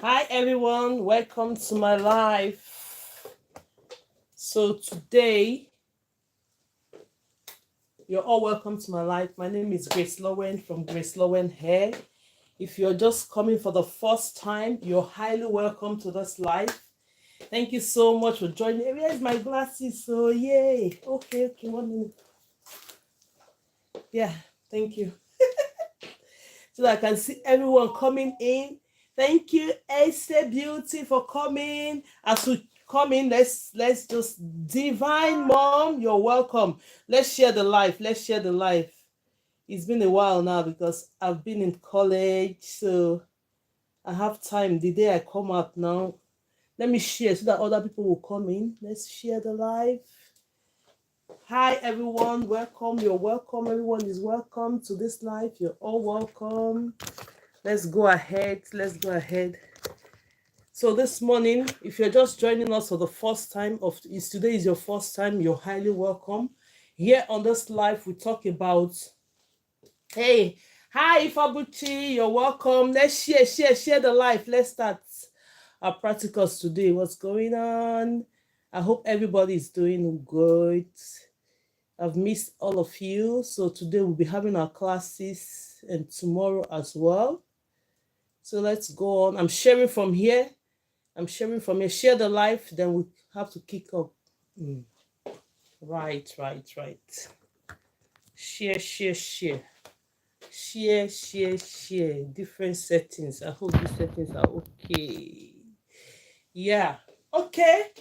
Hi everyone, welcome to my life. So today, you're all welcome to my life. My name is Grace Lowen from GraceLawendhair. If you're just coming for the first time, you're highly welcome to this life. Thank you so much for joining. Where's my glasses? So yay. Okay, 1 minute. Yeah, thank you. So that I can see everyone coming in. Thank you, Ace Beauty, for coming. As we come in, let's just divine mom. You're welcome. Let's share the life. Let's share the life. It's been a while now because I've been in college, so I have time. The day I come out now, let me share so that other people will come in. Let's share the life. Hi everyone, welcome. You're welcome. Everyone is welcome to this life. You're all welcome. Let's go ahead. Let's go ahead. So this morning, if you're just joining us for the first time, today is your first time, you're highly welcome. Here on this live, we talk about, hey, hi Ifabuchi, you're welcome. Let's share the life. Let's start our practicals today. What's going on? I hope everybody is doing good. I've missed all of you. So today we'll be having our classes and tomorrow as well. So let's go on. I'm sharing from here. Share the life, then we have to kick up. Right. Share. Different settings. I hope these settings are okay. Yeah. Okay.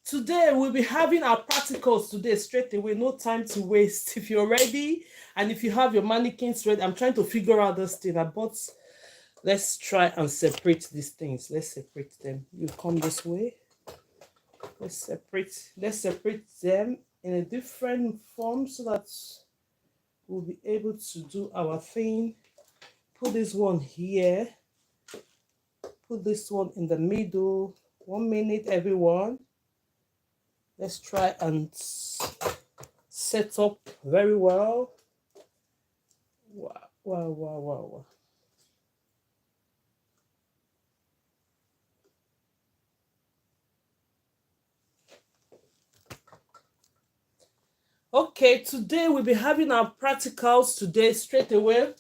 Today we'll be having our practicals today straight away. No time to waste. If you're ready and if you have your mannequins ready, I'm trying to figure out this thing. I bought. Let's try and separate these things. Let's separate them. You come this way. Let's separate them in a different form so that we'll be able to do our thing. Put this one here. Put this one in the middle. 1 minute, everyone. Let's try and set up very well. Wow. Okay, today we'll be having our practicals today straight away.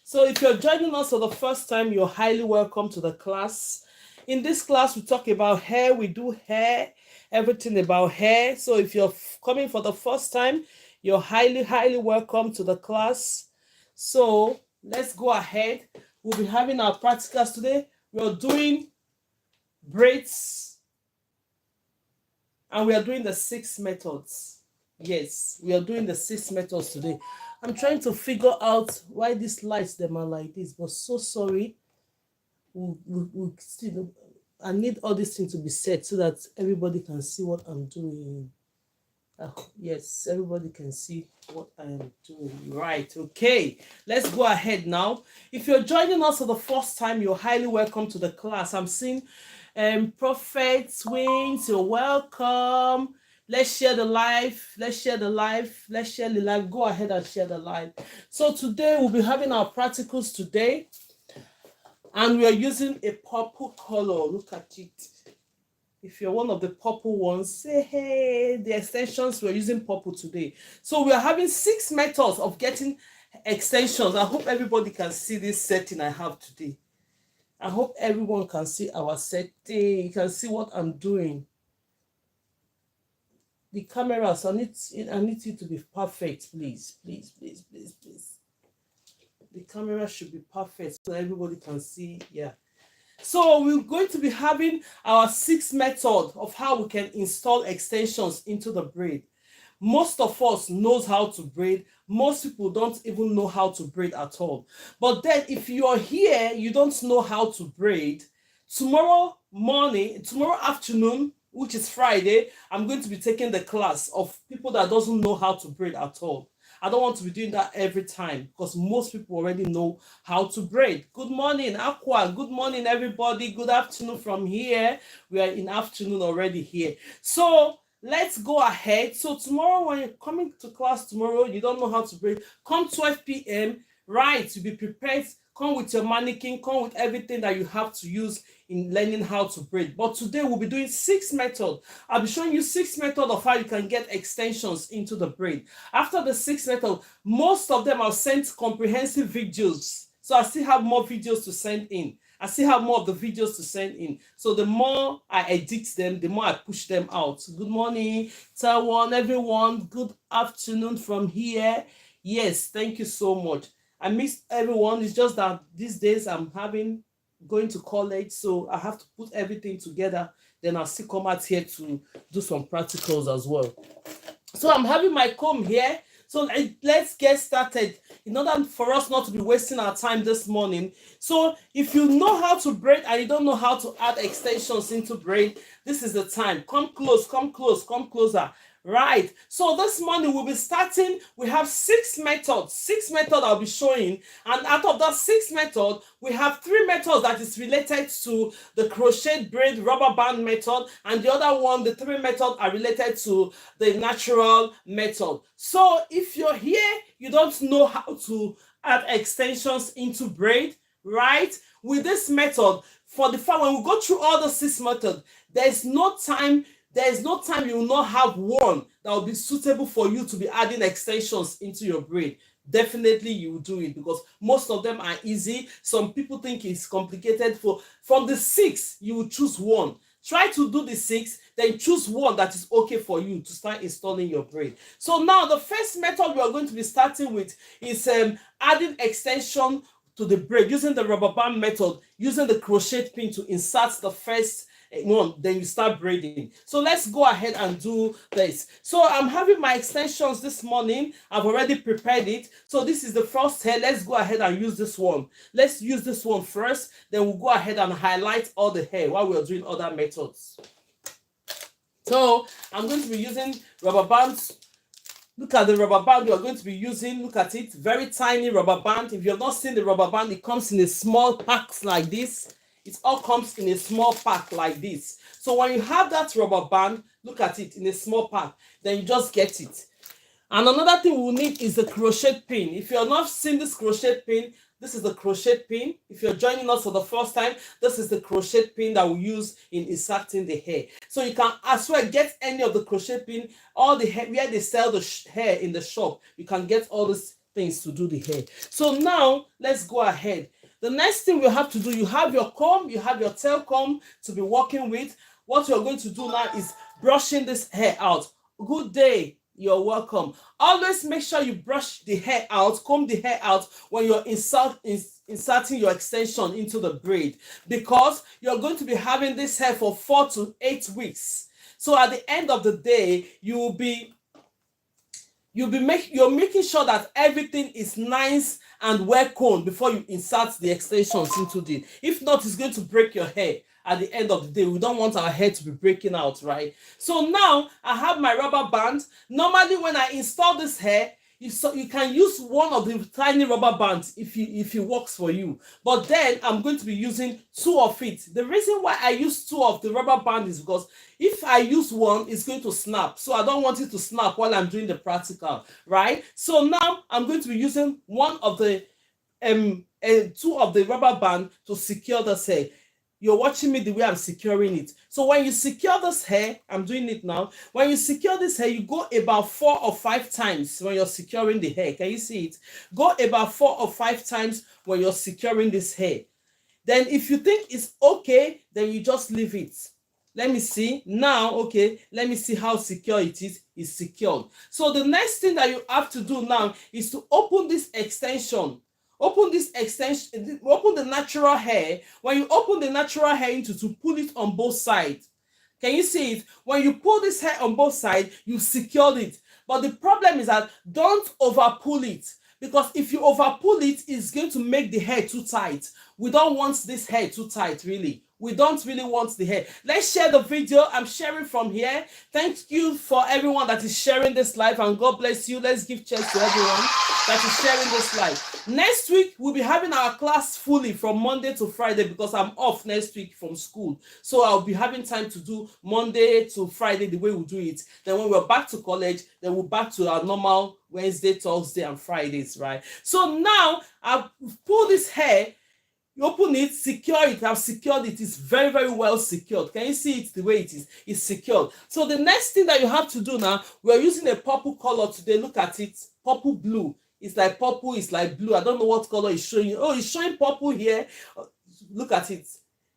So if you're joining us for the first time, you're highly welcome to the class. In this class, we talk about hair. We do hair, everything about hair. So if you're coming for the first time, you're highly welcome to the class. So let's go ahead. We'll be having our practicals today. We're doing braids and we are doing the 6 methods. Yes, we are doing the 6 methods today. I'm trying to figure out why these lights them are like this, but so sorry. We'll still, I need all these things to be set so that everybody can see what I'm doing. Yes, everybody can see what I am doing. Right, okay. Let's go ahead now. If you're joining us for the first time, you're highly welcome to the class. I'm seeing Prophet Wings, you're welcome. Let's share the live. Go ahead and share the live. So today we'll be having our practicals today. And we are using a purple color. Look at it. If you're one of the purple ones, say hey. The extensions, we're using purple today. So we are having 6 methods of getting extensions. I hope everybody can see this setting I have today. I hope everyone can see our setting. You can see what I'm doing. The cameras, I need you to be perfect, please. The camera should be perfect so everybody can see. Yeah. So we're going to be having our 6 method of how we can install extensions into the braid. Most of us knows how to braid. Most people don't even know how to braid at all. But then if you're here, you don't know how to braid, tomorrow afternoon, which is Friday, I'm going to be taking the class of people that doesn't know how to braid at all. I don't want to be doing that every time because most people already know how to braid. Good morning, Aqua. Good morning, everybody. Good afternoon from here. We are in afternoon already here. So let's go ahead. So tomorrow, when you're coming to class tomorrow, you don't know how to braid, come 12 p.m. Right, to be prepared. come with your mannequin, come with everything that you have to use in learning how to braid. But today we'll be doing 6 methods. I'll be showing you 6 methods of how you can get extensions into the braid. After the 6 methods, most of them I've sent comprehensive videos. So I still have more videos to send in. I still have more of the videos to send in. So the more I edit them, the more I push them out. Good morning, Tawan, everyone. Good afternoon from here. Yes, thank you so much. I miss everyone. It's just that these days I'm going to college, so I have to put everything together. Then I'll still come out here to do some practicals as well. So I'm having my comb here. So let's get started in order for us not to be wasting our time this morning. So if you know how to braid and you don't know how to add extensions into braid, this is the time. Come close, come close, come closer. Right, so this morning we'll be starting. We have 6 methods. 6 methods I'll be showing, and out of that 6 methods, we have 3 methods that is related to the crochet braid rubber band method, and the other one, the 3 methods are related to the natural method. So if you're here, you don't know how to add extensions into braid, right? With this method, for the fact when we go through all the 6 methods, there's no time you will not have one that will be suitable for you to be adding extensions into your braid. Definitely you will do it because most of them are easy. Some people think it's complicated. From the 6, you will choose one. Try to do the 6, then choose one that is okay for you to start installing your braid. So now the first method we are going to be starting with is adding extension to the braid using the rubber band method, using the crochet pin to insert the first one, then you start braiding. So let's go ahead and do this. So I'm having my extensions this morning. I've already prepared it. So this is the first hair. Let's go ahead and use this one. Let's use this one first, then we'll go ahead and highlight all the hair while we're doing other methods. So I'm going to be using rubber bands. Look at the rubber band we are going to be using. Look at it, very tiny rubber band. If you've not seen the rubber band, it comes in a small packs like this. It all comes in a small pack like this. So when you have that rubber band, look at it in a small pack, then you just get it. And another thing we'll need is the crochet pin. If you're not seeing this crochet pin, this is the crochet pin. If you're joining us for the first time, this is the crochet pin that we use in inserting the hair. So you can as well get any of the crochet pin, all the hair, where they sell the hair in the shop. You can get all these things to do the hair. So now let's go ahead. The next thing we have to do, you have your comb, you have your tail comb to be working with. What you're going to do now is brushing this hair out. Good day, you're welcome. Always make sure you brush the hair out, comb the hair out when you're inserting your extension into the braid, because you're going to be having this hair for 4 to 8 weeks. So at the end of the day, you're making sure that everything is nice and well combed before you insert the extensions into it. If not, it's going to break your hair at the end of the day. We don't want our hair to be breaking out, right? So now I have my rubber band. Normally when I install this hair, you can use one of the tiny rubber bands if it works for you. But then I'm going to be using 2 of it. The reason why I use 2 of the rubber band is because if I use one, it's going to snap. So I don't want it to snap while I'm doing the practical, right? So now I'm going to be using 1 of the 2 of the rubber band to secure this hair. You're watching me the way I'm securing it. So when you secure this hair, I'm doing it now. When you secure this hair, you go about 4 or 5 times when you're securing the hair. Can you see it? Go about 4 or 5 times when you're securing this hair. Then if you think it's okay, then you just leave it. Let me see. Now, okay, let me see how secure it is. It's secured. So the next thing that you have to do now is to open this extension. Open this extension, open the natural hair. When you open the natural hair to pull it on both sides. Can you see it? When you pull this hair on both sides, you secured it. But the problem is that don't over pull it, because if you over pull it, it's going to make the hair too tight. We don't want this hair too tight, really. We don't really want the hair. Let's share the video. I'm sharing from here. Thank you for everyone that is sharing this live, and God bless you. Let's give cheers to everyone that is sharing this live. Next week, we'll be having our class fully from Monday to Friday because I'm off next week from school. So I'll be having time to do Monday to Friday the way we do it. Then when we're back to college, then we're back to our normal Wednesday, Thursday, and Fridays, right? So now I've pulled this hair. You open it, secure it. I've secured it. It's very, very well secured. Can you see it the way it is? It's secured. So the next thing that you have to do now, we're using a purple color today. Look at it. Purple blue. It's like purple. It's like blue. I don't know what color it's showing you. Oh, it's showing purple here. Look at it.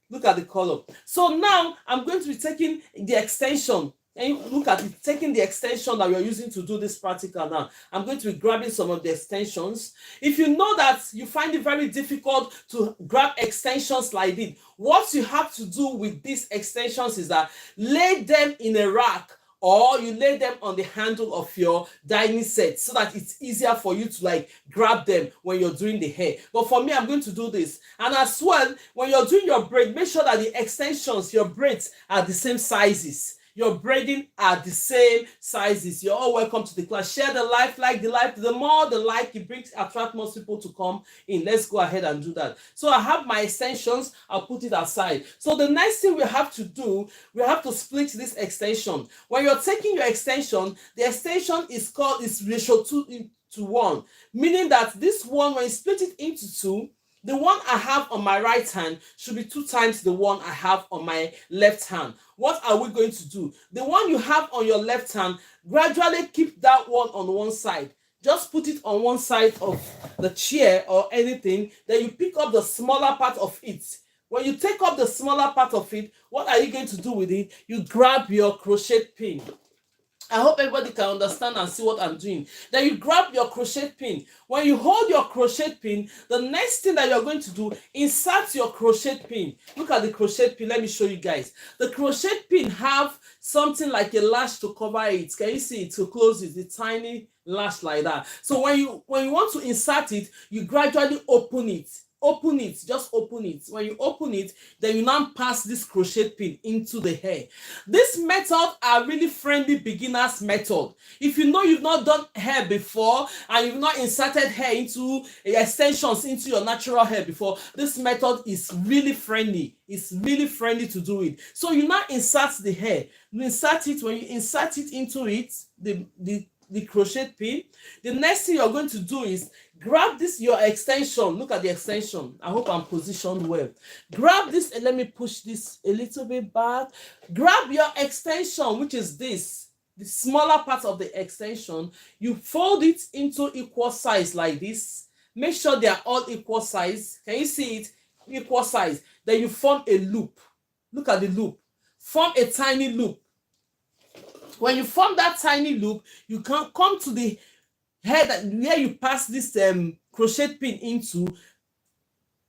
Look at the color. So now I'm going to be taking the extension. And you look at it, taking the extension that you're using to do this practical now. I'm going to be grabbing some of the extensions. If you know that you find it very difficult to grab extensions like this, what you have to do with these extensions is that lay them in a rack, or you lay them on the handle of your dining set so that it's easier for you to like grab them when you're doing the hair. But for me, I'm going to do this. And as well, when you're doing your braid, make sure that the extensions, your braids, are the same sizes. Your braiding are the same sizes. You're all welcome to the class. Share the live, like the live. The more the like, it brings, attract more people to come in. Let's go ahead and do that. So I have my extensions. I'll put it aside. So the next thing we have to do, we have to split this extension. When you're taking your extension, the extension is called ratio 2:1, meaning that this one, when you split it into two, the one I have on my right hand should be 2 times the one I have on my left hand. What are we going to do? The one you have on your left hand, gradually keep that one on one side. Just put it on one side of the chair or anything. Then you pick up the smaller part of it. When you take up the smaller part of it, what are you going to do with it? You grab your crochet pin. I hope everybody can understand and see what I'm doing. Then you grab your crochet pin. When you hold your crochet pin, the next thing that you're going to do, insert your crochet pin. Look at the crochet pin. Let me show you guys. The crochet pin have something like a lash to cover it. Can you see it? To close it, the tiny lash like that. So when you want to insert it, you gradually open it. Open it, just open it. When you open it, then you now pass this crochet pin into the hair. This method are really friendly beginners method. If you know you've not done hair before and you've not inserted hair into extensions into your natural hair before, this method is really friendly. It's really friendly to do it. So you now insert the hair. You insert it. When you insert it into it, the crochet pin, the next thing you're going to do is grab this, your extension. Look at the extension. I hope I'm positioned well. Grab this, and let me push this a little bit back. Grab your extension, which is this, the smaller part of the extension. You fold it into equal size like this. Make sure they are all equal size. Can you see it? Equal size. Then you form a loop. Look at the loop. Form a tiny loop. When you form that tiny loop, you can come to the head where you pass this crochet pin into,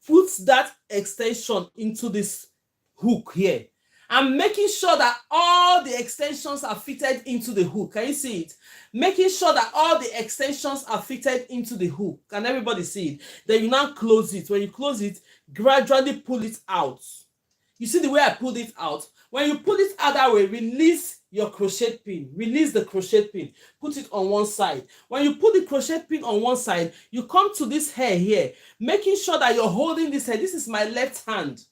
put that extension into this hook here. I'm making sure that all the extensions are fitted into the hook. Can you see it? Making sure that all the extensions are fitted into the hook. Can everybody see it? Then you now close it. When you close it, gradually pull it out. You see the way I pulled it out? When you pull it out that way, release your crochet pin. Release the crochet pin. Put it on one side. When you put the crochet pin on one side, you come to this hair here, making sure that you're holding this hair. This is my left hand.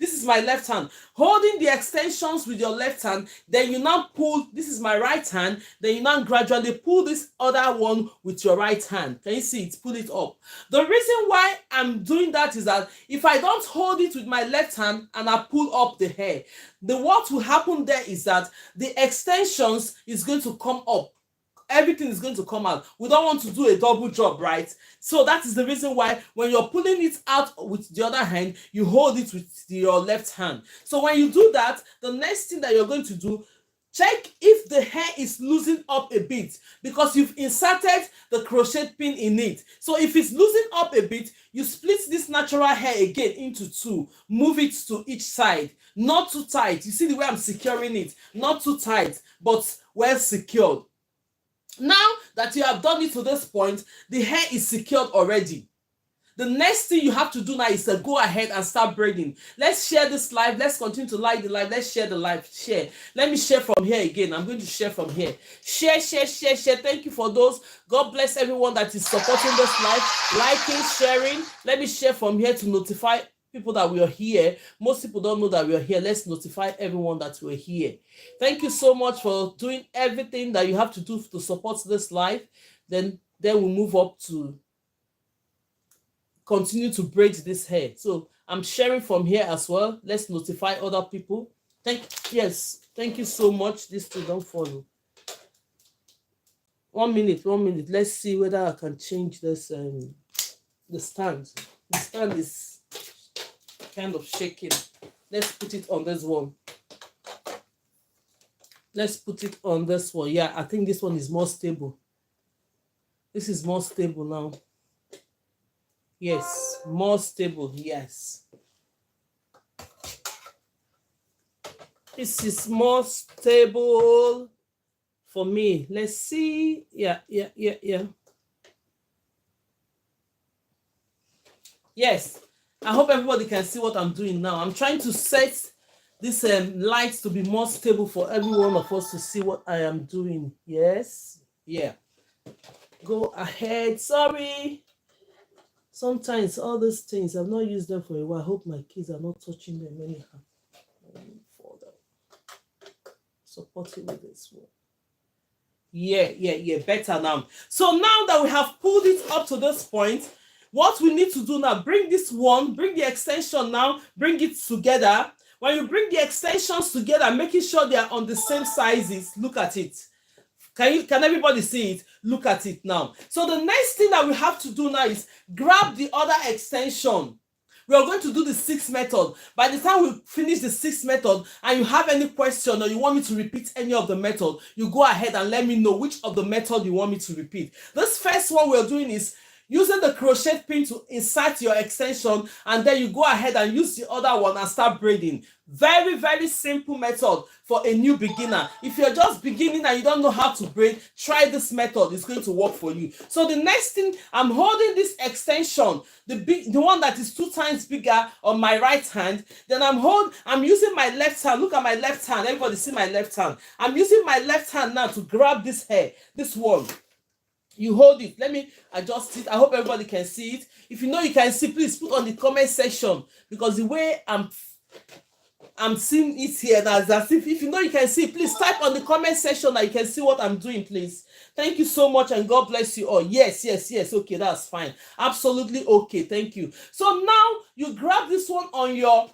This is my left hand. Holding the extensions with your left hand, then you now pull, this is my right hand, then you now gradually pull this other one with your right hand. Can you see it? Pull it up. The reason why I'm doing that is that if I don't hold it with my left hand and I pull up the hair, what will happen there is that the extensions is going to come up. Everything is going to come out. We don't want to do a double job, right? So that is the reason why when you're pulling it out with the other hand, you hold it with your left hand. So when you do that, the next thing that you're going to do, check if the hair is loosening up a bit because you've inserted the crochet pin in it. So if it's loosening up a bit, you split this natural hair again into two. Move it to each side. Not too tight. You see the way I'm securing it? Not too tight, but well secured. Now that you have done it to this point, the hair is secured already. The next thing you have to do now is to go ahead and start braiding. Let's share this live. Let's continue to like the live. Let's share the live. Share. Let me share from here again. I'm going to share from here. Share, share, share, share. Thank you for those. God bless everyone that is supporting this live, liking, sharing. Let me share from here to notify people that we are here. Most people don't know that we are here. Let's notify everyone that we're here. Thank you so much for doing everything that you have to do to support this live. Then we'll move up to continue to braid this hair. So I'm sharing from here as well. Let's notify other people. Thank you so much. These two don't follow. 1 minute. Let's see whether I can change this the stand. The stand is kind of shaking. Let's put it on this one. Let's put it on this one. Yeah, I think this one is more stable. This is more stable now. Yes, more stable. Yes. This is more stable for me. Let's see. Yeah. Yes. I hope everybody can see what I'm doing now. I'm trying to set this lights to be more stable for every one of us to see what I am doing. Yes. Yeah. Go ahead. Sorry. Sometimes all these things, I've not used them for a while. I hope my kids are not touching them anyhow. For them. Supporting with this one. Yeah. Better now. So now that we have pulled it up to this point, what we need to do now, bring this one, bring the extension now, bring it together. When you bring the extensions together, making sure they are on the same sizes, look at it. Can everybody see it? Look at it now. So the next thing that we have to do now is grab the other extension. We are going to do the 6th method. By the time we finish the 6th method and you have any question or you want me to repeat any of the method, you go ahead and let me know which of the method you want me to repeat. This first one we're doing is using the crochet pin to insert your extension, and then you go ahead and use the other one and start braiding. Very, very simple method for a new beginner. If you're just beginning and you don't know how to braid, try this method. It's going to work for you. So the next thing, I'm holding this extension, the one that is 2 times bigger on my right hand. Then I'm using my left hand. Look at my left hand. Everybody see my left hand. I'm using my left hand now to grab this hair, this one. You hold it. Let me adjust it. I hope everybody can see it. If you know you can see, please put on the comment section, because the way I'm seeing it here, that's as if you know you can see, please type on the comment section that you can see what I'm doing, please. Thank you so much, and God bless you all. Yes. Okay, that's fine. Absolutely okay. Thank you. So now you grab this one on your,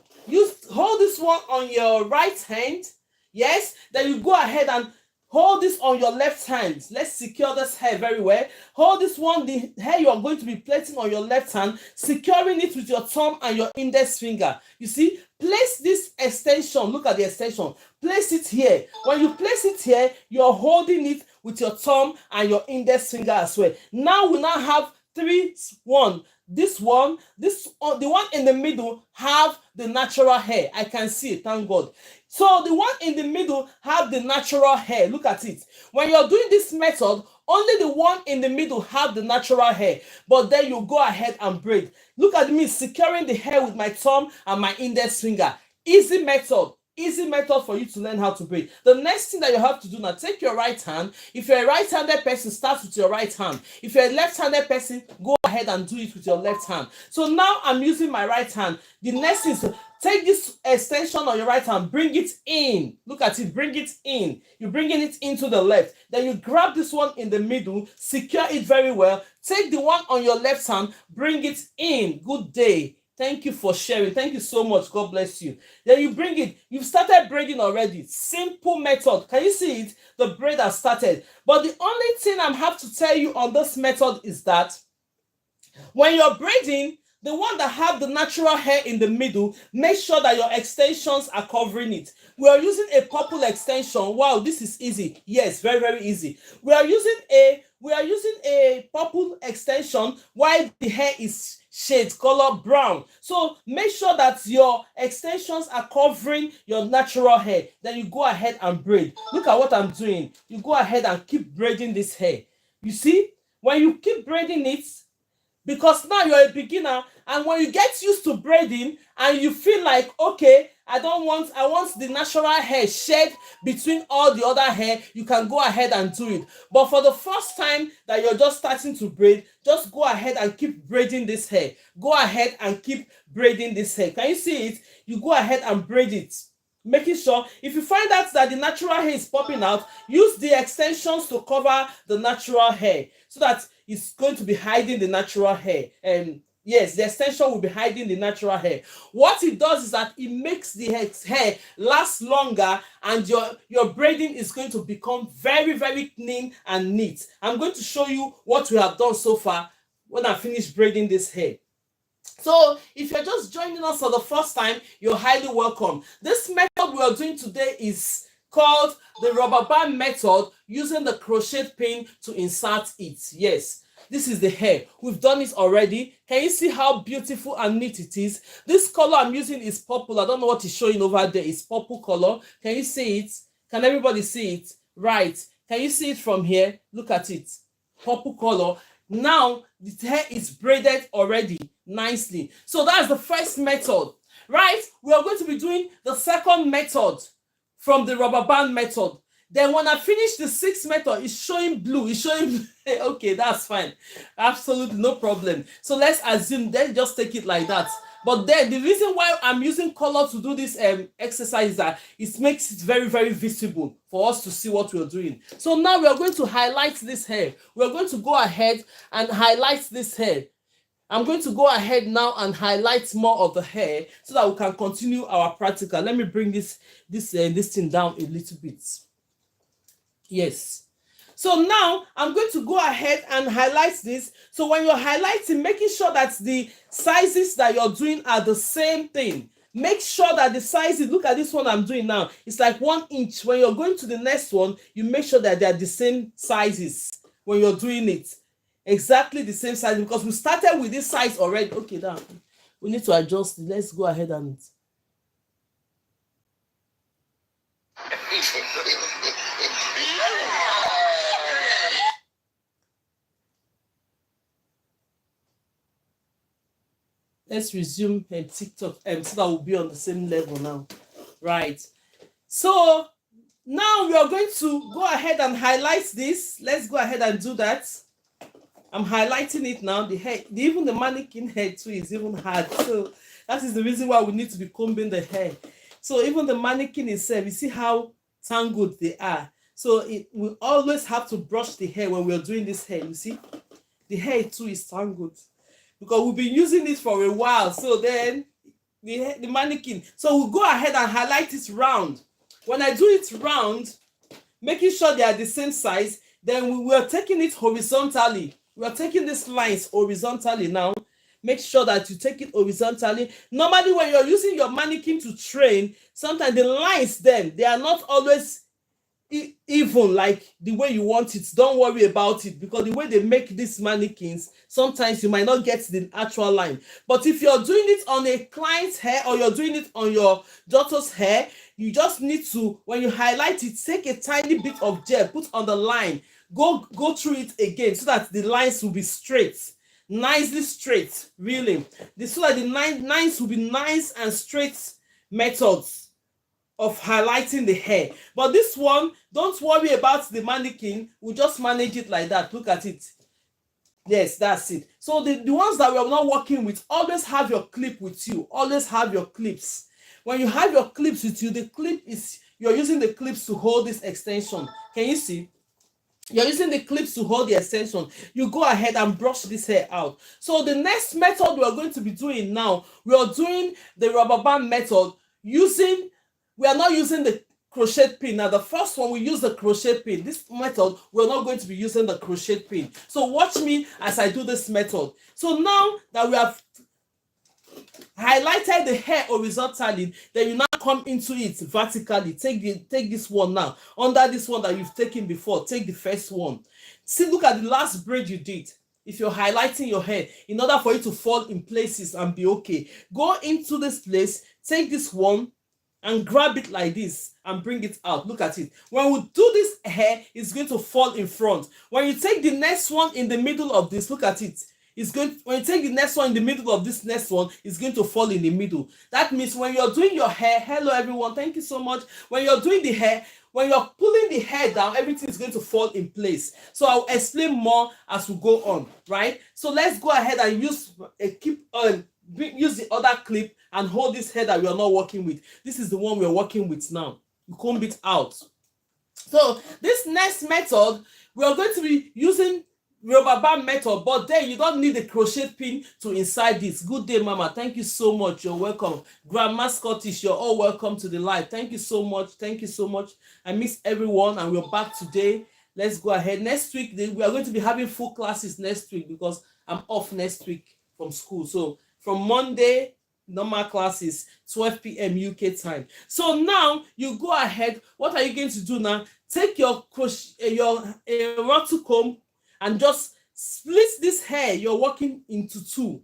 hold this one on your right hand. Yes. Then you go ahead and hold this on your left hand. Let's secure this hair very well. Hold this one, the hair you are going to be placing on your left hand, securing it with your thumb and your index finger. You see, place this extension. Look at the extension. Place it here. When you place it here, you're holding it with your thumb and your index finger as well. Now we have 3, 1. The one in the middle have the natural hair. I can see it, thank God. So the one in the middle have the natural hair. Look at it. When you're doing this method, only the one in the middle have the natural hair. But then you go ahead and braid. Look at me securing the hair with my thumb and my index finger. Easy method. Easy method for you to learn how to braid. The next thing that you have to do now, take your right hand. If you're a right-handed person, start with your right hand. If you're a left-handed person, go ahead and do it with your left hand. So now I'm using my right hand. The next thing is take this extension on your right hand, bring it in. Look at it, bring it in. You're bringing it into the left. Then you grab this one in the middle, secure it very well. Take the one on your left hand, bring it in. Good day. Thank you for sharing. Thank you so much. God bless you. Then you bring it. You've started braiding already. Simple method. Can you see it? The braid has started. But the only thing I have to tell you on this method is that when you're braiding, the one that have the natural hair in the middle, make sure that your extensions are covering it. We are using a purple extension. Wow, this is easy. Yes, very, very easy. We are using a purple extension while the hair is shade color brown. So make sure that your extensions are covering your natural hair. Then you go ahead and braid. Look at what I'm doing. You go ahead and keep braiding this hair. You see, when you keep braiding it, because now you're a beginner, and when you get used to braiding and you feel like, okay, I want the natural hair shed between all the other hair, you can go ahead and do it. But for the first time that you're just starting to braid, just go ahead and keep braiding this hair. Go ahead and keep braiding this hair. Can you see it? You go ahead and braid it, making sure, if you find out that the natural hair is popping out, use the extensions to cover the natural hair so that it's going to be hiding the natural hair. And yes, the extension will be hiding the natural hair. What it does is that it makes the hair last longer, and your braiding is going to become very, very clean and neat. I'm going to show you what we have done so far when I finish braiding this hair. So if you're just joining us for the first time, you're highly welcome. This method we are doing today is called the rubber band method, using the crochet pin to insert it. Yes, this is the hair. We've done it already. Can you see how beautiful and neat it is? This color I'm using is purple. I don't know what is showing over there. It's purple color. Can you see it? Can everybody see it? Right. Can you see it from here? Look at it. Purple color. Now the hair is braided already nicely. So that's the first method, right? We are going to be doing the second method from the rubber band method. Then when I finish the sixth method, it's showing blue. It's showing okay, that's fine. Absolutely no problem. So let's assume, let's just take it like that. But then the reason why I'm using color to do this exercise is that it makes it very, very visible for us to see what we're doing. So now we are going to highlight this hair. We're going to go ahead and highlight this hair. I'm going to go ahead now and highlight more of the hair so that we can continue our practical. Let me bring this thing down a little bit. Yes. So now I'm going to go ahead and highlight this. So when you're highlighting, making sure that the sizes that you're doing are the same thing. Make sure that the sizes, look at this one I'm doing now, it's like 1 inch. When you're going to the next one, you make sure that they're the same sizes when you're doing it. Exactly the same size, because we started with this size already. Okay, now we need to adjust it. Let's go ahead and let's resume TikTok so that we'll be on the same level now. Right. So now we are going to go ahead and highlight this. Let's go ahead and do that. I'm highlighting it now. The hair, even the mannequin hair too is even hard. So that is the reason why we need to be combing the hair. So even the mannequin itself, you see how tangled they are. So we always have to brush the hair when we're doing this hair. You see, the hair too is tangled because we've been using it for a while. So then the mannequin. So we'll go ahead and highlight it round. When I do it round, making sure they are the same size, then we are taking it horizontally. We are taking these lines horizontally now. Make sure that you take it horizontally. Normally, when you're using your mannequin to train, sometimes the lines then, they are not always even like the way you want it. Don't worry about it, because the way they make these mannequins, sometimes you might not get the actual line. But if you're doing it on a client's hair or you're doing it on your daughter's hair, you just need to, when you highlight it, take a tiny bit of gel, put on the line, go through it again so that the lines will be straight, nicely straight, really. So that the lines will be nice and straight methods of highlighting the hair. But this one, don't worry about the mannequin. We'll just manage it like that. Look at it. Yes, that's it. So the ones that we're not working with, always have your clip with you. Always have your clips. When you have your clips with you, the clip is, you're using the clips to hold this extension. Can you see? You're using the clips to hold the extension. You go ahead and brush this hair out. So the next method we are going to be doing now, we are doing the rubber band method using, we are not using the crochet pin. Now the first one, we use the crochet pin. This method, we're not going to be using the crochet pin. So watch me as I do this method. So now that we have highlighted the hair horizontally, then you now come into it vertically. Take this one now, under this one that you've taken before. Take the first one. See, look at the last braid you did. If you're highlighting your hair, in order for it to fall in places and be okay, go into this place, take this one and grab it like this and bring it out. Look at it. When we do this hair, it's going to fall in front. When you take the next one in the middle of this, look at it. it's going, when you take the next one in the middle of this next one, it's going to fall in the middle. That means when you're doing your hair, hello everyone, thank you so much. When you're doing the hair, when you're pulling the hair down, everything is going to fall in place. So I'll explain more as we go on, right? So let's go ahead and use use the other clip and hold this hair that we are not working with. This is the one we're working with now. You comb it out. So this next method, we are going to be using rubber band method, but then you don't need a crochet pin to inside this. Good day, Mama. Thank you so much. You're welcome. Grandma Scottish, you're all welcome to the live. Thank you so much. Thank you so much. I miss everyone, and we're back today. Let's go ahead. Next week, we are going to be having full classes next week because I'm off next week from school. So from Monday, normal classes, 12 p.m. UK time. So now you go ahead. What are you going to do now? Take your rattle comb and just split this hair you're working into two.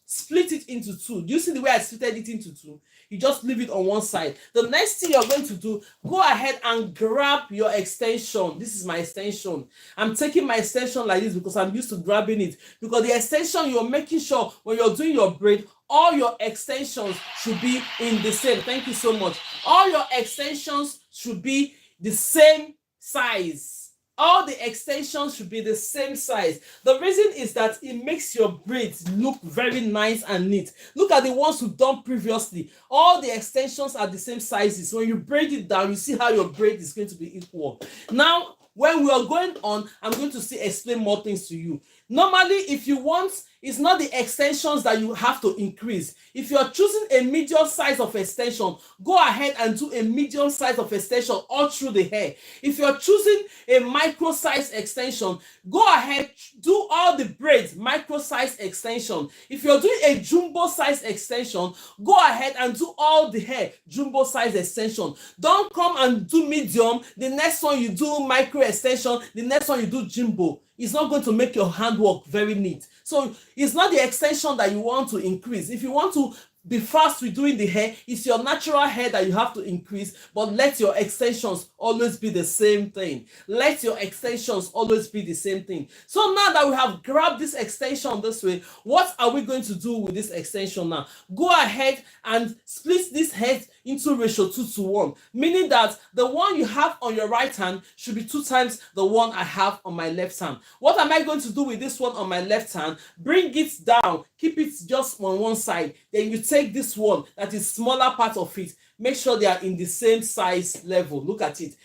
Split it into two. Do you see the way I split it into two? You just leave it on one side. The next thing you're going to do, go ahead and grab your extension. This is my extension. I'm taking my extension like this because I'm used to grabbing it. Because the extension, you're making sure when you're doing your braid, all your extensions should be in the same. Thank you so much. All your extensions should be the same size. All the extensions should be the same size. The reason is that it makes your braids look very nice and neat. Look at the ones we've done previously. All the extensions are the same sizes. When you braid it down, you see how your braid is going to be equal. Now, when we are going on, I'm going to explain more things to you. Normally, if you want, it's not the extensions that you have to increase. If you're choosing a medium size of extension, go ahead and do a medium size of extension all through the hair. If you're choosing a micro size extension, go ahead, do all the braids micro size extension. If you're doing a jumbo size extension, go ahead and do all the hair jumbo size extension. Don't come and do medium, the next one you do micro extension, the next one you do jumbo. It's not going to make your handwork very neat. So it's not the extension that you want to increase. If you want to be fast with doing the hair, it's your natural hair that you have to increase, but let your extensions always be the same thing. Let your extensions always be the same thing. So now that we have grabbed this extension this way, what are we going to do with this extension now? Go ahead and split this head into ratio 2:1, meaning that the one you have on your right hand should be 2 times the one I have on my left hand. What am I going to do with this one on my left hand? Bring it down, keep it just on one side. Then you take this one that is smaller part of it. Make sure they are in the same size level. Look at it.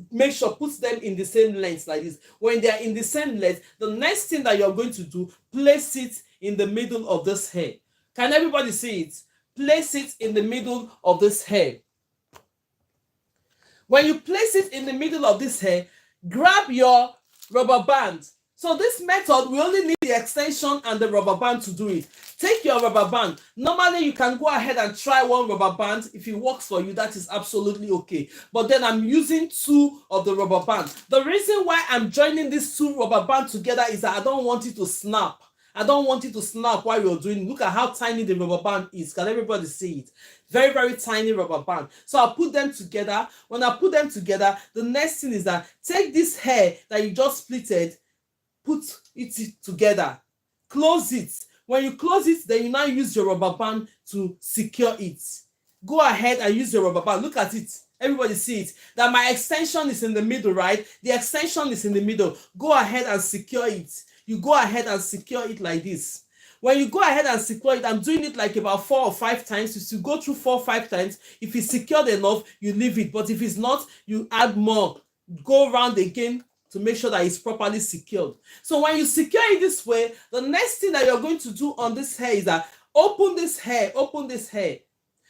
Make sure, put them in the same length like this. When they are in the same length, the next thing that you're going to do, place it in the middle of this hair. Can everybody see it? Place it in the middle of this hair. When you place it in the middle of this hair, grab your rubber band. So this method, we only need the extension and the rubber band to do it. Take your rubber band. Normally, you can go ahead and try one rubber band. If it works for you, that is absolutely okay. But then I'm using 2 of the rubber band. The reason why I'm joining these 2 rubber bands together is that I don't want it to snap. I don't want it to snap while you're doing it. Look at how tiny the rubber band is. Can everybody see it? Very, very tiny rubber band. So I'll put them together. When I put them together, the next thing is that take this hair that you just splitted, put it together. Close it. When you close it, then you now use your rubber band to secure it. Go ahead and use your rubber band. Look at it. Everybody see it. That my extension is in the middle, right? The extension is in the middle. Go ahead and secure it. You go ahead and secure it like this. When you go ahead and secure it, I'm doing it like about 4 or 5 times. If you go through 4 or 5 times, if it's secured enough, you leave it. But if it's not, you add more. Go around again to make sure that it's properly secured. So when you secure it this way, the next thing that you're going to do on this hair is that open this hair.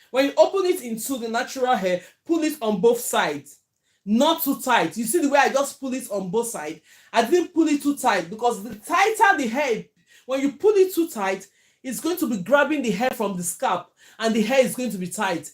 When you open it into the natural hair, pull it on both sides. Not too tight. You see the way I just pull it on both sides? I didn't pull it too tight because the tighter the hair, when you pull it too tight, it's going to be grabbing the hair from the scalp and the hair is going to be tight.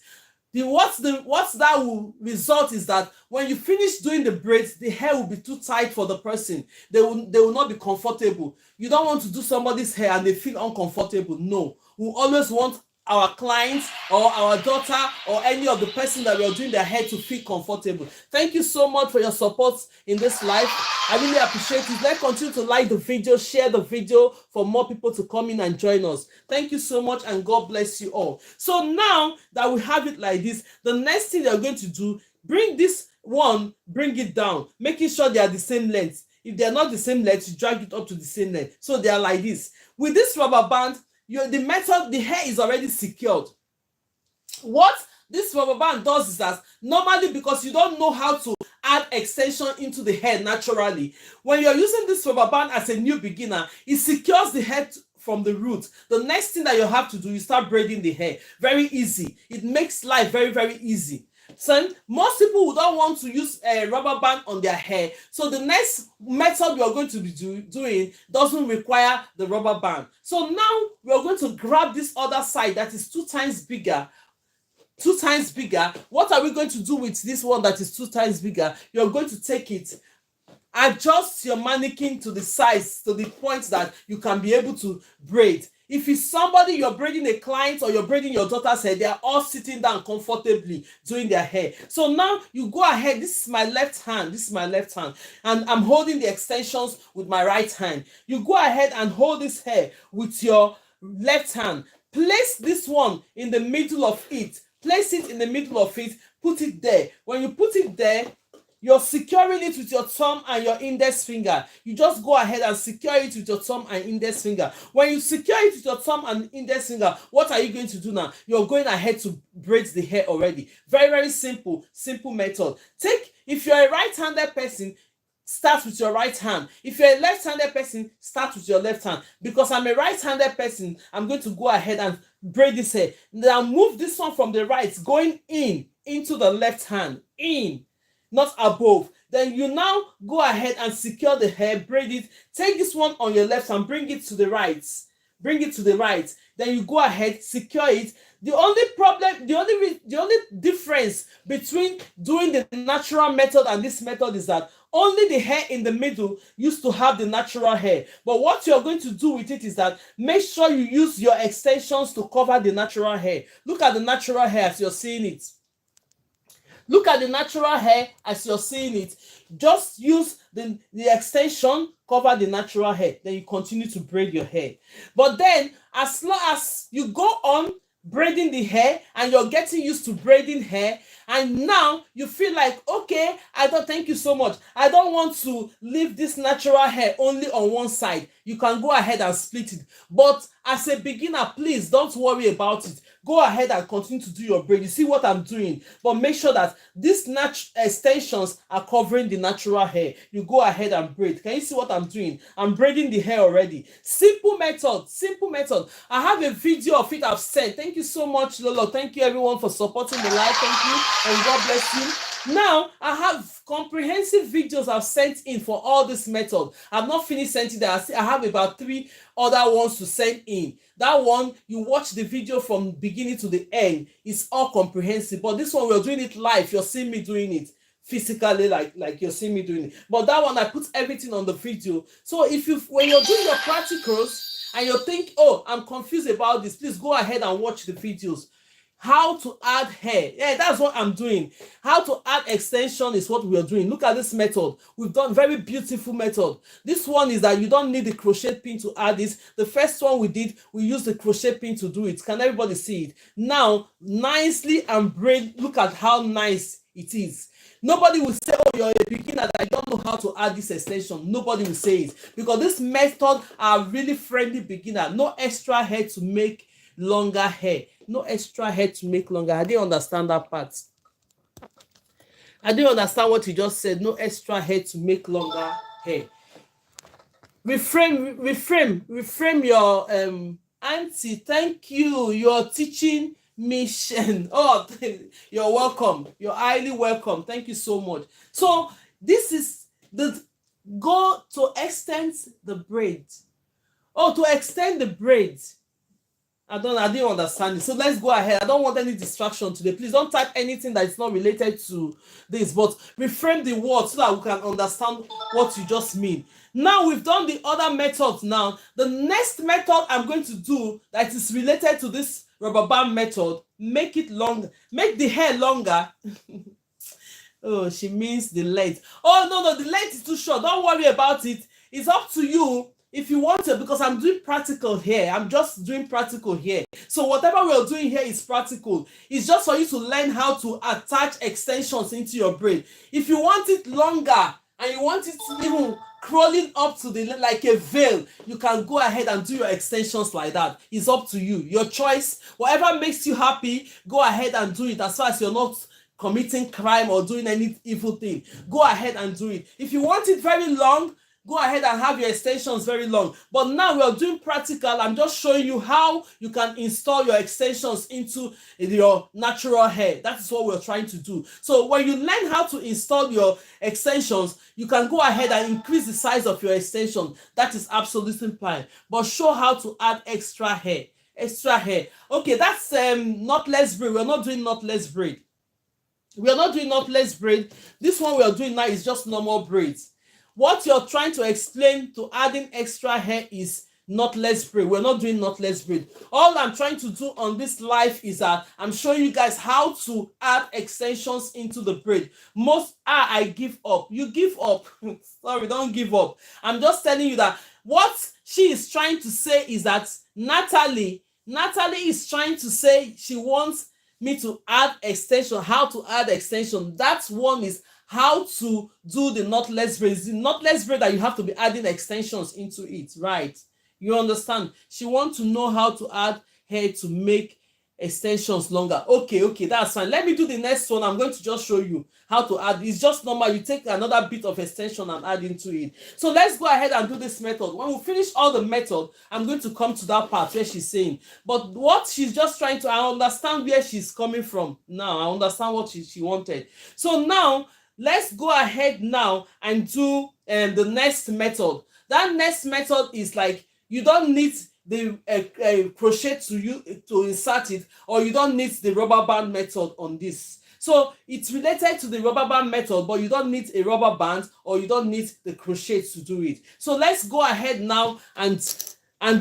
What that will result is that when you finish doing the braids, the hair will be too tight for the person. They will not be comfortable. You don't want to do somebody's hair and they feel uncomfortable. No, we always want our clients or our daughter or any of the person that we are doing their hair to feel comfortable. Thank you so much for your support in this life. I really appreciate it. Let's continue to like the video, share the video for more people to come in and join us. Thank you so much, and God bless you all. So now that we have it like this, the next thing they're going to do, bring this one, bring it down, making sure they are the same length. If they are not the same length, you drag it up to the same length. So they are like this. With this rubber band, the hair is already secured. What this rubber band does is that normally, because you don't know how to add extension into the hair naturally, when you're using this rubber band as a new beginner, it secures the hair from the root. The next thing that you have to do is start braiding the hair. Very easy. It makes life very, very easy. So most people who don't want to use a rubber band on their hair, so the next method we are going to be doing doesn't require the rubber band. So now we are going to grab this other side that is 2 times bigger. 2 times bigger. What are we going to do with this one that is 2 times bigger? You're going to take it, adjust your mannequin to the size, to the point that you can be able to braid. If it's somebody you're braiding, a client, or you're braiding your daughter's hair, they are all sitting down comfortably doing their hair. So now you go ahead. This is my left hand. This is my left hand. And I'm holding the extensions with my right hand. You go ahead and hold this hair with your left hand. Place this one in the middle of it. Place it in the middle of it. Put it there. When you put it there, you're securing it with your thumb and your index finger. You just go ahead and secure it with your thumb and index finger. When you secure it with your thumb and index finger, what are you going to do now? You're going ahead to braid the hair already. Very, very simple method. If you're a right-handed person, start with your right hand. If you're a left-handed person, start with your left hand. Because I'm a right-handed person, I'm going to go ahead and braid this hair. Now move this one from the right, going into the left hand. In. Not above. Then you now go ahead and secure the hair, braid it. Take this one on your left and bring it to the right. Bring it to the right. Then you go ahead, secure it. The only difference between doing the natural method and this method is that only the hair in the middle used to have the natural hair. But what you're going to do with it is that make sure you use your extensions to cover the natural hair. Look at the natural hair as you're seeing it. Look at the natural hair as you're seeing it. Just use the extension, cover the natural hair. Then you continue to braid your hair. But then, as long as you go on braiding the hair and you're getting used to braiding hair, and now you feel like, okay, thank you so much. I don't want to leave this natural hair only on one side. You can go ahead and split it. But as a beginner, please don't worry about it. Go ahead and continue to do your braid. You see what I'm doing? But make sure that these extensions are covering the natural hair. You go ahead and braid. Can you see what I'm doing? I'm braiding the hair already. Simple method. Simple method. I have a video of it I've sent. Thank you so much, Lolo. Thank you everyone for supporting the live. Thank you, and God bless you. Now, I have comprehensive videos I've sent in for all this method. I've not finished sending that. I have about 3 other ones to send in. That one, you watch the video from beginning to the end. It's all comprehensive. But this one, we're doing it live. You're seeing me doing it physically, like you're seeing me doing it. But that one, I put everything on the video. So when you're doing your practicals and you think, oh, I'm confused about this, please go ahead and watch the videos. How to add hair. Yeah, that's what I'm doing. How to add extension is what we are doing. Look at this method. We've done very beautiful method. This one is that you don't need the crochet pin to add this. The first one we did, we used the crochet pin to do it. Can everybody see it? Now, nicely and braid. Look at how nice it is. Nobody will say, oh, you're a beginner, that I don't know how to add this extension. Nobody will say it. Because this method are really friendly beginner. No extra hair to make longer hair. No extra hair to make longer. I didn't understand that part. I didn't understand what you just said. No extra hair to make longer hair. Reframe your auntie. Thank you. You're teaching mission. Oh, you're welcome. You're highly welcome. Thank you so much. So this is the go to extend the braid. Oh, to extend the braid. I didn't understand it. So let's go ahead. I don't want any distraction today. Please don't type anything that is not related to this, but reframe the word so that we can understand what you just mean. Now we've done the other methods. Now the next method I'm going to do that is related to this rubber band method, make it longer, make the hair longer. Oh, she means the length. Oh, no, the length is too short. Don't worry about it. It's up to you if you want to, because I'm doing practical here. I'm just doing practical here. So whatever we're doing here is practical. It's just for you to learn how to attach extensions into your braid. If you want it longer and you want it even crawling up to the like a veil, you can go ahead and do your extensions like that. It's up to you. Your choice. Whatever makes you happy, go ahead and do it, as far as you're not committing crime or doing any evil thing. Go ahead and do it. If you want it very long, go ahead and have your extensions very long. But now we are doing practical. I'm just showing you how you can install your extensions into your natural hair. That is what we're trying to do. So when you learn how to install your extensions, you can go ahead and increase the size of your extension. That is absolutely fine. But show how to add extra hair. Extra hair. Okay, that's knotless braid. We're not doing knotless braid. We are not doing knotless braid. This one we are doing now is just normal braids. What you're trying to explain to adding extra hair is knotless braid. We're not doing knotless braid. All I'm trying to do on this live is that I'm showing you guys how to add extensions into the braid. I give up. You give up. Sorry, don't give up. I'm just telling you that what she is trying to say is that Natalie is trying to say she wants me to add extension. How to add extension? That one is how to do the knotless braid. It's the knotless braid that you have to be adding extensions into it, right? You understand? She wants to know how to add hair to make extensions longer. Okay, that's fine. Let me do the next one. I'm going to just show you how to add. It's just normal. You take another bit of extension and add into it. So let's go ahead and do this method. When we finish all the method, I'm going to come to that part where she's saying, but what she's just trying to, I understand where she's coming from now. I understand what she wanted. So now let's go ahead now and do the next method. That next method is like, you don't need the crochet to insert it, or you don't need the rubber band method on this. So it's related to the rubber band method, but you don't need a rubber band, or you don't need the crochet to do it. So let's go ahead now and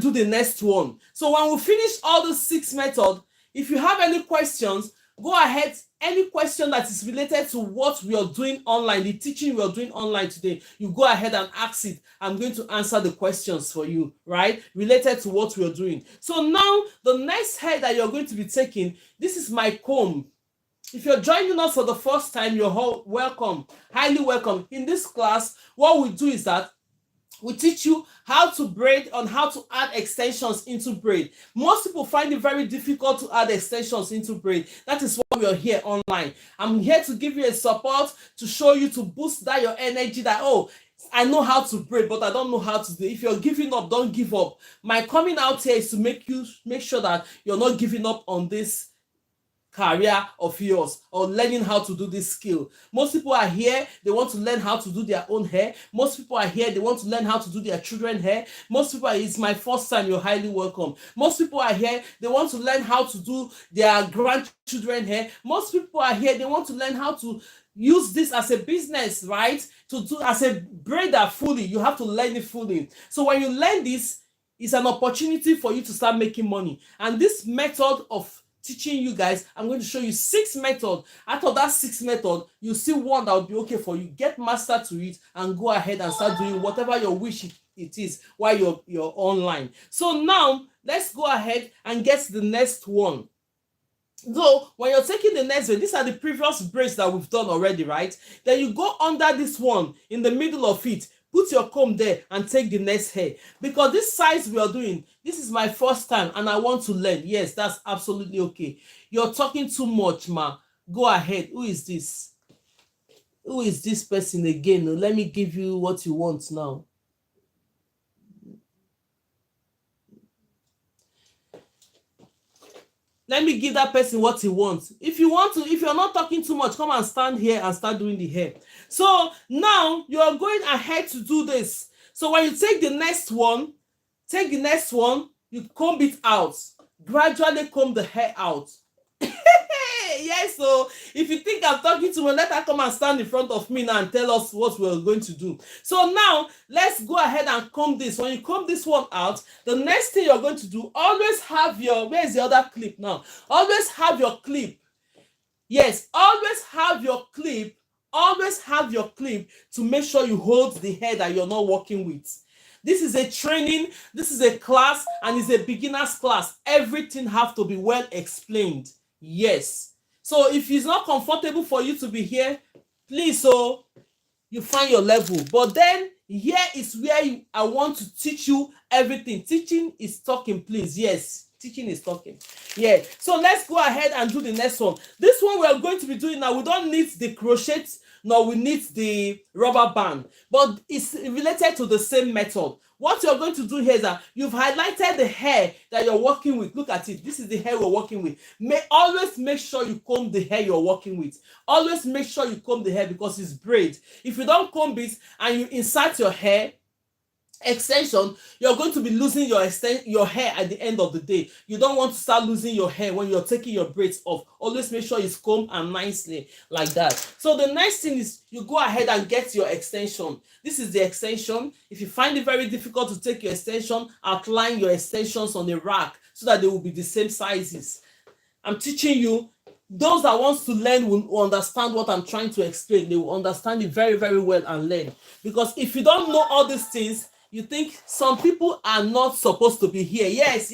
do the next one. So when we finish all the 6 methods, if you have any questions, go ahead. Any question that is related to what we are doing online, the teaching we are doing online today, you go ahead and ask it. I'm going to answer the questions for you, right? Related to what we are doing. So now the next hair that you're going to be taking, this is my comb. If you're joining us for the first time, you're welcome, highly welcome. In this class, what we do is that we teach you how to braid and how to add extensions into braid. Most people find it very difficult to add extensions into braid. That is why we are here online. I'm here to give you a support, to show you, to boost that your energy that, oh, I know how to braid, but I don't know how to do it. If you're giving up, don't give up. My coming out here is to make sure that you're not giving up on this career of yours, or learning how to do this skill. Most people are here, they want to learn how to do their own hair. Most people are here, they want to learn how to do their children's hair. Most people it's my first time, you're highly welcome. Most people are here, they want to learn how to do their grandchildren's hair. Most people are here, they want to learn how to use this as a business, right? To do as a braider fully, you have to learn it fully. So when you learn this, it's an opportunity for you to start making money. And this method of teaching you guys, I'm going to show you 6 methods. Out of that 6 methods, you see one that will be okay for you. Get master to it and go ahead and start doing whatever your wish it is while you're online. So now let's go ahead and get the next one. So when you're taking the next one, these are the previous braids that we've done already, right? Then you go under this one in the middle of it. Put your comb there and take the next hair. Because this size we are doing, this is my first time and I want to learn. Yes, that's absolutely okay. You're talking too much, ma. Go ahead. Who is this? Who is this person again? Let me give you what you want now. Let me give that person what he wants. If you want to, if you're not talking too much, come and stand here and start doing the hair. So now you're going ahead to do this. So when you take the next one, you comb it out. Gradually comb the hair out. Yeah, Yes, so if you think I'm talking to her, let her come and stand in front of me now and tell us what we're going to do. So now let's go ahead and comb this. When you comb this one out, the next thing you're going to do, always have your, where's the other clip now? Always have your clip. Yes, always have your clip. Always have your clip to make sure you hold the hair that you're not working with. This is a training, this is a class, and it's a beginner's class. Everything have to be well explained. Yes. So if it's not comfortable for you to be here, please, so you find your level. But then here is where I want to teach you everything. Teaching is talking, please. Yes, teaching is talking. Yeah. So let's go ahead and do the next one. This one we are going to be doing now. We don't need the crochet, nor we need the rubber band, but it's related to the same method. What you're going to do here is that you've highlighted the hair that you're working with. Look at it. This is the hair we're working with. Always make sure you comb the hair you're working with. Always make sure you comb the hair because it's braid. If you don't comb it and you insert your hair extension, you're going to be losing your hair at the end of the day. You don't want to start losing your hair when you're taking your braids off. Always make sure it's combed and nicely like that. So the next thing is you go ahead and get your extension. This is the extension. If you find it very difficult to take your extension, outline your extensions on the rack so that they will be the same sizes. I'm teaching you. Those that wants to learn will understand what I'm trying to explain. They will understand it very, very well and learn. Because if you don't know all these things, you think some people are not supposed to be here. Yes.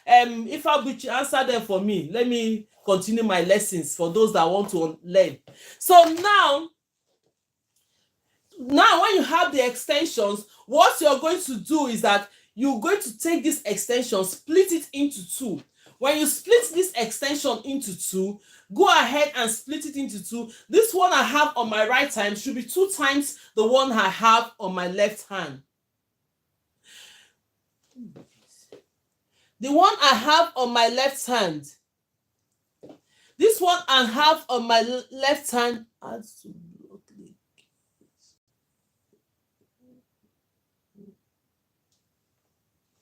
If I would answer them for me, let me continue my lessons for those that want to learn. So now when you have the extensions, what you're going to do is that you're going to take this extension, split it into two. When you split this extension into two, go ahead and split it into two. This one I have on my right hand should be 2 times the one I have on my left hand. The one I have on my left hand, this one I have on my left hand,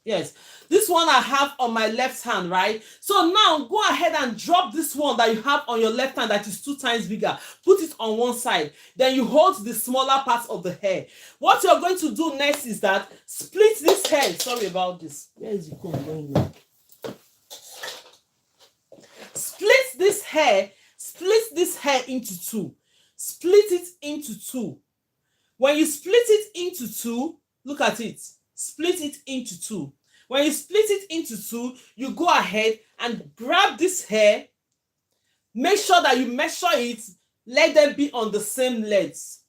yes, this one I have on my left hand, right? So now go ahead and drop this one that you have on your left hand that is 2 times bigger. Put it on one side. Then you hold the smaller part of the hair. What you're going to do next is that split this hair. Sorry about this. Where is the comb going now? Split this hair into two. Split it into two. When you split it into two, look at it. Split it into two. When you split it into two, you go ahead and grab this hair. Make sure that you measure it. Let them be on the same length.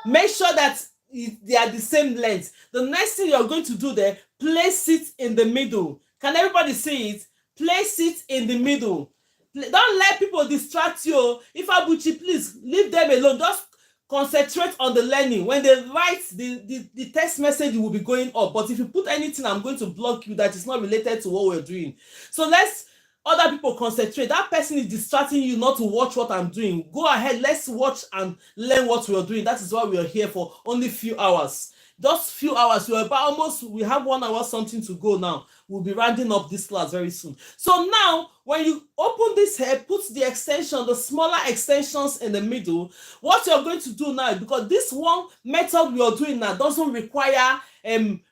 Make sure that they are the same length. The next thing you're going to do there, place it in the middle. Can everybody see it? Place it in the middle. Don't let people distract you. If Abuchi, please leave them alone. Just concentrate on the learning. When they write, the text message will be going up. But if you put anything, I'm going to block you that is not related to what we're doing. So let's other people concentrate. That person is distracting you not to watch what I'm doing. Go ahead, let's watch and learn what we're doing. That is why we are here for only few hours. Just few hours. We're about almost, we have 1 hour something to go now. We'll be rounding up this class very soon. So now, when you open this hair, put the extension, the smaller extensions in the middle. What you're going to do now, because this one method we are doing now doesn't require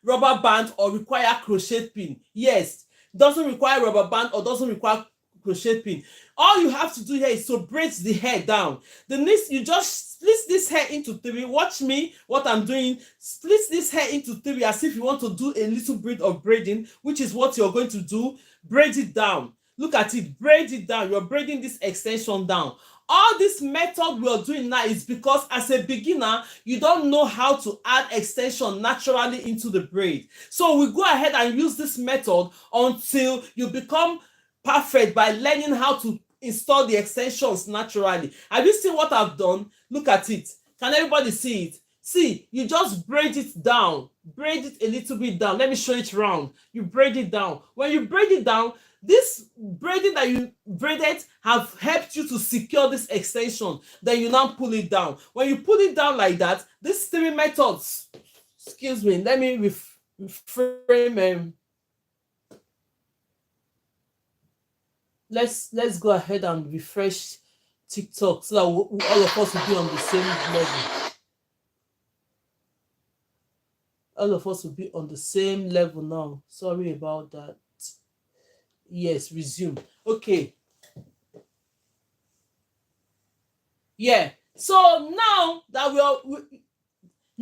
rubber band or require crochet pin. Yes, doesn't require rubber band or doesn't require crochet pin. All you have to do here is to braid the hair down. The next, you just split this hair into 3. Watch me what I'm doing. Split this hair into 3 as if you want to do a little bit of braiding, which is what you're going to do. Braid it down. Look at it. Braid it down. You're braiding this extension down. All this method we're doing now is because as a beginner, you don't know how to add extension naturally into the braid. So we go ahead and use this method until you become perfect by learning how to install the extensions naturally. Have you seen what I've done? Look at it. Can everybody see it? See, you just braid it down. Braid it a little bit down. Let me show it round. You braid it down. When you braid it down, this braiding that you braided have helped you to secure this extension. Then you now pull it down. When you pull it down like that, these 3 methods, excuse me, let me reframe let's go ahead and refresh TikTok so that all of us will be on the same level. All of us will be on the same level now. Sorry about that. Yes, resume. Okay. Yeah. So now that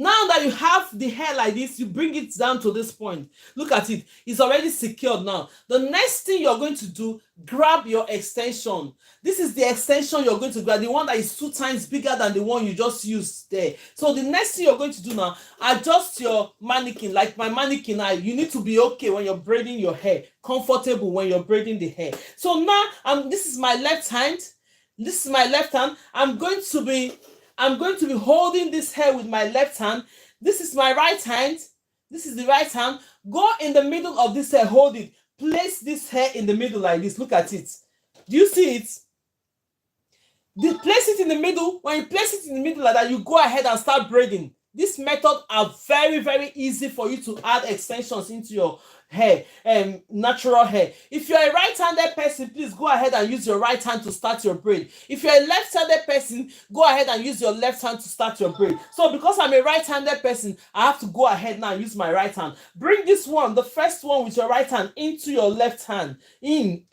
now that you have the hair like this, you bring it down to this point. Look at it. It's already secured now. The next thing you're going to do, grab your extension. This is the extension you're going to grab, the one that is 2 times bigger than the one you just used there. So the next thing you're going to do now, adjust your mannequin. Like my mannequin, you need to be okay when you're braiding your hair, comfortable when you're braiding the hair. So now, this is my left hand. This is my left hand. I'm going to be holding this hair with my left hand. This is my right hand. This is the right hand. Go in the middle of this hair, hold it. Place this hair in the middle like this. Look at it. Do you see it? Place it in the middle. When you place it in the middle like that, you go ahead and start braiding. This method are very, very easy for you to add extensions into your hair, natural hair. If you're a right-handed person, please go ahead and use your right hand to start your braid. If you're a left-handed person, go ahead and use your left hand to start your braid. So because I'm a right-handed person, I have to go ahead now and use my right hand. Bring this one, the first one with your right hand, into your left hand. In.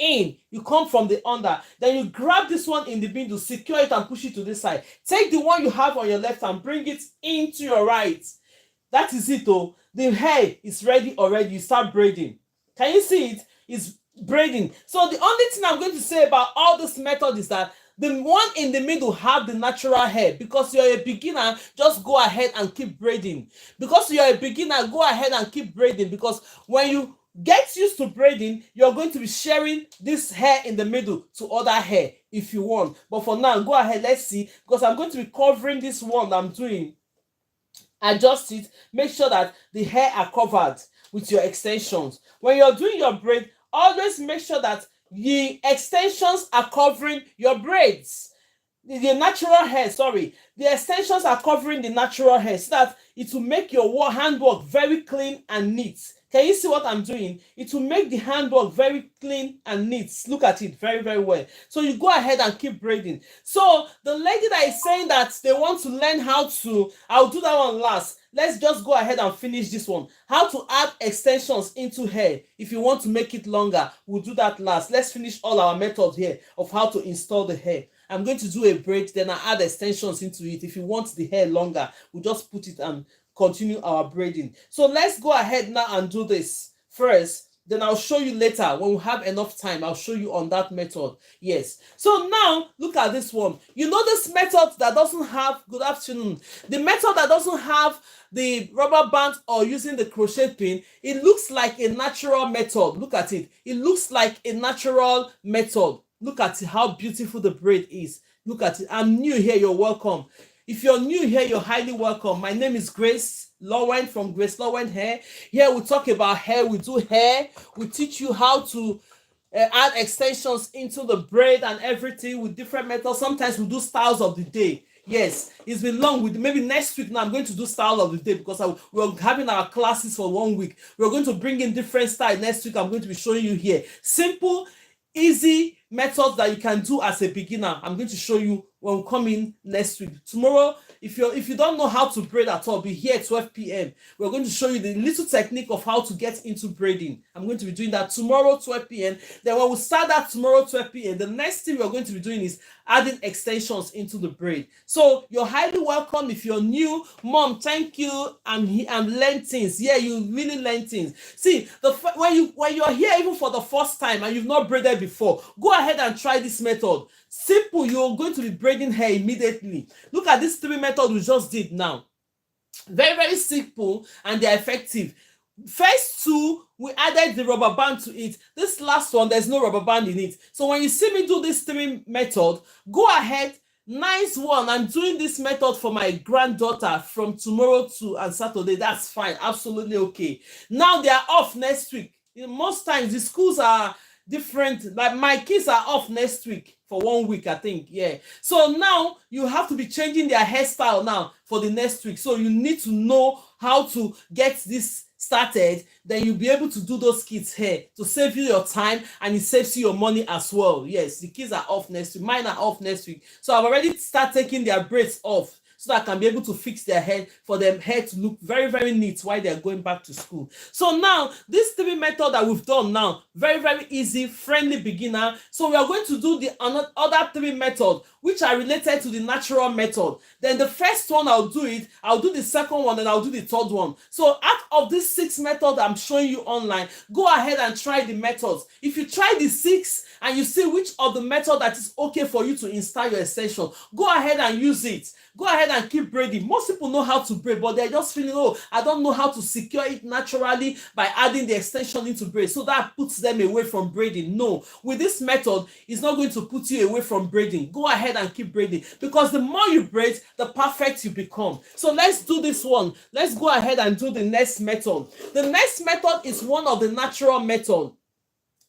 You come from the under. Then you grab this one in the middle, secure it and push it to this side. Take the one you have on your left hand, bring it into your right. That is it, oh. The hair is ready already. You start braiding. Can you see it? It's braiding. So the only thing I'm going to say about all this method is that the one in the middle have the natural hair. Because you're a beginner, just go ahead and keep braiding. Because you're a beginner, go ahead and keep braiding. Because when you get used to braiding, you're going to be sharing this hair in the middle to other hair if you want. But for now, go ahead, let's see. Because I'm going to be covering this one that I'm doing. Adjust it. Make sure that the hair are covered with your extensions. When you're doing your braid, always make sure that the extensions are covering your braids. The natural hair, sorry. The extensions are covering the natural hair so that it will make your handwork very clean and neat. Can you see what I'm doing? It will make the handwork very clean and neat. Look at it very, very well. So you go ahead and keep braiding. So the lady that is saying that they want to learn how to, I'll do that one last. Let's just go ahead and finish this one. How to add extensions into hair. If you want to make it longer, we'll do that last. Let's finish all our methods here of how to install the hair. I'm going to do a braid, then I add extensions into it. If you want the hair longer, we'll just put it and continue our braiding. So let's go ahead now and do this first. Then I'll show you later when we have enough time. I'll show you on that method. Yes. So now look at this one. You know this method that doesn't have, good afternoon, the method that doesn't have the rubber band or using the crochet pin, it looks like a natural method. Look at it. It looks like a natural method. Look at how beautiful the braid is. Look at it. I'm new here. You're welcome. If you're new here, you're highly welcome. My name is Grace Lowen from GraceLawendhair. Here we talk about hair. We do hair. We teach you how to add extensions into the braid and everything with different methods. Sometimes we do styles of the day. Yes, it's been long. With maybe next week now, I'm going to do style of the day because we're having our classes for 1 week. We're going to bring in different styles. Next week, I'm going to be showing you here. Simple, easy methods that you can do as a beginner. I'm going to show you when we come in next week. Tomorrow, if you don't know how to braid at all, be here at 12 p.m. We're going to show you the little technique of how to get into braiding. I'm going to be doing that tomorrow 12 p.m. Then when we start that tomorrow 12 p.m., the next thing we're going to be doing is adding extensions into the braid. So you're highly welcome. If you're new, Mom, thank you. I'm learning things. Yeah, you really learn things. See, when you're here even for the first time and you've not braided before, go ahead and try this method. Simple, you're going to be braiding hair immediately. Look at these 3 methods we just did now. Very, very simple and they're effective. First 2, we added the rubber band to it. This last one, there's no rubber band in it. So when you see me do this 3 method, go ahead. Nice one. I'm doing this method for my granddaughter from tomorrow to and Saturday. That's fine. Absolutely okay. Now they are off next week. Most times the schools are different. Like my kids are off next week for 1 week, I think. Yeah. So now you have to be changing their hairstyle now for the next week. So you need to know how to get this started, then you'll be able to do those kids hair to save you your time, and it saves you your money as well. Yes, the kids are off next week, mine are off next week, so I've already started taking their braids off so that I can be able to fix their hair, for their hair to look very, very neat while they're going back to school. So now, this 3 method that we've done now, very, very easy, friendly beginner. So we are going to do the other 3 methods, which are related to the natural method. Then the first one, I'll do the second one, and I'll do the third one. So out of these 6 methods I'm showing you online, go ahead and try the methods. If you try the 6 and you see which of the method that is okay for you to install your extension, go ahead and use it. Go ahead and keep braiding. Most people know how to braid, but they're just feeling, oh, I don't know how to secure it naturally by adding the extension into braid. So that puts them away from braiding. No, with this method, it's not going to put you away from braiding. Go ahead and keep braiding, because the more you braid, the perfect you become. So let's do this one. Let's go ahead and do the next method. The next method is one of the natural methods.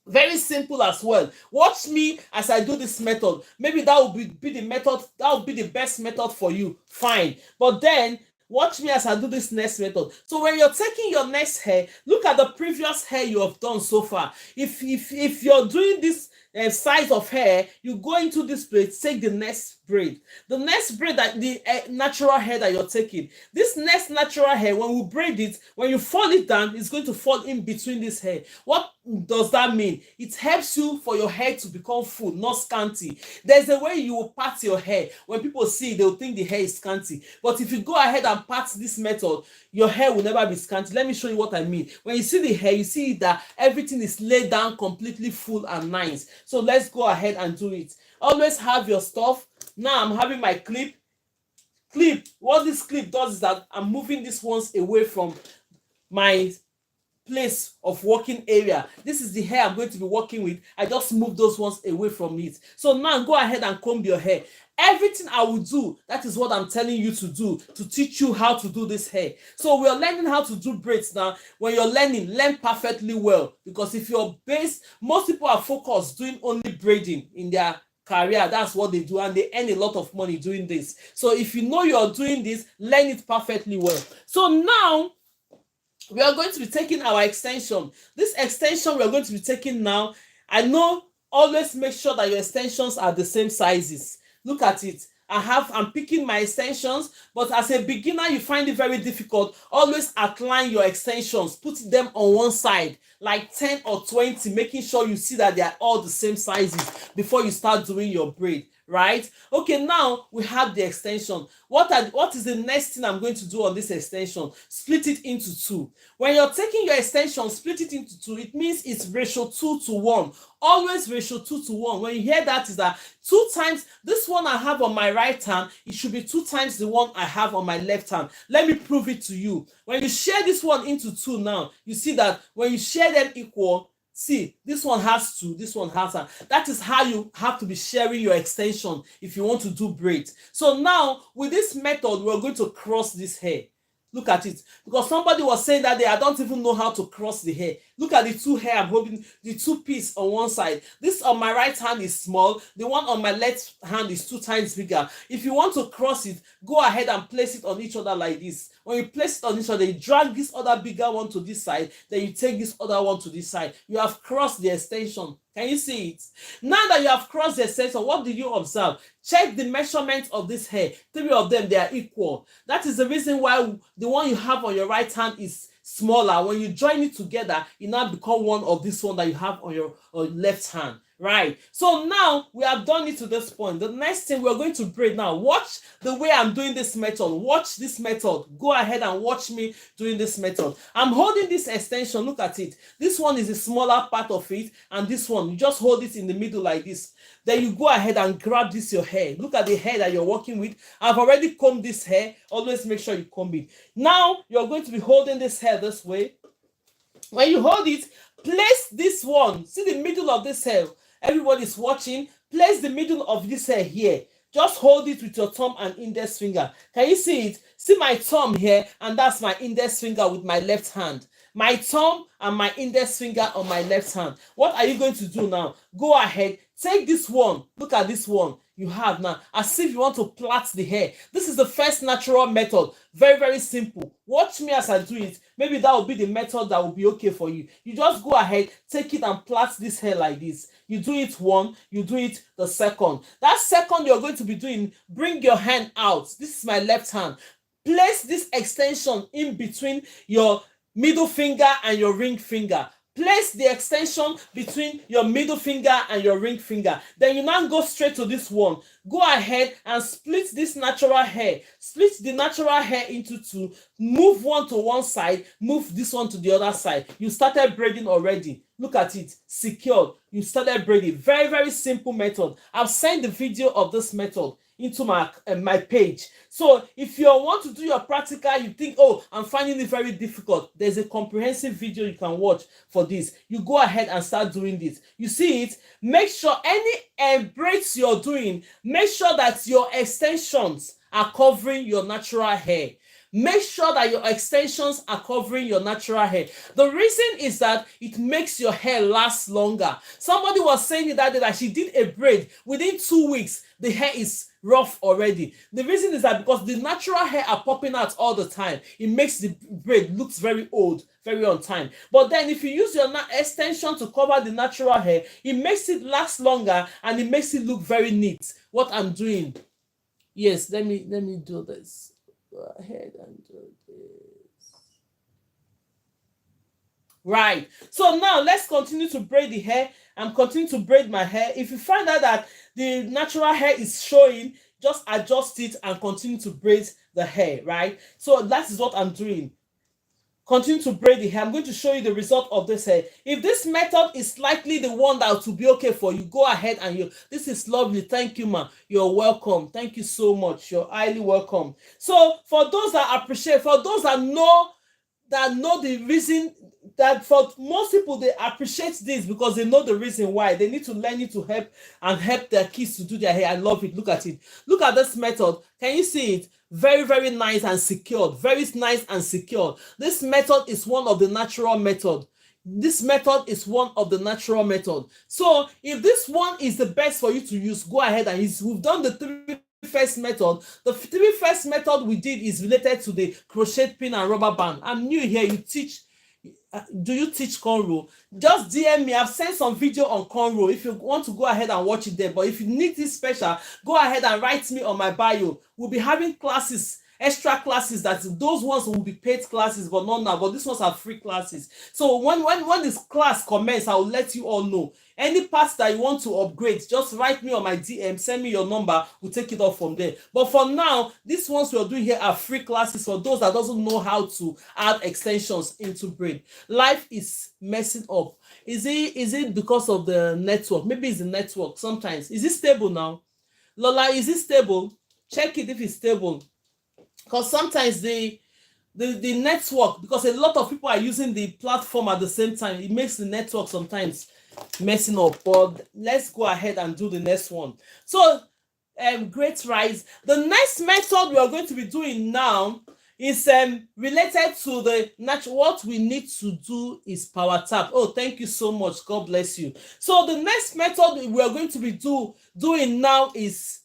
Very simple as well. Watch me as I do this method. Maybe that will be the method, that will be the best method for you. Fine. But then watch me as I do this next method. So when you're taking your next hair, look at the previous hair you have done so far. If you're doing this size of hair, you go into this braid, take the next braid. The next braid, that the natural hair that you're taking. This next natural hair, when we braid it, when you fall it down, it's going to fall in between this hair. What does that mean? It helps you for your hair to become full, not scanty. There's a way you will part your hair. When people see it, they'll think the hair is scanty. But if you go ahead and part this method, your hair will never be scanty. Let me show you what I mean. When you see the hair, you see that everything is laid down completely full and nice. So let's go ahead and do it. Always have your stuff. Now I'm having my clip. What this clip does is that I'm moving these ones away from my place of working area. This is the hair I'm going to be working with. I just move those ones away from it. So now go ahead and comb your hair. Everything I will do, that is what I'm telling you to do, to teach you how to do this hair. So we are learning how to do braids now. When you're learning, learn perfectly well, because if you're based, most people are focused doing only braiding in their career. That's what they do, and they earn a lot of money doing this. So if you know you're doing this, learn it perfectly well. So now we are going to be taking our extension. This extension we are going to be taking now, I know, always make sure that your extensions are the same sizes. Look at it. I'm picking my extensions, but as a beginner, you find it very difficult. Always outline your extensions, put them on one side, like 10 or 20, making sure you see that they are all the same sizes before you start doing your braid, right? Okay, now we have the extension. What is the next thing I'm going to do on this extension? Split it into 2. When you're taking your extension, split it into 2. It means it's ratio 2 to 1. Always ratio 2 to 1. When you hear that, is that 2 times this one I have on my right hand, it should be 2 times the one I have on my left hand. Let me prove it to you. When you share this one into 2 now, you see that when you share them equal, see, this one has 2, this one has 1. That is how you have to be sharing your extension if you want to do braids. So now, with this method, we're going to cross this hair. Look at it. Because somebody was saying that I don't even know how to cross the hair. Look at the 2 hair I'm holding, the 2 pieces on one side. This on my right hand is small. The one on my left hand is 2 times bigger. If you want to cross it, go ahead and place it on each other like this. When you place it on each other, you drag this other bigger one to this side, then you take this other one to this side. You have crossed the extension. Can you see it? Now that you have crossed the extension, what did you observe? Check the measurement of this hair. 3 of them, they are equal. That is the reason why the one you have on your right hand is smaller. When you join it together, it now become one of this one that you have on your left hand. Right, so now we have done it to this point. The next thing we're going to braid now. Watch the way I'm doing this method. Watch this method. Go ahead and watch me doing this method. I'm holding this extension. Look at it. This one is the smaller part of it, and this one, you just hold it in the middle like this. Then you go ahead and grab this your hair. Look at the hair that you're working with. I've already combed this hair. Always make sure you comb it. Now you're going to be holding this hair this way. When you hold it, place this one. See the middle of this hair. Everybody's watching. Place the middle of this hair here. Just hold it with your thumb and index finger. Can you see it? See my thumb here, and that's my index finger with my left hand. My thumb and my index finger on my left hand. What are you going to do now? Go ahead. Take this one. Look at this one. you have now, as if you want to plait the hair. This is the first natural method. Very, very simple. Watch me as I do it. Maybe that will be the method that will be okay for you. You just go ahead, take it and plait this hair like this. You do it one, you do it the second. That second you're going to be doing, bring your hand out. This is my left hand. Place this extension in between your middle finger and your ring finger. Place the extension between your middle finger and your ring finger. Then you now go straight to this one. Go ahead and split this natural hair. Split the natural hair into two. Move one to one side. Move this one to the other side. You started braiding already. Look at it. Secured. You started braiding. Very, very simple method. I've sent the video of this method into my page. So if you want to do your practical, you think, oh, I'm finding it very difficult, there's a comprehensive video you can watch for this. You go ahead and start doing this. You see it, make sure any braids you're doing, make sure that your extensions are covering your natural hair. Make sure that your extensions are covering your natural hair. The reason is that it makes your hair last longer. Somebody was saying that day that she did a braid. Within 2 weeks, the hair is rough already. The reason is that because the natural hair are popping out all the time, it makes the braid looks very old, very on time. But then if you use your extension to cover the natural hair, it makes it last longer and it makes it look very neat. What I'm doing, yes, let me do this. Go ahead and do this. Right. So now let's continue to braid the hair. I'm continuing to braid my hair. If you find out that the natural hair is showing, just adjust it and continue to braid the hair, right? So that is what I'm doing. Continue to braid the hair. I'm going to show you the result of this hair. If this method is likely the one that will be okay for you, go ahead and this is lovely. Thank you, ma. You're welcome. Thank you so much. You're highly welcome. So for those that appreciate, for those that know the reason, that for most people they appreciate this because they know the reason why. They need to learn it to help their kids to do their hair. I love it. Look at it. Look at this method. Can you see it? Very, very nice and secured. Very nice and secured. This method is one of the natural method. This method is one of the natural method. So if this one is the best for you to use, go ahead and use. We've done the three first method. The three first method we did is related to the crochet pin and rubber band. I'm new here. You teach. Do you teach cornrow? Just DM me. I've sent some video on cornrow if you want to go ahead and watch it there. But if you need this special, go ahead and write me on my bio. We'll be having classes, extra classes. That those ones will be paid classes, but not now. But these ones are free classes. So when this class commences, I will let you all know. Any parts that you want to upgrade, just write me on my DM, send me your number, we'll take it off from there. But for now, these ones we're doing here are free classes for those that doesn't know how to add extensions into braid. Life is messing up. Is it because of the network? Maybe it's the network sometimes. Is it stable now? Lola, is it stable? Check it if it's stable. Because sometimes the network, because a lot of people are using the platform at the same time, it makes the network sometimes messing up. But let's go ahead and do the next one. So great rise. The next method we are going to be doing now is related to the natural. What we need to do is power tap. Oh, thank you so much. God bless you. So the next method we are going to be doing now is,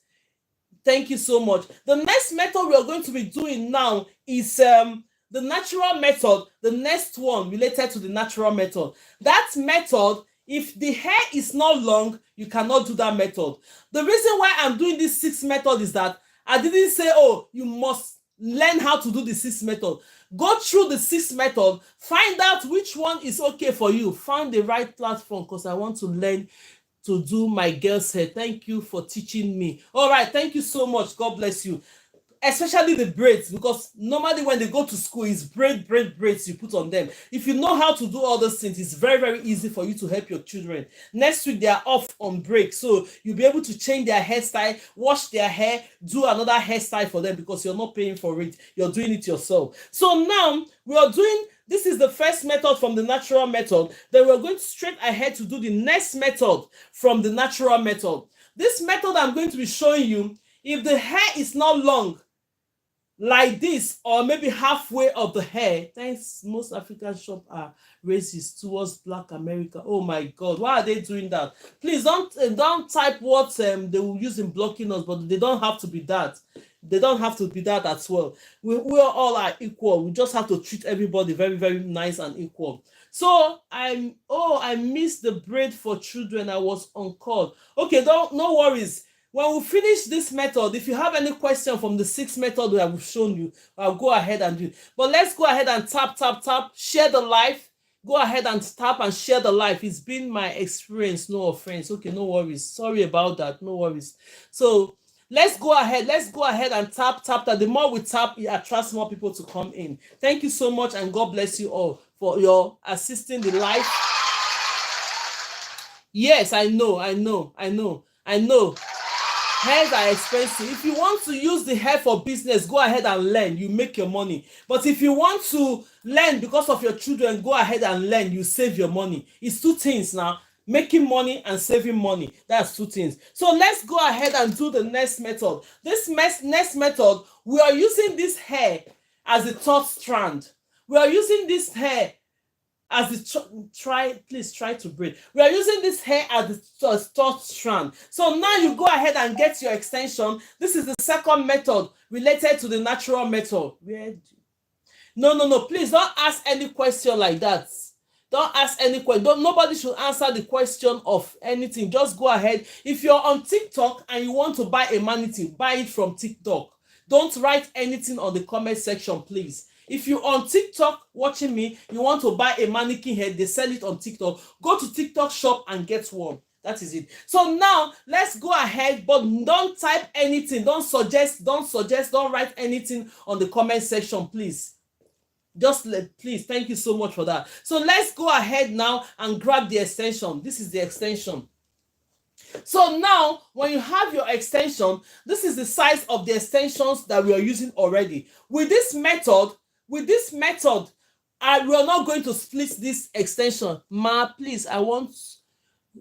thank you so much. The next method we are going to be doing now is the natural method. The next one related to the natural method. That method, if the hair is not long, you cannot do that method. The reason why I'm doing this 6 method is that I didn't say, oh, you must learn how to do the 6 method. Go through the 6 method, find out which one is okay for you. Find the right platform, because I want to learn to do my girls' hair. Thank you for teaching me. All right, thank you so much. God bless you. Especially the braids, because normally when they go to school, it's braids you put on them. If you know how to do all those things, it's very, very easy for you to help your children. Next week, they are off on break, so you'll be able to change their hairstyle, wash their hair, do another hairstyle for them, because you're not paying for it. You're doing it yourself. So now, we are doing, this is the first method from the natural method. Then we're going straight ahead to do the next method from the natural method. This method I'm going to be showing you, if the hair is not long, like this, or maybe halfway of the hair. Thanks, most African shop are racist towards Black America. Oh my God, why are they doing that? Please don't type what they will use in blocking us, but they don't have to be that. They don't have to be that as well. We all are equal. We just have to treat everybody very, very nice and equal. So I missed the braid for children. I was on call. Okay, don't no worries. When we finish this method, if you have any question from the 6th method that I've shown you, I'll go ahead and do it. But let's go ahead and tap, share the live. Go ahead and tap and share the live. It's been my experience, no offense. Okay, no worries. Sorry about that, no worries. So let's go ahead and tap that. The more we tap, it attracts more people to come in. Thank you so much, and God bless you all for your assisting the live. Yes, I know. Hairs are expensive. If you want to use the hair for business, go ahead and learn. You make your money. But if you want to learn because of your children, go ahead and learn. You save your money. It's two things now. Making money and saving money. That's two things. So let's go ahead and do the next method. This next method, we are using this hair as the 3rd strand. We are using this hair as the please try to braid. We are using this hair as the 3rd strand. So now you go ahead and get your extension. This is the 2nd method related to the natural method. No, please don't ask any question like that. Don't ask any question. Nobody should answer the question of anything. Just go ahead. If you're on TikTok and you want to buy a manatee, buy it from TikTok. Don't write anything on the comment section, please. If you're on TikTok watching me, you want to buy a mannequin head, they sell it on TikTok. Go to TikTok shop and get one. That is it. So now let's go ahead, but don't type anything. Don't suggest, don't write anything on the comment section, please. Please, thank you so much for that. So let's go ahead now and grab the extension. This is the extension. So now when you have your extension, this is the size of the extensions that we are using already. With this method, we are not going to split this extension. Ma, please,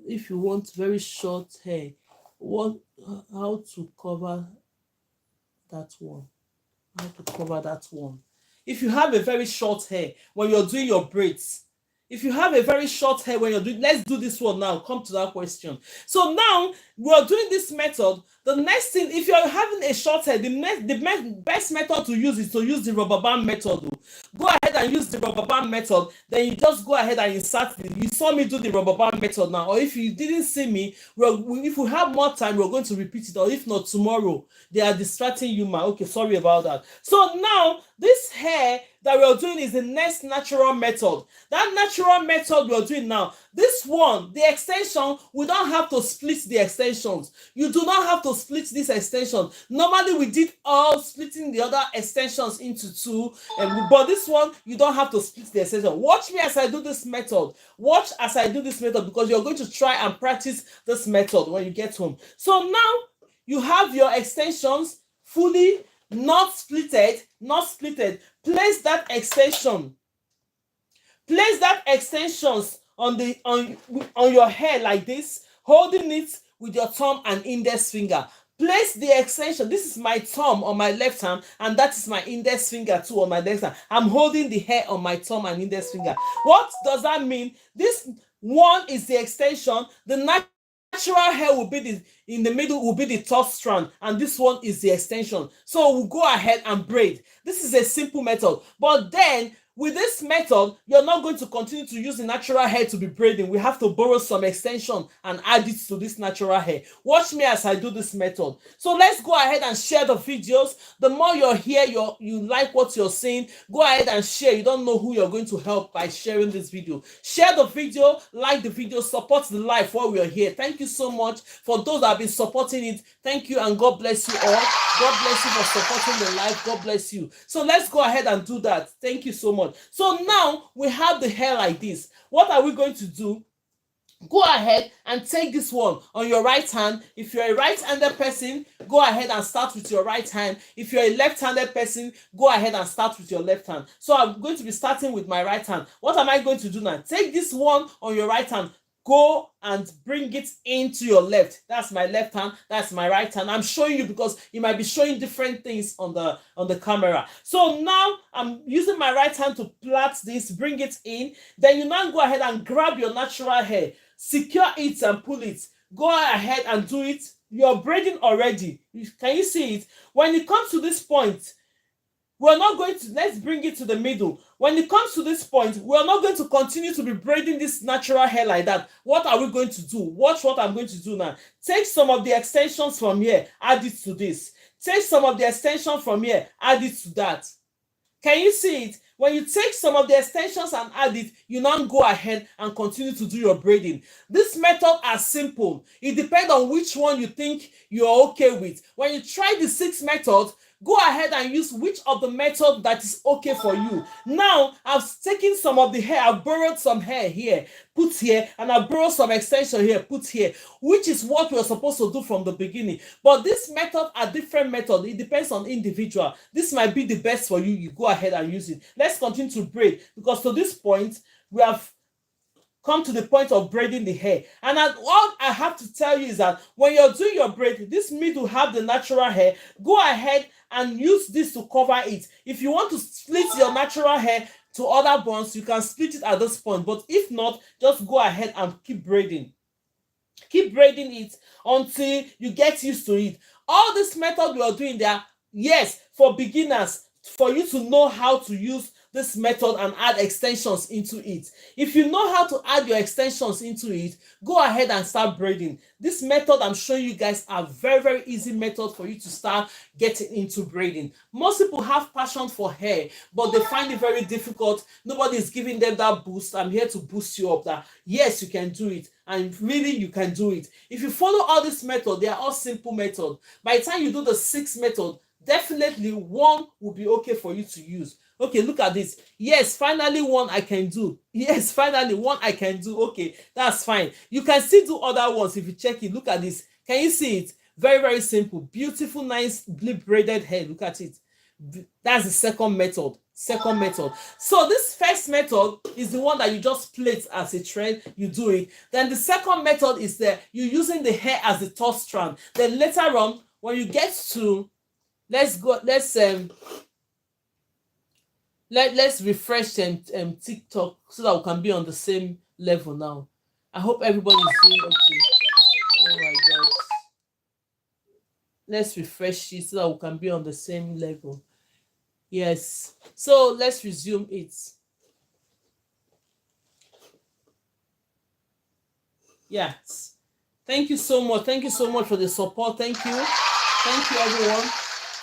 if you want very short hair, how to cover that one. If you have a very short hair when you're doing your braids, let's do this one now. Come to that question. So now we're doing this method. The next thing, if you're having a short hair, the best method to use is to use the rubber band method. Go ahead and use the rubber band method. Then you just go ahead and insert it. You saw me do the rubber band method now. Or if you didn't see me, if we have more time, we're going to repeat it. Or if not, tomorrow. They are distracting you, ma. Okay, sorry about that. So now, this hair that we are doing is the next natural method. That natural method we are doing now, this one, the extension, we don't have to split the extensions. You do not have to split this extension. Normally we did all splitting the other extensions into two, but this one, you don't have to split the extension. Watch me as I do this method. Because you're going to try and practice this method when you get home. So now you have your extensions fully not splitted. Place that extensions on your hair like this, holding it with your thumb and index finger. Place the extension. This is my thumb on my left hand, and that is my index finger too on my left hand. I'm holding the hair on my thumb and index finger. What does that mean? This one is the extension. The natural hair will be in the middle will be the 3rd strand, and this one is the extension. So we'll go ahead and braid. This is a simple method, but then with this method, you're not going to continue to use the natural hair to be braiding. We have to borrow some extension and add it to this natural hair. Watch me as I do this method. So let's go ahead and share the videos. The more you're here, you like what you're seeing, go ahead and share. You don't know who you're going to help by sharing this video. Share the video, like the video, support the live while we're here. Thank you so much for those that have been supporting it. Thank you, and God bless you all. God bless you for supporting the live. God bless you. So let's go ahead and do that. Thank you so much. So now we have the hair like this. What are we going to do? Go ahead and take this one on your right hand. If you're a right-handed person, go ahead and start with your right hand. If you're a left-handed person, go ahead and start with your left hand. So I'm going to be starting with my right hand. What am I going to do now? Take this one on your right hand. go and bring it into your left. That's my left hand, that's my right hand. I'm showing you because it might be showing different things on the camera. So now I'm using my right hand to plait this, bring it in. Then you now go ahead and grab your natural hair, secure it and pull it. Go ahead and do it. You're braiding already. Can you see it? When it comes to this point, we're not going to, let's bring it to the middle. When it comes to this point, we're not going to continue to be braiding this natural hair like that. What are we going to do? Watch what I'm going to do now. Take some of the extensions from here, add it to this. Take some of the extension from here, add it to that. Can you see it? When you take some of the extensions and add it, you now go ahead and continue to do your braiding. This method is simple. It depends on which one you think you're okay with. When you try the 6 methods, go ahead and use which of the method that is okay for you. Now, I've taken some of the hair, I've borrowed some hair here, put here, and I've borrowed some extension here, put here, which is what we're supposed to do from the beginning. But this method are different method. It depends on individual. This might be the best for you. You go ahead and use it. Let's continue to braid, because to this point, we have come to the point of braiding the hair. And all I have to tell you is that when you're doing your braid, this middle have the natural hair, go ahead and use this to cover it. If you want to split your natural hair to other buns, you can split it at this point. But if not, just go ahead and keep braiding. Keep braiding it until you get used to it. All this method you are doing there, yes, for beginners, for you to know how to use this method and add extensions into it. If you know how to add your extensions into it, go ahead and start braiding. This method I'm showing you guys are very easy method for you to start getting into braiding. Most people have passion for hair, but they find it very difficult. Nobody is giving them that boost. I'm here to boost you up that yes, you can do it, and really you can do it. If you follow all this method, they are all simple method. By the time you do the 6 method, definitely one will be okay for you to use. Okay, look at this. Yes, finally one I can do. Yes, finally one I can do. Okay, that's fine. You can still do other ones if you check it. Look at this. Can you see it? Very simple. Beautiful, nice, braided hair. Look at it. That's the second method. So this first method is the one that you just plait as a trend. You do it. Then the second method is that you're using the hair as the top strand. Then later on, when you get to, let's refresh TikTok so that we can be on the same level now. I hope everybody is doing okay. Oh my God. Let's refresh it so that we can be on the same level. Yes. So let's resume it. Yes. Thank you so much. Thank you so much for the support. Thank you. Thank you, everyone.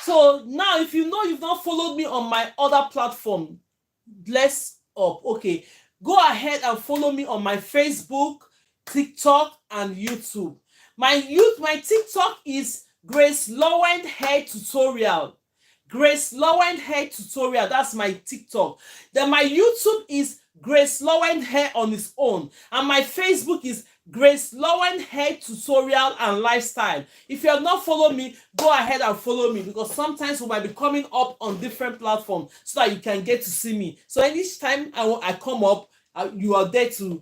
So now, if you know you've not followed me on my other platform, bless up. Okay, go ahead and follow me on my Facebook, TikTok, and YouTube. My TikTok is GraceLawendhair Tutorial. GraceLawendhair Tutorial. That's my TikTok. Then my YouTube is GraceLawendhair on its own, and my Facebook is GraceLawendhair Tutorial and Lifestyle. If you have not followed me, go ahead and follow me, because sometimes we might be coming up on different platforms so that you can get to see me. So each time I come up, you are there to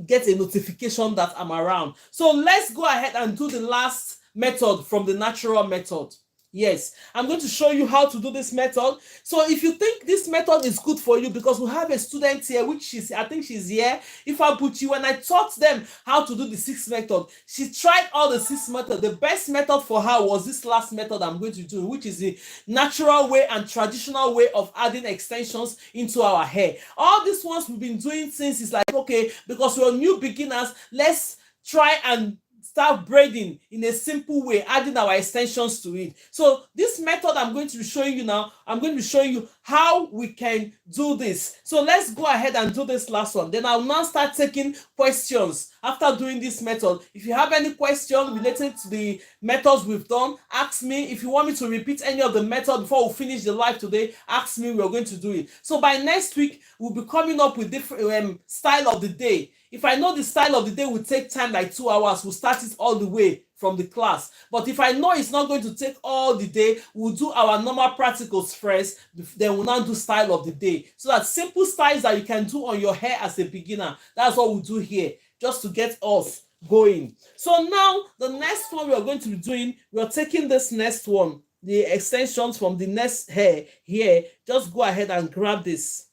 get a notification that I'm around. So let's go ahead and do the last method from the natural method. Yes, I'm going to show you how to do this method. So if you think this method is good for you, because we have a student here, which I think she's here. If I put you, when I taught them how to do the 6 method, she tried all the 6 methods. The best method for her was this last method I'm going to do, which is the natural way and traditional way of adding extensions into our hair. All these ones we've been doing since it's like, okay, because we're new beginners, let's try and start braiding in a simple way, adding our extensions to it. So this method I'm going to be showing you now, I'm going to be showing you how we can do this. So let's go ahead and do this last one. Then I'll now start taking questions after doing this method. If you have any question related to the methods we've done, ask me. If you want me to repeat any of the method before we finish the live today, ask me. We're going to do it. So by next week, we'll be coming up with different style of the day. If I know the style of the day will take time, like 2 hours, we'll start it all the way from the class. But if I know it's not going to take all the day, we'll do our normal practicals first, then we'll now do style of the day. So that simple styles that you can do on your hair as a beginner, that's what we'll do here. just to get us going. So now the next one we are going to be doing, we are taking this next one, the extensions from the next hair here. Just go ahead and grab this.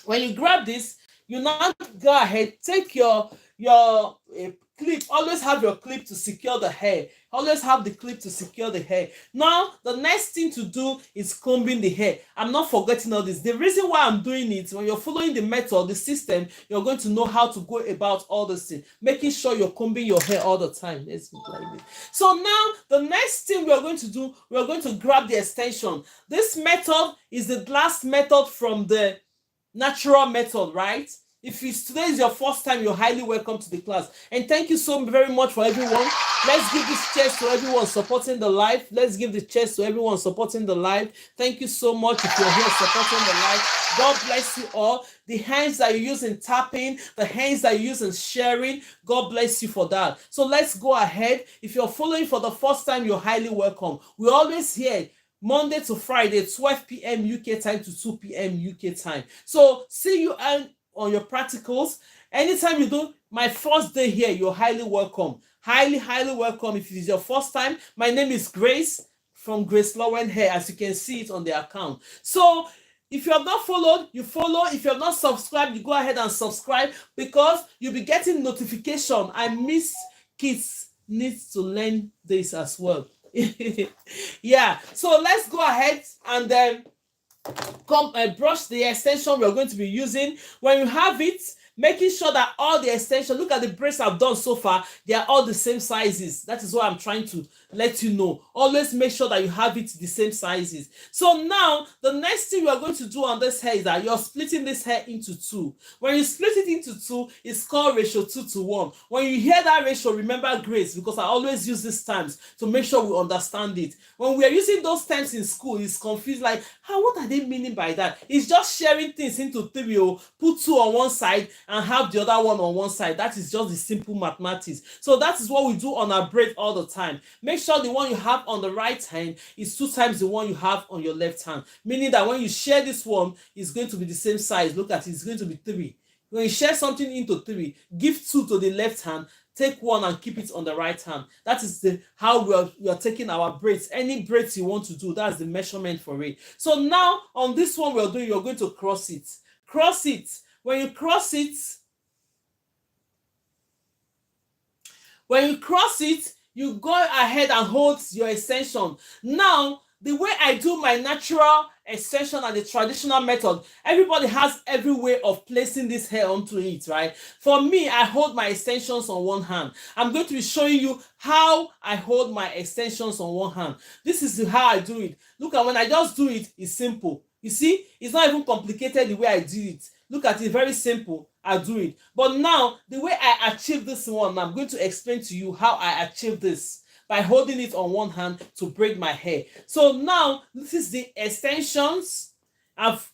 When you grab this, you now go ahead, take your clip. Always have your clip to secure the hair. Always have the clip to secure the hair. Now the next thing to do is combing the hair. I'm not forgetting all this. The reason why I'm doing it, when you're following the method, the system, you're going to know how to go about all this thing, making sure you're combing your hair all the time. So now the next thing we are going to do, we are going to grab the extension. This method is the last method from the natural method, right? If today is your first time, you're highly welcome to the class. And thank you so very much for everyone. Let's give this cheers to everyone supporting the live. Let's give the cheers to everyone supporting the live. Thank you so much if you're here supporting the live. God bless you all. The hands that you use in tapping, the hands that you use in sharing, God bless you for that. So let's go ahead. If you're following for the first time, you're highly welcome. We're always here Monday to Friday, 12 p.m. UK time to 2 p.m. UK time. So see you on your practicals. Anytime you do my first day here, you're highly welcome. Highly welcome. If it is your first time, my name is Grace from GraceLawendhair, as you can see it on the account. So if you have not followed, you follow. If you have not subscribed, you go ahead and subscribe, because you'll be getting notification. I miss kids needs to learn this as well. Yeah, so let's go ahead and then brush the extension we're going to be using. When you have it, making sure that all the extension, look at the braids I've done so far, they are all the same sizes. That is what I'm trying to let you know. Always make sure that you have it the same sizes. So now the next thing we are going to do on this hair is that you're splitting this hair into two. When you split it into two, it's called ratio 2:1. When you hear that ratio, remember Grace, because I always use these terms to make sure we understand it. When we are using those terms in school, it's confused, like, what are they meaning by that? It's just sharing things into three, put two on one side and have the other one on one side. That is just the simple mathematics. So that is what we do on our braid all the time. Make sure the one you have on the right hand is 2 times the one you have on your left hand, meaning that when you share this one, it's going to be the same size. Look at it, it's going to be 3. When you share something into 3, give 2 to the left hand, take 1 and keep it on the right hand. That is how we are taking our braids. Any braids you want to do, that's the measurement for it. So now on this one we're doing, you're going to cross it. Cross it. When you cross it, you go ahead and hold your extension. Now, the way I do my natural extension and the traditional method, everybody has every way of placing this hair onto it, right? For me, I hold my extensions on one hand. I'm going to be showing you how I hold my extensions on one hand. This is how I do it. Look at when I just do it, it's simple. You see, it's not even complicated the way I do it. Look at it, very simple. I do it. But now, the way I achieve this one, I'm going to explain to you how I achieve this by holding it on one hand to braid my hair. So now, this is the extensions. I've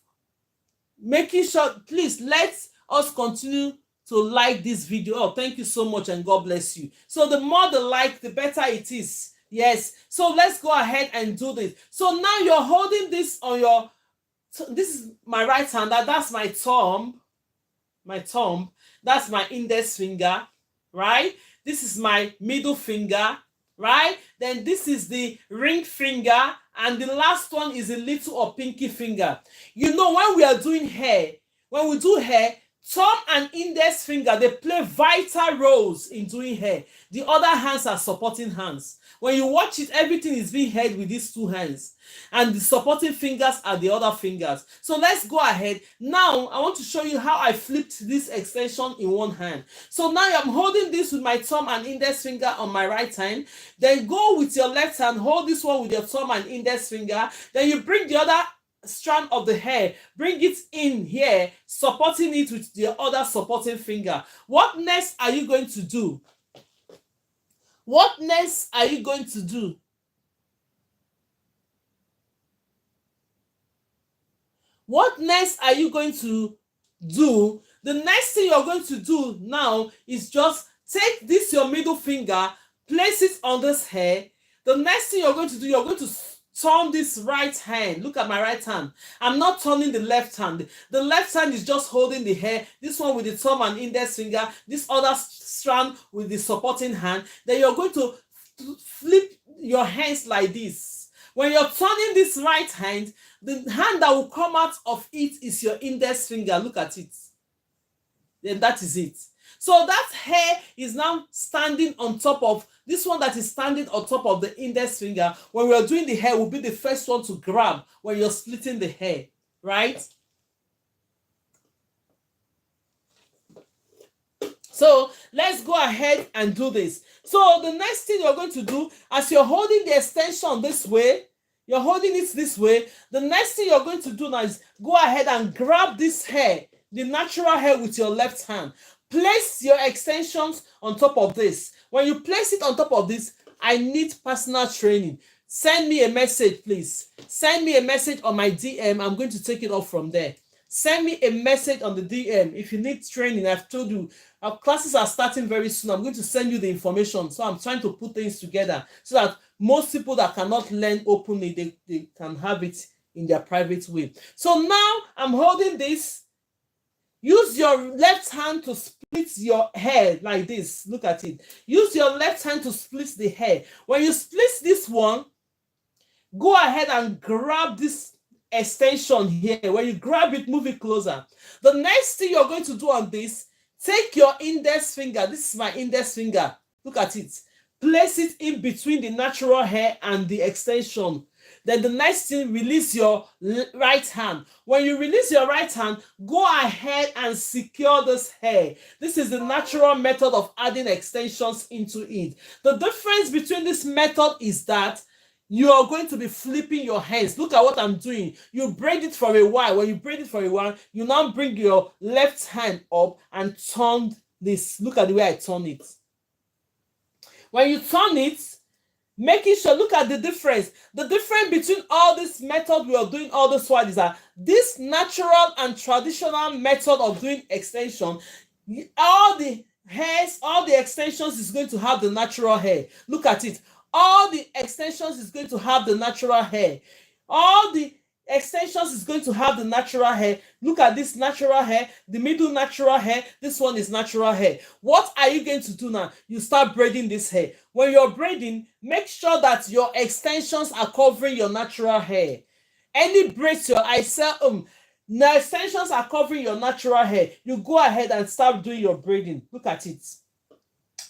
making sure, please let us continue to like this video. Oh, thank you so much and God bless you. So the more the like, the better it is. Yes. So let's go ahead and do this. So now you're holding this on your, this is my right hand, that's my thumb, that's my index finger, right? This is my middle finger, right? Then this is the ring finger, and the last one is a little or pinky finger. You know, when we are doing hair, when we do hair, thumb and index finger, they play vital roles in doing hair. The other hands are supporting hands. When you watch it, everything is being held with these 2 hands, and the supporting fingers are the other fingers. So let's go ahead. Now, I want to show you how I flipped this extension in one hand. So now I'm holding this with my thumb and index finger on my right hand. Then go with your left hand, hold this one with your thumb and index finger. Then you bring the other strand of the hair, bring it in here, supporting it with the other supporting finger. What next are you going to do? What next are you going to do? What next are you going to do? The next thing you're going to do now is just take this, your middle finger, place it on this hair. The next thing you're going to do, you're going to turn this right hand. Look at my right hand. I'm not turning the left hand. The left hand is just holding the hair. This one with the thumb and index finger. This other strand with the supporting hand. Then you're going to flip your hands like this. When you're turning this right hand, the hand that will come out of it is your index finger. Look at it. Then that is it. So that hair is now standing on top of this one that is standing on top of the index finger. When we are doing the hair, will be the first one to grab when you're splitting the hair, right? So let's go ahead and do this. So the next thing you're going to do, as you're holding the extension this way, you're holding it this way, the next thing you're going to do now is go ahead and grab this hair, the natural hair, with your left hand. Place your extensions on top of this. When you place it on top of this, I need personal training. Send me a message, please. Send me a message on my DM. I'm going to take it off from there. Send me a message on the DM if you need training. I've told you our classes are starting very soon. I'm going to send you the information. So I'm trying to put things together so that most people that cannot learn openly, they can have it in their private way. So now I'm holding this. Use your left hand to split your hair like this. Look at it. Use your left hand to split the hair. When you split this one, go ahead and grab this extension here. When you grab it, move it closer. The next thing you're going to do on this, take your index finger. This is my index finger. Look at it. Place it in between the natural hair and the extension. Then the next thing, release your right hand. When you release your right hand, go ahead and secure this hair. This is the natural method of adding extensions into it. The difference between this method is that you are going to be flipping your hands. Look at what I'm doing. You braid it for a while. When you braid it for a while, you now bring your left hand up and turn this. Look at the way I turn it. When you turn it, making sure, look at the difference. The difference between all this method we are doing all this while is that this natural and traditional method of doing extension, all the hairs, all the extensions is going to have the natural hair. Look at it. All the extensions is going to have the natural hair. All the extensions is going to have the natural hair. Look at this natural hair, the middle natural hair. This one is natural hair. What are you going to do now? You start braiding this hair. When you're braiding, make sure that your extensions are covering your natural hair. Any braids I sell, the extensions are covering your natural hair. You go ahead and start doing your braiding. Look at it.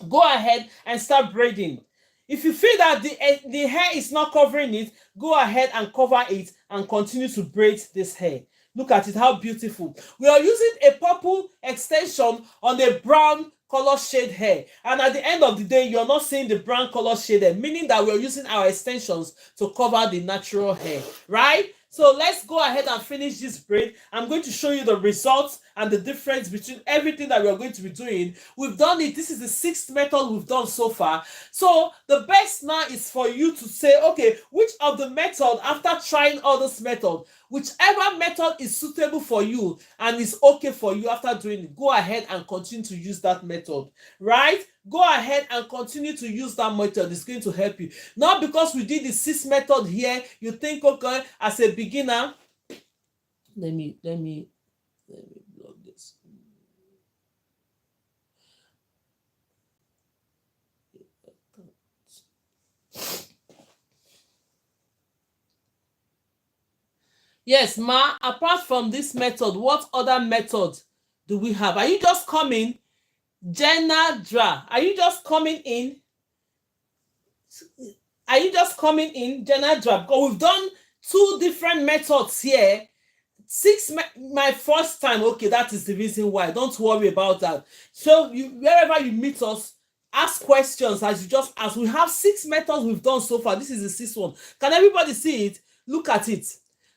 Go ahead and start braiding. If you feel that the hair is not covering it, go ahead and cover it and continue to braid this hair. Look at it, how beautiful. We are using a purple extension on a brown color shade hair. And at the end of the day, you're not seeing the brown color shade hair, meaning that we're using our extensions to cover the natural hair, right? So let's go ahead and finish this braid. I'm going to show you the results and the difference between everything that we are going to be doing. We've done it. This is the 6th method we've done so far. So the best now is for you to say, okay, which of the method, after trying all this method, whichever method is suitable for you and is okay for you after doing it, go ahead and continue to use that method, right? Go ahead and continue to use that method. It's going to help you. Not because we did the 6th method here, you think, okay, as a beginner, let me block this. Yes, Ma, apart from this method, what other method do we have? Are you just coming? Jenna Dra, are you just coming in? Are you just coming in, Jenna Dra? Because we've done 2 different methods here. 6, my first time. Okay, that is the reason why. Don't worry about that. So wherever you meet us, ask questions as you just ask. We have 6 methods we've done so far. This is the 6th one. Can everybody see it? Look at it.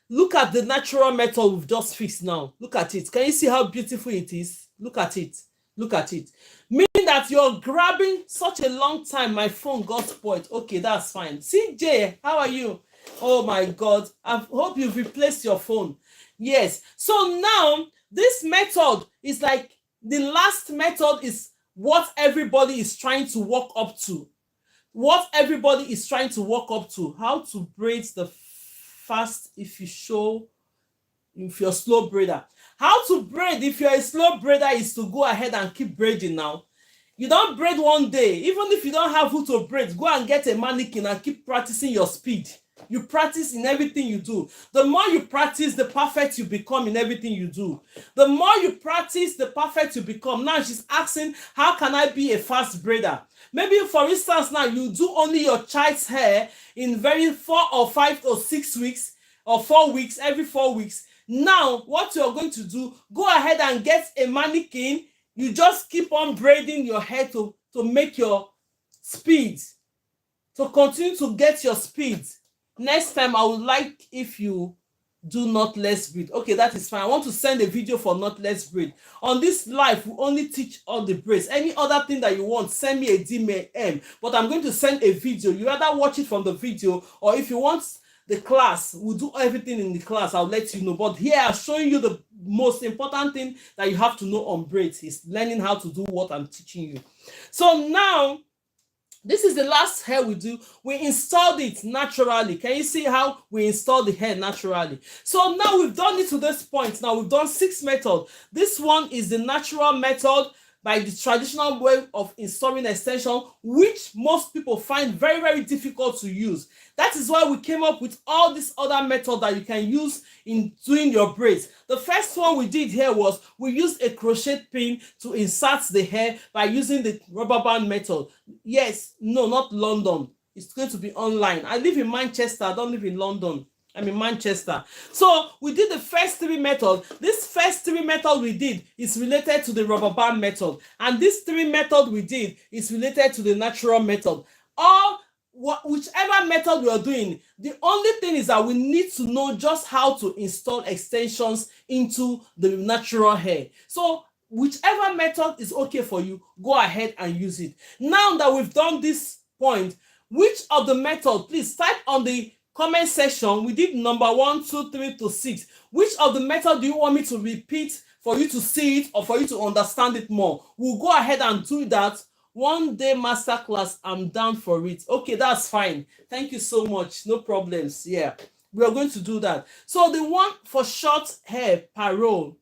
Look at the natural method we've just fixed now. Look at it. Can you see how beautiful it is? Look at it. Look at it. Meaning that you're grabbing such a long time. My phone got spoiled. Okay, that's fine. CJ, how are you? Oh my God. I hope you've replaced your phone. Yes. So now this method is like the last method is what everybody is trying to walk up to. what everybody is trying to walk up to, how to braid the fast if you're a slow braider. How to braid if you're a slow braider is to go ahead and keep braiding now. You don't braid one day. Even if you don't have who to braid, go and get a mannequin and keep practicing your speed. You practice in everything you do. The more you practice, the perfect you become in everything you do. The more you practice, the perfect you become. Now she's asking, how can I be a fast braider? Maybe, for instance, now you do only your child's hair in very 4 or 5 or 6 weeks or 4 weeks, every 4 weeks. Now, what you're going to do, go ahead and get a mannequin. You just keep on braiding your hair to make your speed, to continue to get your speed. Next time, I would like if you do knotless braid. Okay, that is fine. I want to send a video for knotless braid. On this live, we only teach all the braids. Any other thing that you want, send me a DM. But I'm going to send a video. You either watch it from the video, or if you want the class, we'll do everything in the class. I'll let you know. But here I'm showing you the most important thing that you have to know on braids is learning how to do what I'm teaching you. So now, this is the last hair we do. We installed it naturally. Can you see how we installed the hair naturally? So now we've done it to this point. Now we've done 6 methods. This one is the natural method, by the traditional way of installing extension, which most people find very, very difficult to use. That is why we came up with all these other methods that you can use in doing your braids. The first one we did here was we used a crochet pin to insert the hair by using the rubber band method. Yes, no, not London. It's going to be online. I live in Manchester. I don't live in London. I'm in Manchester. So we did the first 3 methods. This first 3 methods we did is related to the rubber band method. And this 3 methods we did is related to the natural method. Whichever method we are doing, the only thing is that we need to know just how to install extensions into the natural hair. So whichever method is okay for you, go ahead and use it. Now that we've done this point, which of the method, please type on the comment section. We did number 1, 2, 3 to 6. Which of the method do you want me to repeat for you to see it or for you to understand it more? We'll go ahead and do that. One day masterclass, I'm down for it. Okay, that's fine. Thank you so much. No problems. Yeah, we are going to do that. So the one for short hair, parole,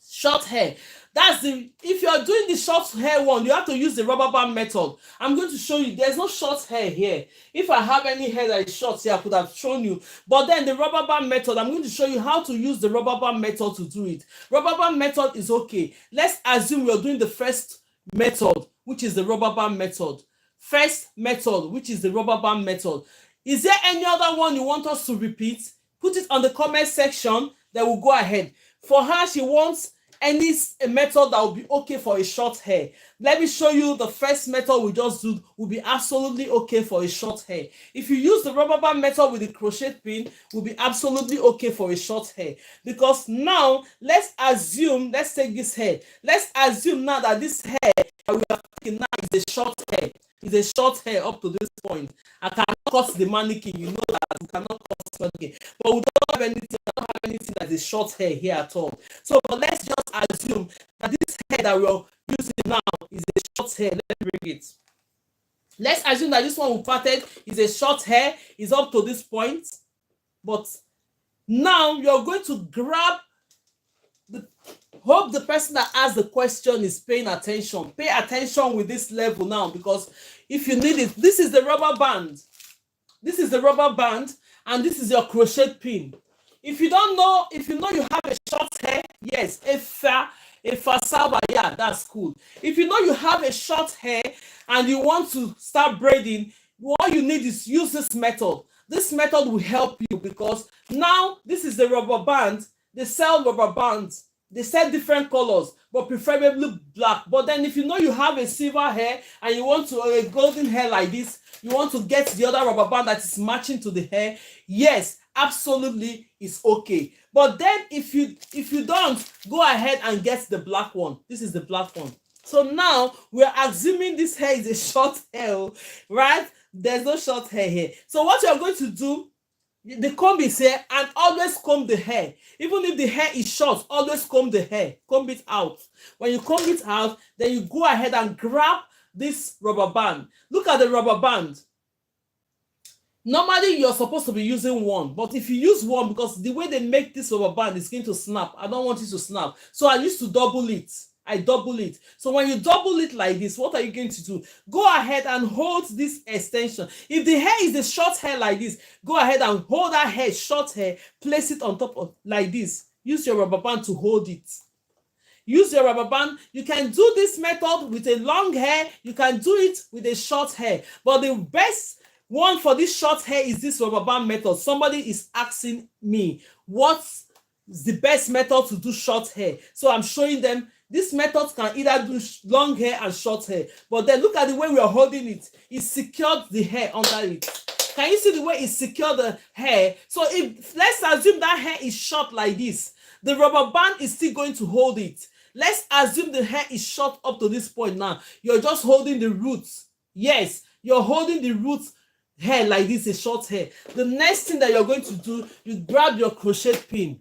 short hair. That's if you are doing the short hair one, you have to use the rubber band method. I'm going to show you. There's no short hair here. If I have any hair that is short here, I could have shown you. But then the rubber band method, I'm going to show you how to use the rubber band method to do it. Rubber band method is okay. Let's assume you're doing the first method, which is the rubber band method. First method, which is the rubber band method. Is there any other one you want us to repeat? Put it on the comment section. Then we'll go ahead. For her, she wants any method that will be okay for a short hair. Let me show you the first method we just did will be absolutely okay for a short hair. If you use the rubber band method with the crochet pin, will be absolutely okay for a short hair. Because now, let's take this hair. Let's assume now that this hair that we are taking now is a short hair. It's a short hair up to this point. I cannot cut the mannequin. You know that we cannot cut the mannequin. But we don't have anything that is short hair here at all. So but let's just assume that this hair that we're using now is a short hair. Let me bring it. Let's assume that this one we parted is a short hair, is up to this point. But now you're going to grab hope the person that asked the question is paying attention. Pay attention with this level now, because if you need it, this is the rubber band. This is the rubber band, and this is your crochet pin. If you don't know, if you know you have a short hair, yes, a fasaba, yeah, that's cool. If you know you have a short hair and you want to start braiding, what you need is use this method. This method will help you, because now this is the rubber band. They sell rubber bands. They sell different colors, but preferably black. But then if you know you have a silver hair and you want to a golden hair like this, you want to get the other rubber band that is matching to the hair, yes, absolutely, it's okay. But then if you don't, go ahead and get the black one. This is the black one. So now we're assuming this hair is a short hair, right? There's no short hair here. So what you're going to do, the comb is here, and always comb the hair. Even if the hair is short, always comb the hair. Comb it out. When you comb it out, then you go ahead and grab this rubber band. Look at the rubber band. Normally, you're supposed to be using one, but if you use one, because the way they make this rubber band is going to snap, I don't want it to snap. So I used to double it. I double it. So when you double it like this, what are you going to do? Go ahead and hold this extension. If the hair is a short hair like this, go ahead and hold that hair, short hair, place it on top of like this. Use your rubber band to hold it. Use your rubber band. You can do this method with a long hair. You can do it with a short hair. But the best one for this short hair is this rubber band method. Somebody is asking me, what's the best method to do short hair? So I'm showing them this method can either do long hair and short hair. But then look at the way we are holding it. It secured the hair under it. Can you see the way it secured the hair? So if let's assume that hair is short like this, the rubber band is still going to hold it. Let's assume the hair is short up to this point now. You're just holding the roots. Yes, you're holding the roots hair like this, a short hair. The next thing that you're going to do, you grab your crochet pin.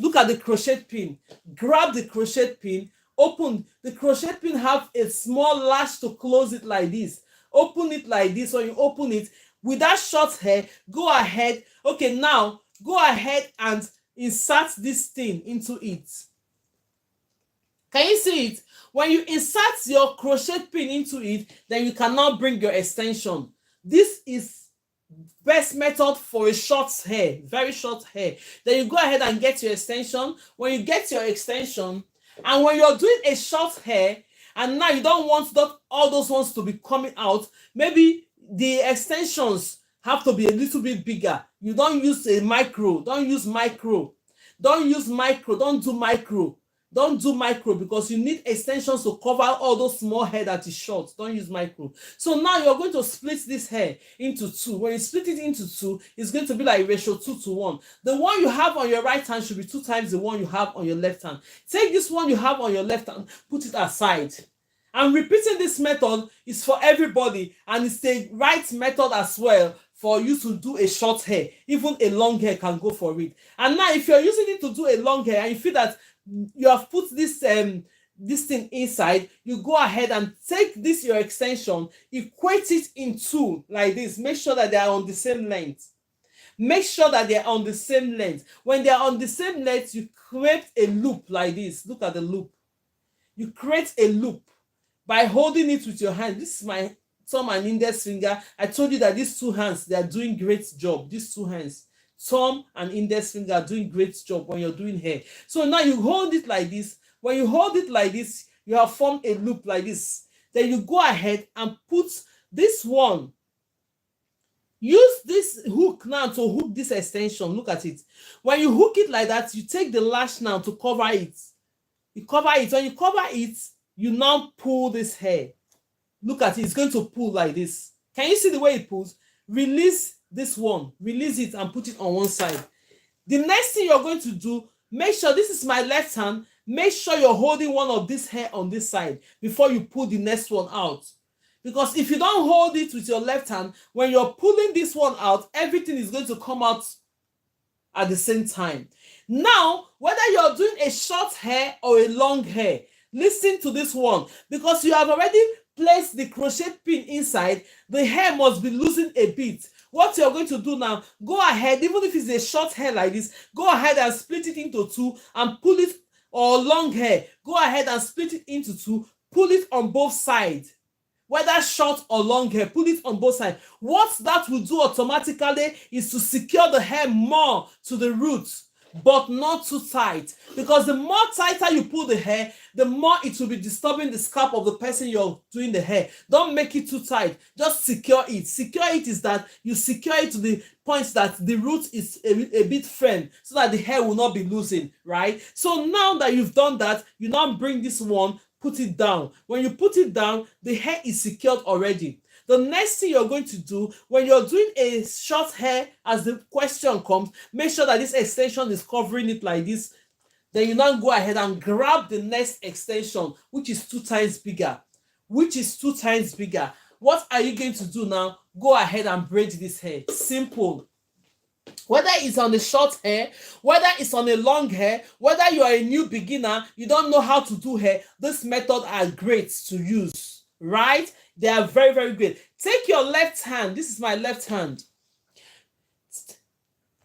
Look at the crochet pin. Grab the crochet pin. Open. The crochet pin have a small latch to close it like this. Open it like this. When you open it, with that short hair, go ahead. Okay, now go ahead and insert this thing into it. Can you see it? When you insert your crochet pin into it, then you can now bring your extension. This is best method for a short hair, very short hair. Then you go ahead and get your extension. When you get your extension, and when you're doing a short hair, and now you don't want all those ones to be coming out, maybe the extensions have to be a little bit bigger. You don't use a micro. Don't use micro. Don't use micro. Don't do micro. Don't do micro because you need extensions to cover all those small hair that is short. Don't use micro. So now you're going to split this hair into two. When you split it into two, it's going to be like ratio 2:1. The one you have on your right hand should be 2 times the one you have on your left hand. Take this one you have on your left hand, put it aside. And repeating this method is for everybody, and it's the right method as well for you to do a short hair. Even a long hair can go for it. And now if you're using it to do a long hair and you feel that you have put this thing inside, you go ahead and take this your extension, equate it in two like this. Make sure that they are on the same length. Make sure that they are on the same length. When they are on the same length, you create a loop like this. Look at the loop. You create a loop by holding it with your hand. This is my thumb and index finger. I told you that these two hands, they are doing great job. These two hands, thumb and index finger, are doing great job when you're doing hair. So now you hold it like this. When you hold it like this, you have formed a loop like this. Then you go ahead and put this one. Use this hook now to hook this extension. Look at it. When you hook it like that, you take the lash now to cover it. You cover it. When you cover it, you now pull this hair. Look at it. It's going to pull like this. Can you see the way it pulls? Release this one. Release it and put it on one side. The next thing you're going to do, make sure this is my left hand. Make sure you're holding one of this hair on this side before you pull the next one out. Because if you don't hold it with your left hand, when you're pulling this one out, everything is going to come out at the same time. Now, whether you're doing a short hair or a long hair, listen to this one. Because you have already placed the crochet pin inside, the hair must be loosened a bit. What you're going to do now, go ahead, even if it's a short hair like this, go ahead and split it into two and pull it, or long hair, go ahead and split it into two, pull it on both sides. Whether short or long hair, pull it on both sides. What that will do automatically is to secure the hair more to the roots, but not too tight. Because the more tighter you pull the hair, the more it will be disturbing the scalp of the person you're doing the hair. Don't make it too tight. Just secure it. Secure it is that you secure it to the point that the root is a bit firm, so that the hair will not be losing, right? So now that you've done that, you now bring this one, put it down. When you put it down, the hair is secured already. The next thing you're going to do when you're doing a short hair, as the question comes, make sure that this extension is covering it like this. Then you now go ahead and grab the next extension, which is 2 times bigger. Which is 2 times bigger. What are you going to do now? Go ahead and braid this hair. Simple. Whether it's on a short hair, whether it's on a long hair, whether you are a new beginner, you don't know how to do hair, this method are great to use, right? They are very, very good. Take your left hand. This is my left hand.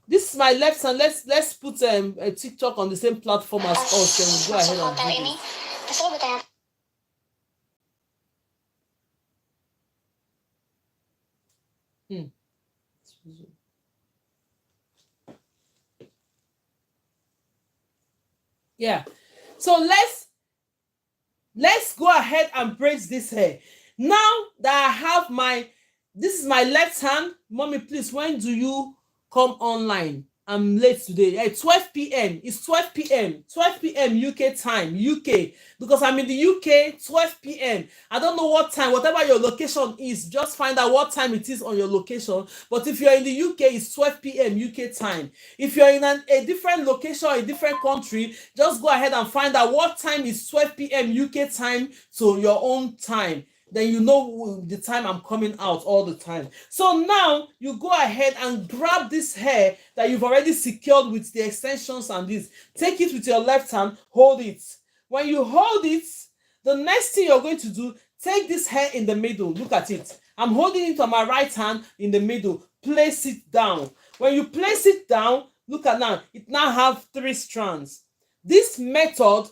This is my left hand. Let's put a TikTok on the same platform as us. Then we'll go ahead and do this. Yeah. So let's go ahead and braid this hair. Now that I have this is my left hand. Mommy, please, when do you come online? I'm late today. At 12 p.m. It's 12 p.m. 12 p.m. UK time. UK. Because I'm in the UK, 12 p.m. I don't know what time, whatever your location is, just find out what time it is on your location. But if you're in the UK, it's 12 p.m. UK time. If you're in a different location, a different country, just go ahead and find out what time is 12 p.m. UK time to your own time. Then you know the time I'm coming out all the time. So now you go ahead and grab this hair that you've already secured with the extensions and this. Take it with your left hand, hold it. When you hold it, the next thing you're going to do, take this hair in the middle. Look at it. I'm holding it on my right hand in the middle. Place it down. When you place it down, look at now. It now have 3 strands. This method,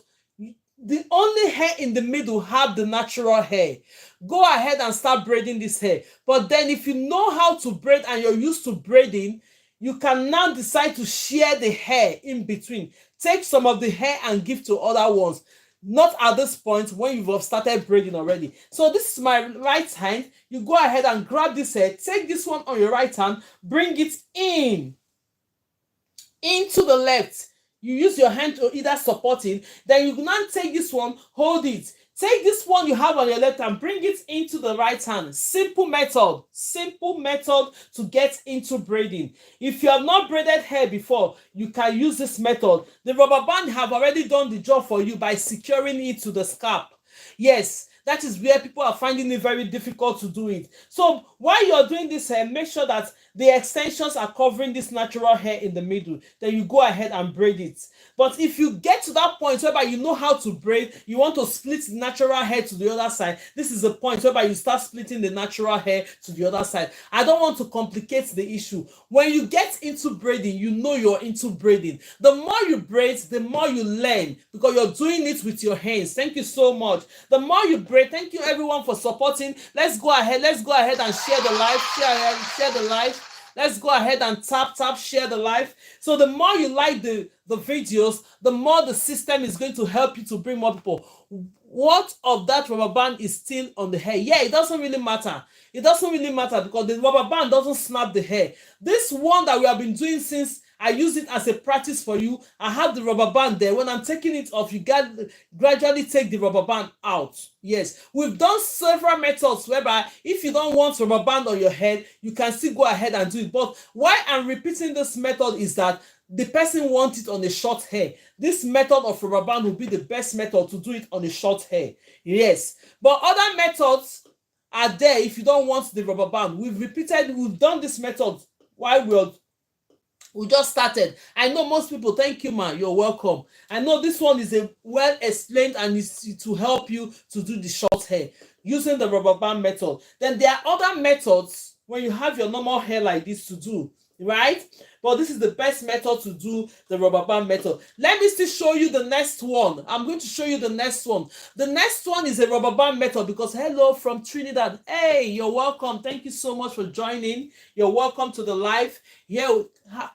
the only hair in the middle have the natural hair. Go ahead and start braiding this hair. But then if you know how to braid and you're used to braiding, you can now decide to share the hair in between. Take some of the hair and give to other ones. Not at this point when you've started braiding already. So this is my right hand. You go ahead and grab this hair. Take this one on your right hand. Bring it into the left. You use your hand to either support it. Then you now take this one, hold it. Take this one you have on your left hand, bring it into the right hand. Simple method to get into braiding. If you have not braided hair before, you can use this method. The rubber band have already done the job for you by securing it to the scalp. Yes, that is where people are finding it very difficult to do it. So while you're doing this hair, make sure that the extensions are covering this natural hair in the middle. Then you go ahead and braid it. But if you get to that point whereby you know how to braid, you want to split the natural hair to the other side, this is the point whereby you start splitting the natural hair to the other side. I don't want to complicate the issue. When you get into braiding, you know you're into braiding. The more you braid, the more you learn, because you're doing it with your hands. Thank you so much. The more you braid, thank you everyone for supporting. Let's go ahead and share the live. Share the live. Let's go ahead and tap, share the live. So the more you like the videos, the more the system is going to help you to bring more people. What of that rubber band is still on the hair? Yeah, it doesn't really matter. It doesn't really matter because the rubber band doesn't snap the hair. This one that we have been doing since I use it as a practice for you. I have the rubber band there. When I'm taking it off, you gradually take the rubber band out. Yes, we've done several methods whereby if you don't want rubber band on your head, you can still go ahead and do it. But why I'm repeating this method is that the person wants it on a short hair. This method of rubber band will be the best method to do it on a short hair. Yes, but other methods are there if you don't want the rubber band. We've done this method while we just started. I know most people, thank you, man. You're welcome. I know this one is a well explained and is to help you to do the short hair using the rubber band method. Then there are other methods when you have your normal hair like this to do, right? But this is the best method to do the rubber band method. Let me still show you the next one. I'm going to show you the next one. The next one is a rubber band method because hello from Trinidad. Hey, you're welcome. Thank you so much for joining. You're welcome to the live. Here,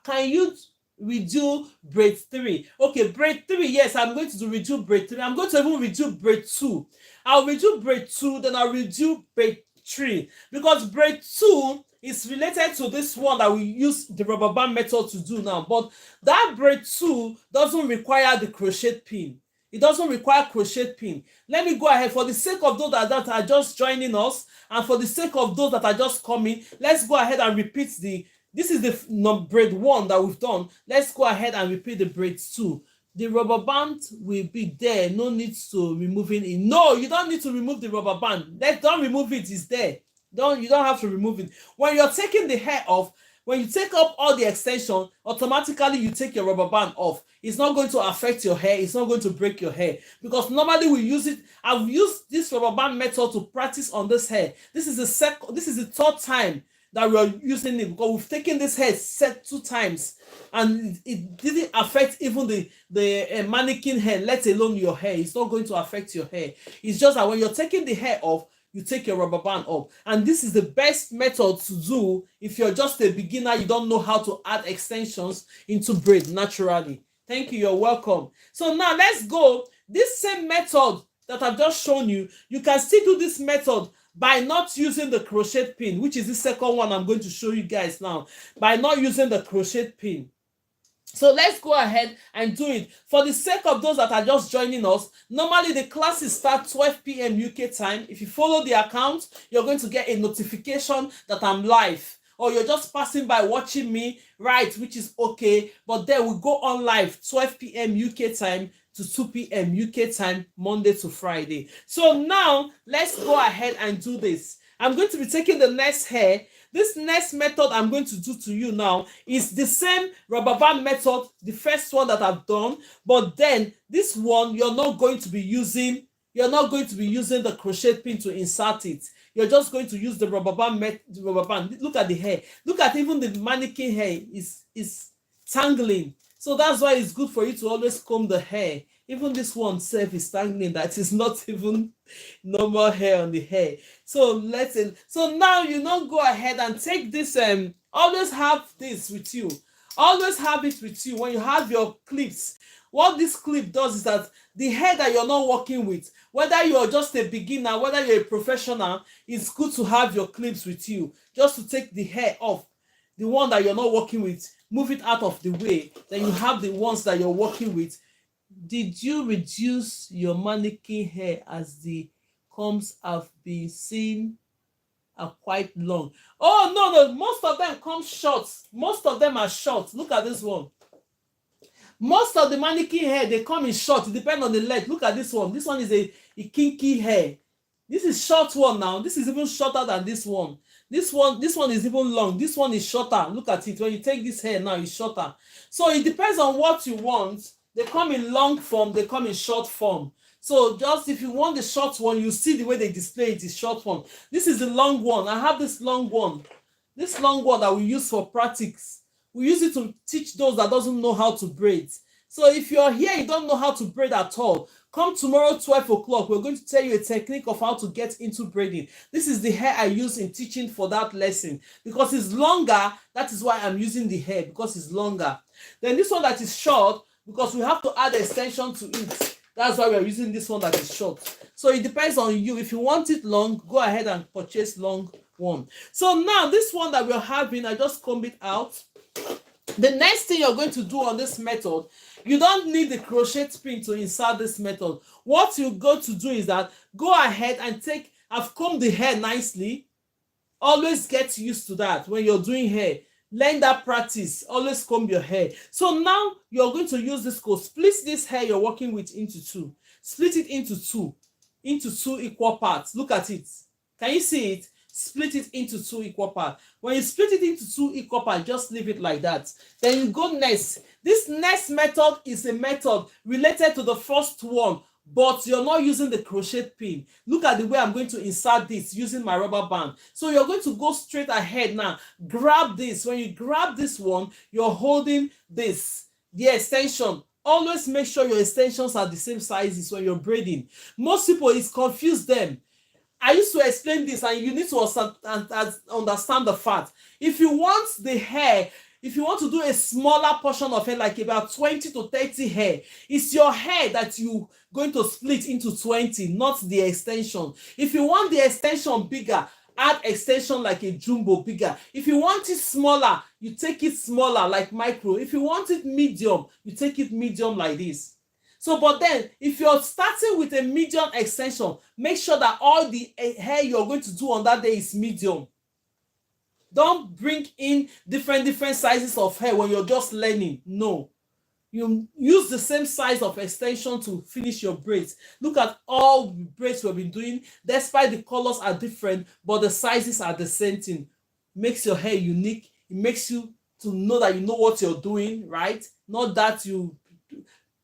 can you redo braid 3? Okay, braid 3. Yes, I'm going to redo braid 3. I'm going to even redo braid 2. I'll redo braid 2, then I'll redo braid 3 because braid 2 is related to this one that we use the rubber band method to do now. But that braid 2 doesn't require the crochet pin. It doesn't require crochet pin. Let me go ahead. For the sake of those that are just joining us and for the sake of those that are just coming, let's go ahead and repeat this is the braid 1 that we've done. Let's go ahead and repeat the braid 2. The rubber band will be there. No need to removing it. No, you don't need to remove the rubber band. Don't remove it. It's there. You don't have to remove it. When you're taking the hair off, when you take up all the extension, automatically you take your rubber band off. It's not going to affect your hair. It's not going to break your hair, because normally we use it. I've used this rubber band method to practice on this hair. This is the third time that we are using it, because we've taken this hair set 2 times and it didn't affect even the mannequin hair, let alone your hair. It's not going to affect your hair. It's just that when you're taking the hair off, you take your rubber band off. And this is the best method to do if you're just a beginner, you don't know how to add extensions into braid naturally. Thank you, you're welcome. So now let's go. This same method that I've just shown you, you can still do this method by not using the crochet pin, which is the second one I'm going to show you guys now, by not using the crochet pin. So let's go ahead and do it. For the sake of those that are just joining us, normally the classes start 12 p.m. UK time. If you follow the account, you're going to get a notification that I'm live, or you're just passing by watching me, right, which is okay. But then we go on live 12 p.m. UK time to 2 p.m. UK time, Monday to Friday. So now let's go ahead and do this. I'm going to be taking the next hair. This next method I'm going to do to you now is the same rubber band method, the first one that I've done, but then this one you're not going to be using the crochet pin to insert it. You're just going to use the rubber band. Look at the hair. Look at even the mannequin hair is tangling. So that's why it's good for you to always comb the hair. Even this one self is tangling, that is not even normal hair on the hair. So now you don't go ahead and take this. Always have this with you. Always have it with you when you have your clips. What this clip does is that the hair that you're not working with, whether you're just a beginner, whether you're a professional, it's good to have your clips with you, just to take the hair off. The one that you're not working with, move it out of the way. Then you have the ones that you're working with. Did you reduce your mannequin hair as the combs have been seen are quite long? Oh, no, most of them come short. Most of them are short. Look at this one. Most of the mannequin hair, they come in short. It depends on the length. Look at this one. This one is a kinky hair. This is short one now. This is even shorter than this one. This one is even long. This one is shorter. Look at it. When you take this hair now, it's shorter. So it depends on what you want. They come in long form, they come in short form. So just if you want the short one, you see the way they display it is short one. This is the long one. I have this long one. This long one that we use for practice. We use it to teach those that doesn't know how to braid. So if you're here, you don't know how to braid at all, come tomorrow 12 o'clock. We're going to tell you a technique of how to get into braiding. This is the hair I use in teaching for that lesson. Because it's longer, that is why I'm using the hair, because it's longer. Then this one that is short, because we have to add extension to it. That's why we're using this one that is short. So it depends on you. If you want it long, go ahead and purchase long one. So now this one that we're having, I just comb it out. The next thing you're going to do on this method, you don't need the crochet pin to insert this method. What you're going to do is that go ahead and I've combed the hair nicely. Always get used to that when you're doing hair. Learn that practice. Always comb your hair. So now you're going to use this code. Split this hair you're working with into 2. Split it into 2 equal parts. Look at it. Can you see it? Split it into 2 equal parts. When you split it into 2 equal parts, just leave it like that. Then you go next. This next method is a method related to the first one, but you're not using the crochet pin. Look at the way I'm going to insert this using my rubber band. So you're going to go straight ahead now. Grab this. When you grab this one, you're holding this, the extension. Always make sure your extensions are the same sizes when you're braiding. Most people, it's confused them. I used to explain this, and you need to understand the fact. If you want the hair, if you want to do a smaller portion of hair, like about 20 to 30 hair, it's your hair that you're going to split into 20, not the extension. If you want the extension bigger, add extension like a jumbo bigger. If you want it smaller, you take it smaller like micro. If you want it medium, you take it medium like this. So, but then, if you're starting with a medium extension, make sure that all the hair you're going to do on that day is medium. Don't bring in different sizes of hair when you're just learning. No. You use the same size of extension to finish your braids. Look at all the braids we've been doing. Despite the colors are different, but the sizes are the same thing. Makes your hair unique. It makes you to know that you know what you're doing, right? Not that you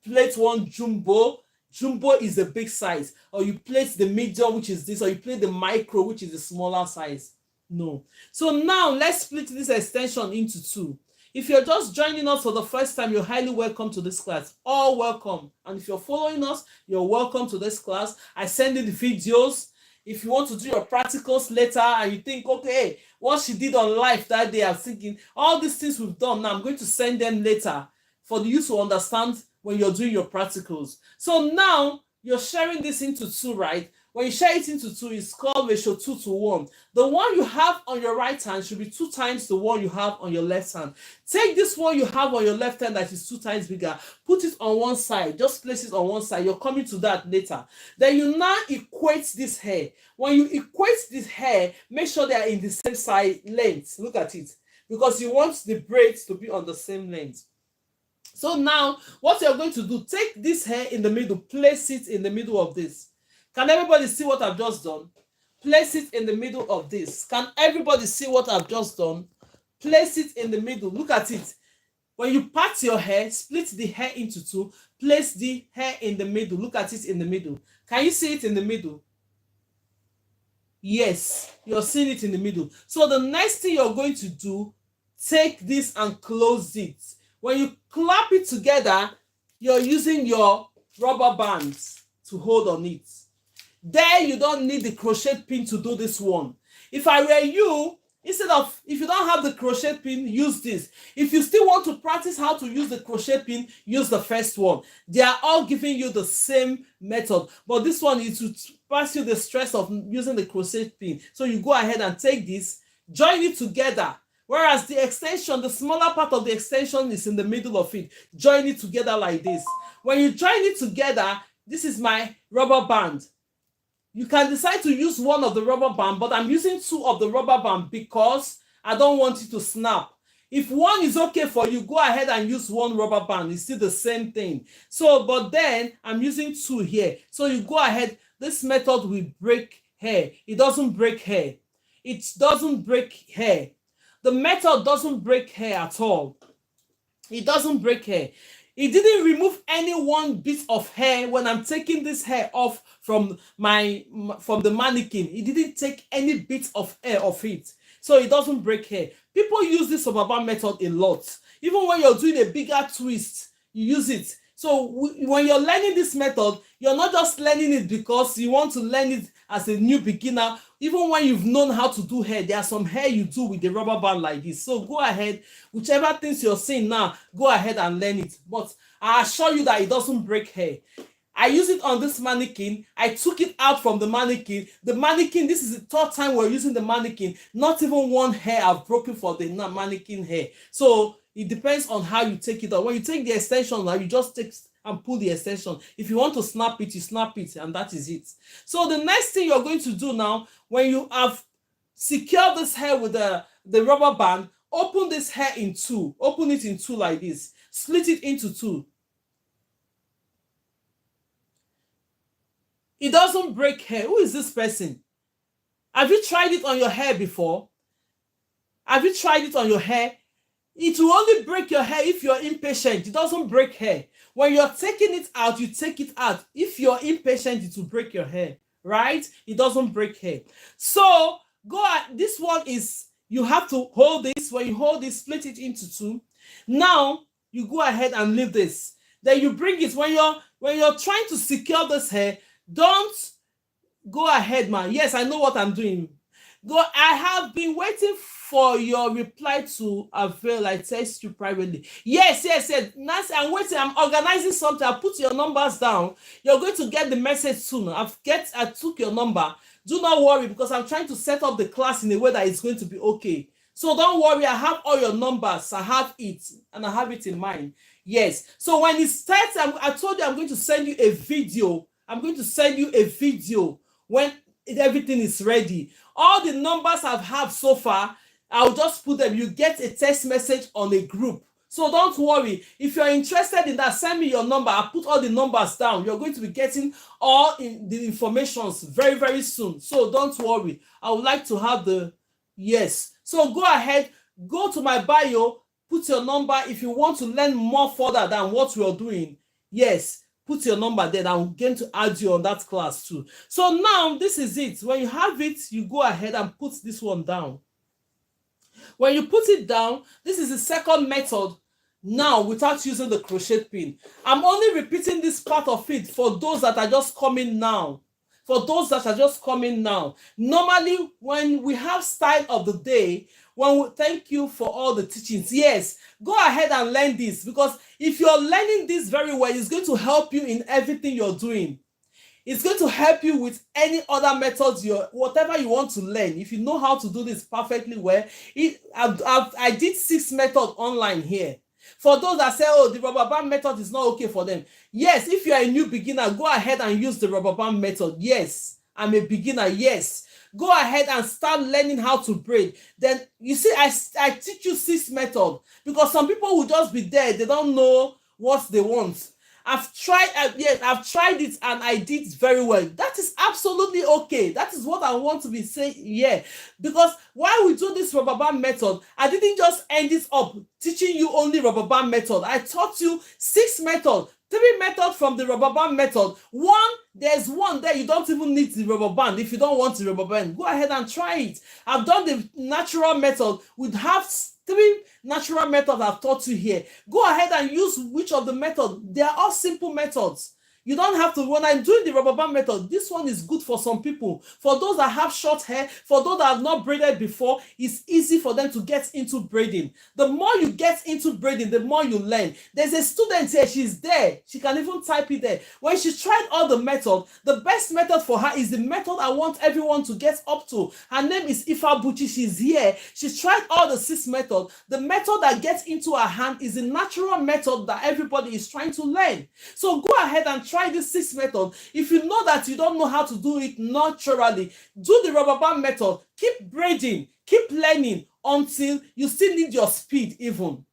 plate one jumbo. Jumbo is the big size, or you plate the medium, which is this, or you plate the micro, which is the smaller size. No. So now let's split this extension into two. If you're just joining us for the first time, you're highly welcome to this class. All welcome. And if you're following us, you're welcome to this class. I send you the videos. If you want to do your practicals later and you think, okay, what she did on live that day, I'm thinking, all these things we've done now, I'm going to send them later for you to understand when you're doing your practicals. So now you're sharing this into two, right? When you share it into two, it's called ratio 2:1. The one you have on your right hand should be 2 times the one you have on your left hand. Take this one you have on your left hand that is 2 times bigger, put it on one side, just place it on one side. You're coming to that later. Then you now equate this hair. When you equate this hair, make sure they are in the same side length. Look at it, because you want the braids to be on the same length. So now what you're going to do, take this hair in the middle, place it in the middle of this. Can everybody see what I've just done? Place it in the middle of this. Can everybody see what I've just done? Place it in the middle. Look at it. When you part your hair, split the hair into two, place the hair in the middle. Look at it in the middle. Can you see it in the middle? Yes, you're seeing it in the middle. So the next thing you're going to do, take this and close it. When you clap it together, you're using your rubber bands to hold on it. There, you don't need the crochet pin to do this one. If I were you, instead of, if you don't have the crochet pin, use this. If you still want to practice how to use the crochet pin, use the first one. They are all giving you the same method, but this one is to pass you the stress of using the crochet pin. So you go ahead and take this, join it together. Whereas the extension, the smaller part of the extension is in the middle of it. Join it together like this. When you join it together, this is my rubber band. You can decide to use one of the rubber band, but I'm using 2 of the rubber band because I don't want it to snap. If one is okay for you, go ahead and use 1 rubber band. It's still the same thing. So, but then I'm using 2 here. So you go ahead. This method will break hair. It doesn't break hair. It doesn't break hair. The method doesn't break hair at all. It doesn't break hair. It didn't remove any one bit of hair when I'm taking this hair off from the mannequin. It didn't take any bit of hair of it. So it doesn't break hair. People use this rubber band method a lot. Even when you're doing a bigger twist, you use it. So when you're learning this method, you're not just learning it because you want to learn it as a new beginner. Even when you've known how to do hair, there are some hair you do with the rubber band like this. So go ahead, whichever things you're seeing now, go ahead and learn it. But I assure you that it doesn't break hair. I use it on this mannequin. I took it out from the mannequin. The mannequin, this is the 3rd time we're using the mannequin. Not even one hair I've broken for the mannequin hair. So it depends on how you take it out. When you take the extension, now you just take and pull the extension. If you want to snap it, you snap it, and that is it. So the next thing you're going to do now, when you have secured this hair with the rubber band, open this hair in 2. Open it in 2 like this. Split it into 2. It doesn't break hair. Who is this person? Have you tried it on your hair before? Have you tried it on your hair? It will only break your hair if you're impatient. It doesn't break hair. When you're taking it out, you take it out. If you're impatient, it will break your hair, right? It doesn't break hair. So this one is, you have to hold this. When you hold this, split it into 2. Now you go ahead and leave this. Then you bring it. When you're trying to secure this hair, don't go ahead, man. Yes, I know what I'm doing. I have been waiting for your reply to Avail. I text you privately. Yes. Nancy, I'm waiting. I'm organizing something. I'll put your numbers down. You're going to get the message soon. I took your number. Do not worry, because I'm trying to set up the class in a way that it's going to be okay. So don't worry. I have all your numbers. I have it, and I have it in mind. Yes. So when it starts, I told you I'm going to send you a video. I'm going to send you a video when everything is ready. All the numbers I've had so far, I'll just put them. You get a text message on a group. So don't worry. If you're interested in that, send me your number. I'll put all the numbers down. You're going to be getting all the informations very, very soon. So don't worry. I would like to have yes. So go ahead. Go to my bio, put your number if you want to learn more further than what we are doing. Yes, put your number there. I'm going to add you on that class too. So now this is it. When you have it, you go ahead and put this one down. When you put it down, this is the second method now without using the crochet pin. I'm only repeating this part of it for those that are just coming now. For those that are just coming now. Normally, when we have style of the day, thank you for all the teachings. Yes, go ahead and learn this, because if you're learning this very well, it's going to help you in everything you're doing. It's going to help you with any other methods, whatever you want to learn. If you know how to do this perfectly well, I did 6 methods online here. For those that say, oh, the rubber band method is not okay for them. Yes, if you are a new beginner, go ahead and use the rubber band method. Yes, I'm a beginner. Yes, go ahead and start learning how to braid. Then you see, I teach you 6 methods, because some people will just be there. They don't know what they want. I've tried it and I did very well. That is absolutely okay. That is what I want to be saying here. Because while we do this rubber band method, I didn't just end it up teaching you only rubber band method. I taught you 6 methods. 3 methods from the rubber band method. There's one there you don't even need the rubber band. If you don't want the rubber band, go ahead and try it. I've done the natural method. We'd have 3 natural methods I've taught you here. Go ahead and use which of the methods. They are all simple methods. You don't have to, when I'm doing the rubber band method, this one is good for some people. For those that have short hair, for those that have not braided before, it's easy for them to get into braiding. The more you get into braiding, the more you learn. There's a student here, she's there. She can even type it there. When she tried all the methods, the best method for her is the method I want everyone to get up to. Her name is Ifa Buchi. She's here. She's tried all the 6 methods. The method that gets into her hand is the natural method that everybody is trying to learn. So go ahead and try this 6 method. If you know that you don't know how to do it naturally, do the rubber band method. Keep braiding, keep learning until you still need your speed. Even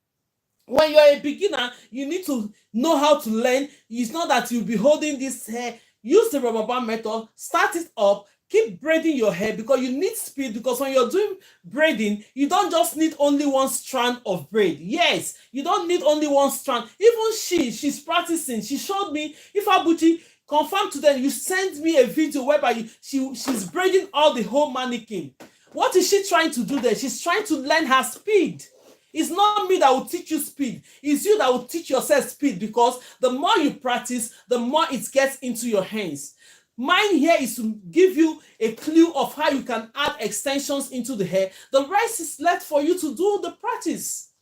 when you're a beginner, you need to know how to learn. It's not that you'll be holding this hair. Use the rubber band method, start it up, keep braiding your hair, because you need speed. Because when you're doing braiding, you don't just need only one strand of braid. Yes, you don't need only one strand. Even she's practicing. She showed me, if Abuchi confirmed to them, you sent me a video whereby she's braiding all the whole mannequin. What is she trying to do there? She's trying to learn her speed. It's not me that will teach you speed. It's you that will teach yourself speed, because the more you practice, the more it gets into your hands. Mine here is to give you a clue of how you can add extensions into the hair. The rest is left for you to do the practice.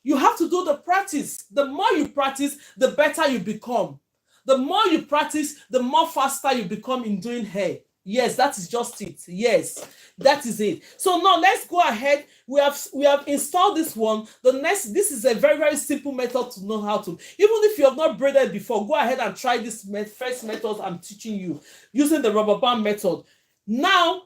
You have to do the practice. The more you practice, the better you become. The more you practice, the more faster you become in doing hair. Yes, that is just it. Yes, that is it. So now let's go ahead. We have installed this one. This is a very, very simple method to know how to. Even if you have not braided before, go ahead and try this first method I'm teaching you using the rubber band method. Now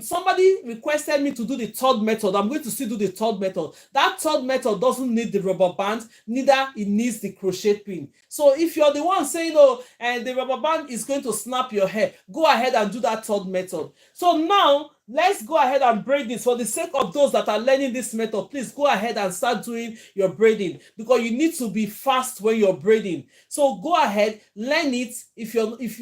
somebody requested me to do the 3rd method. I'm going to still do the 3rd method. That 3rd method doesn't need the rubber band, neither it needs the crochet pin. So if you're the one saying, oh, and the rubber band is going to snap your hair, go ahead and do that 3rd method. So now let's go ahead and braid this. For the sake of those that are learning this method, please go ahead and start doing your braiding, because you need to be fast when you're braiding. So go ahead, learn it. If it's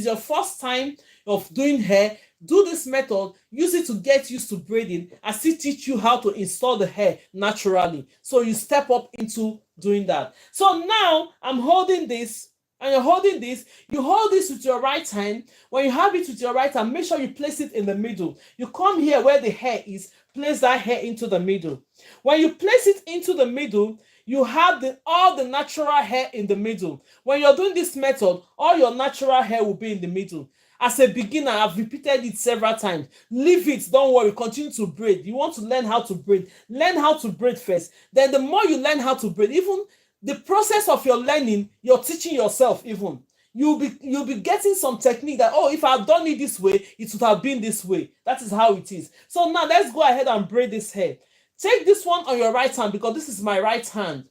your first time of doing hair, do this method. Use it to get used to braiding. I still teach you how to install the hair naturally. So you step up into doing that. So now I'm holding this. And you're holding this, you hold this with your right hand. When you have it with your right hand, make sure you place it in the middle. You come here where the hair is, place that hair into the middle. When you place it into the middle, you have all the natural hair in the middle. When you're doing this method, all your natural hair will be in the middle. As a beginner, I've repeated it several times. Leave it, don't worry, continue to braid. You want to learn how to braid. Learn how to braid first. Then the more you learn how to braid, even the process of your learning, you're teaching yourself even. You'll be getting some technique that, oh, if I've done it this way, it would have been this way. That is how it is. So now let's go ahead and braid this hair. Take this one on your right hand, because this is my right hand.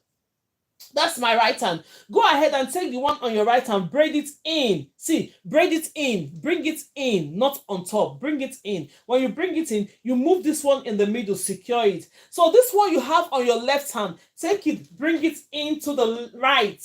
That's my right hand. Go ahead and take the one on your right hand, braid it in. See, braid it in, bring it in, not on top, bring it in. When you bring it in, you move this one in the middle, secure it. So this one you have on your left hand, take it, bring it into the right.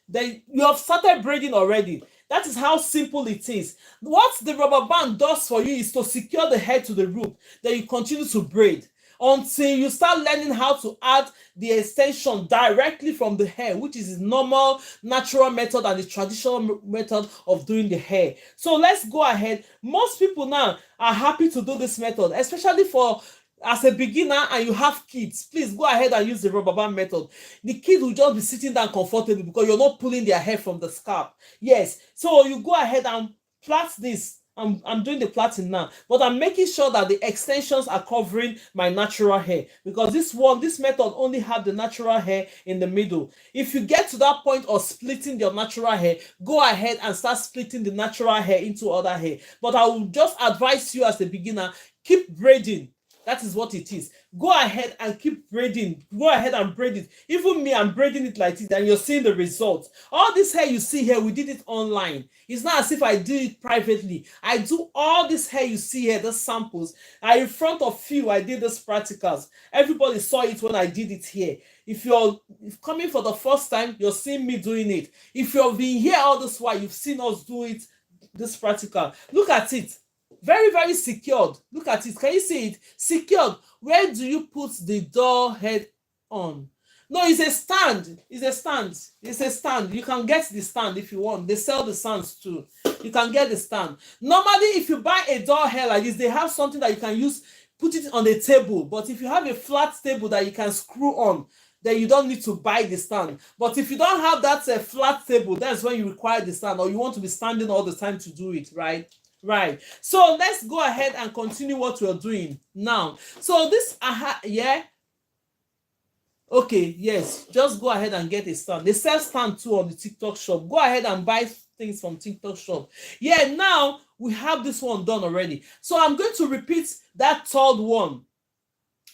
Then you have started braiding already. That is how simple it is. What the rubber band does for you is to secure the hair to the root. Then you continue to braid until you start learning how to add the extension directly from the hair, which is the normal natural method and the traditional method of doing the hair. So let's go ahead. Most people now are happy to do this method, especially for as a beginner and you have kids. Please go ahead and use the rubber band method. The kid will just be sitting down comfortably because you're not pulling their hair from the scalp. Yes, so you go ahead and plait this. I'm doing the plaiting now, but I'm making sure that the extensions are covering my natural hair, because this method only have the natural hair in the middle. If you get to that point of splitting your natural hair, go ahead and start splitting the natural hair into other hair. But I will just advise you as a beginner, keep braiding. That is what it is. Go ahead and keep braiding. Go ahead and braid it. Even me, I'm braiding it like this, and you're seeing the results. All this hair you see here, we did it online. It's not as if I do it privately. I do all this hair you see here, the samples. In front of you, I did this practicals. Everybody saw it when I did it here. If you're coming for the first time, you're seeing me doing it. If you've been here all this while, you've seen us do it, this practical. Look at it. Very, very secured. Look at it. Can you see it? Secured. Where do you put the door head on? No, it's a stand. It's a stand. It's a stand. You can get the stand if you want. They sell the stands too. You can get the stand. Normally, if you buy a door hair like this, they have something that you can use, put it on the table. But if you have a flat table that you can screw on, then you don't need to buy the stand. But if you don't have that flat table, that's when you require the stand, or you want to be standing all the time to do it, right? Right. So let's go ahead and continue what we're doing now. So this, yeah. Okay, yes. Just go ahead and get a stand. They sell stand too on the TikTok shop. Go ahead and buy things from TikTok shop. Yeah, now we have this one done already. So I'm going to repeat that third one.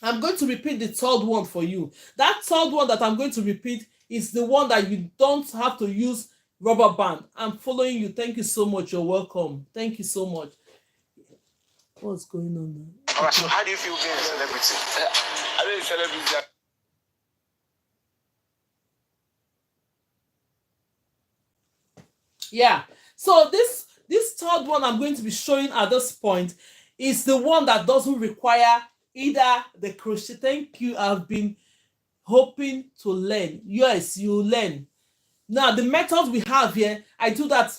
I'm going to repeat the third one for you. That third one that I'm going to repeat is the one that you don't have to use rubber band. I'm following you. Thank you so much. You're welcome. Thank you so much. What's going on now? All right, so how do you feel being a celebrity? I mean, celebrity. Yeah. So this third one I'm going to be showing at this point is the one that doesn't require either the crochet. Thank you. I've been hoping to learn. Yes, you learn. Now, the method we have here, I do that.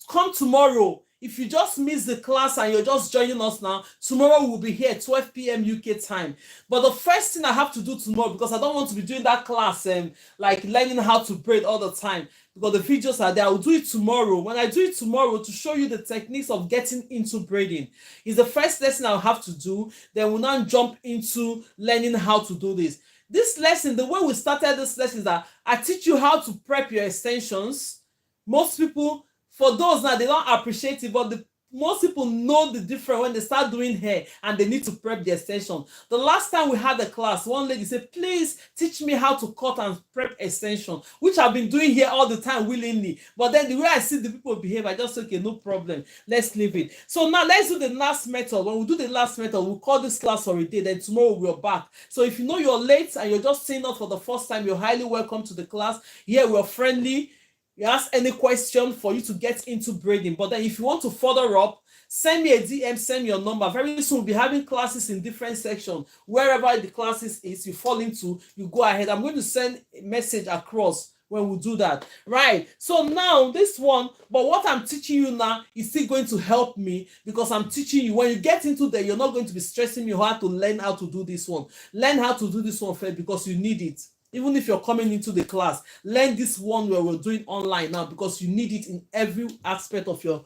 Come tomorrow. If you just miss the class and you're just joining us now, tomorrow we'll be here 12 p.m. UK time. But the first thing I have to do tomorrow, because I don't want to be doing that class and like learning how to braid all the time, because the videos are there, I'll do it tomorrow. When I do it tomorrow to show you the techniques of getting into braiding, is the first lesson I'll have to do. Then we'll now jump into learning how to do this. This lesson, the way we started this lesson is that I teach you how to prep your extensions. Most people, for those now, they don't appreciate it, but most people know the difference when they start doing hair and they need to prep the extension. The last time we had a class, one lady said, please teach me how to cut and prep extension, which I've been doing here all the time willingly. But then the way I see the people behave, I just say, okay, no problem. Let's leave it. So now let's do the last method. When we do the last method, we'll call this class for a day. Then tomorrow we're back. So if you know you're late and you're just seeing us for the first time, you're highly welcome to the class. Here we're friendly. You ask any question for you to get into braiding. But then if you want to further up, send me a DM, send me your number. Very soon we'll be having classes in different sections. Wherever the classes is, you fall into, you go ahead. I'm going to send a message across when we do that. Right. So now this one, but what I'm teaching you now is still going to help me, because I'm teaching you. When you get into there, you're not going to be stressing me how to learn how to do this one. Learn how to do this one first, because you need it. Even if you're coming into the class, learn this one where we're doing online now, because you need it in every aspect of your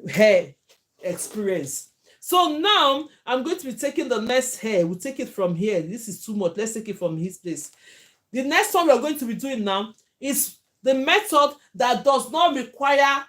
hair experience. So now I'm going to be taking the next hair. We'll take it from here. This is too much. Let's take it from his place. The next one we're going to be doing now is the method that does not require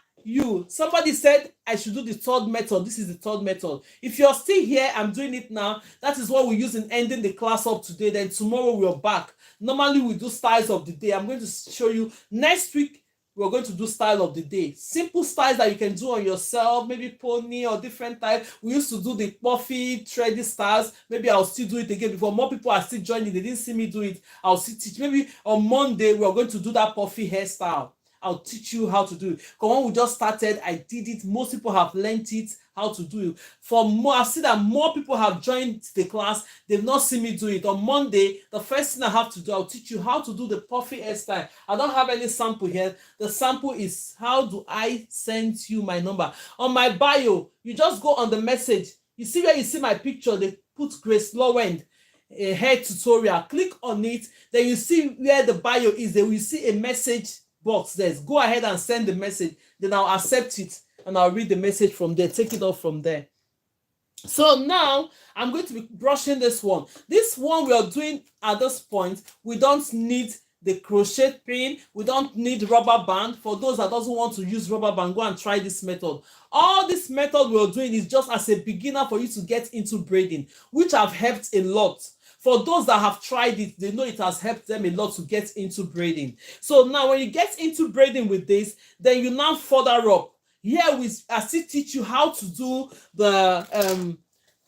Somebody said I should do the third method. This is the third method. If you're still here, I'm doing it now. That is what we use in ending the class up today. Then tomorrow we're back. Normally we do styles of the day. I'm going to show you next week. We're going to do style of the day. Simple styles that you can do on yourself, maybe pony or different type. We used to do the puffy, thready styles. Maybe I'll still do it again before more people are still joining. They didn't see me do it. I'll still teach. Maybe on Monday, we're going to do that puffy hairstyle. I'll teach you how to do it. Because when we just started, I did it. Most people have learned it, how to do it. For more, I see that more people have joined the class. They've not seen me do it. On Monday, the first thing I have to do, I'll teach you how to do the puffy hairstyle. I don't have any sample here. The sample is how do I send you my number. On my bio, you just go on the message. You see where you see my picture, they put Grace Lawend hair tutorial. Click on it. Then you see where the bio is. Then you see a message box there. Go ahead and send the message. Then I'll accept it and I'll read the message from there. Take it off from there. So now I'm going to be brushing this one. This one we are doing at this point. We don't need the crochet pin. We don't need rubber band. For those that doesn't want to use rubber band, go and try this method. All this method we're doing is just as a beginner for you to get into braiding, which have helped a lot. For those that have tried it, they know it has helped them a lot to get into braiding. So now when you get into braiding with this, then you now further up. Here I still teach you how to do the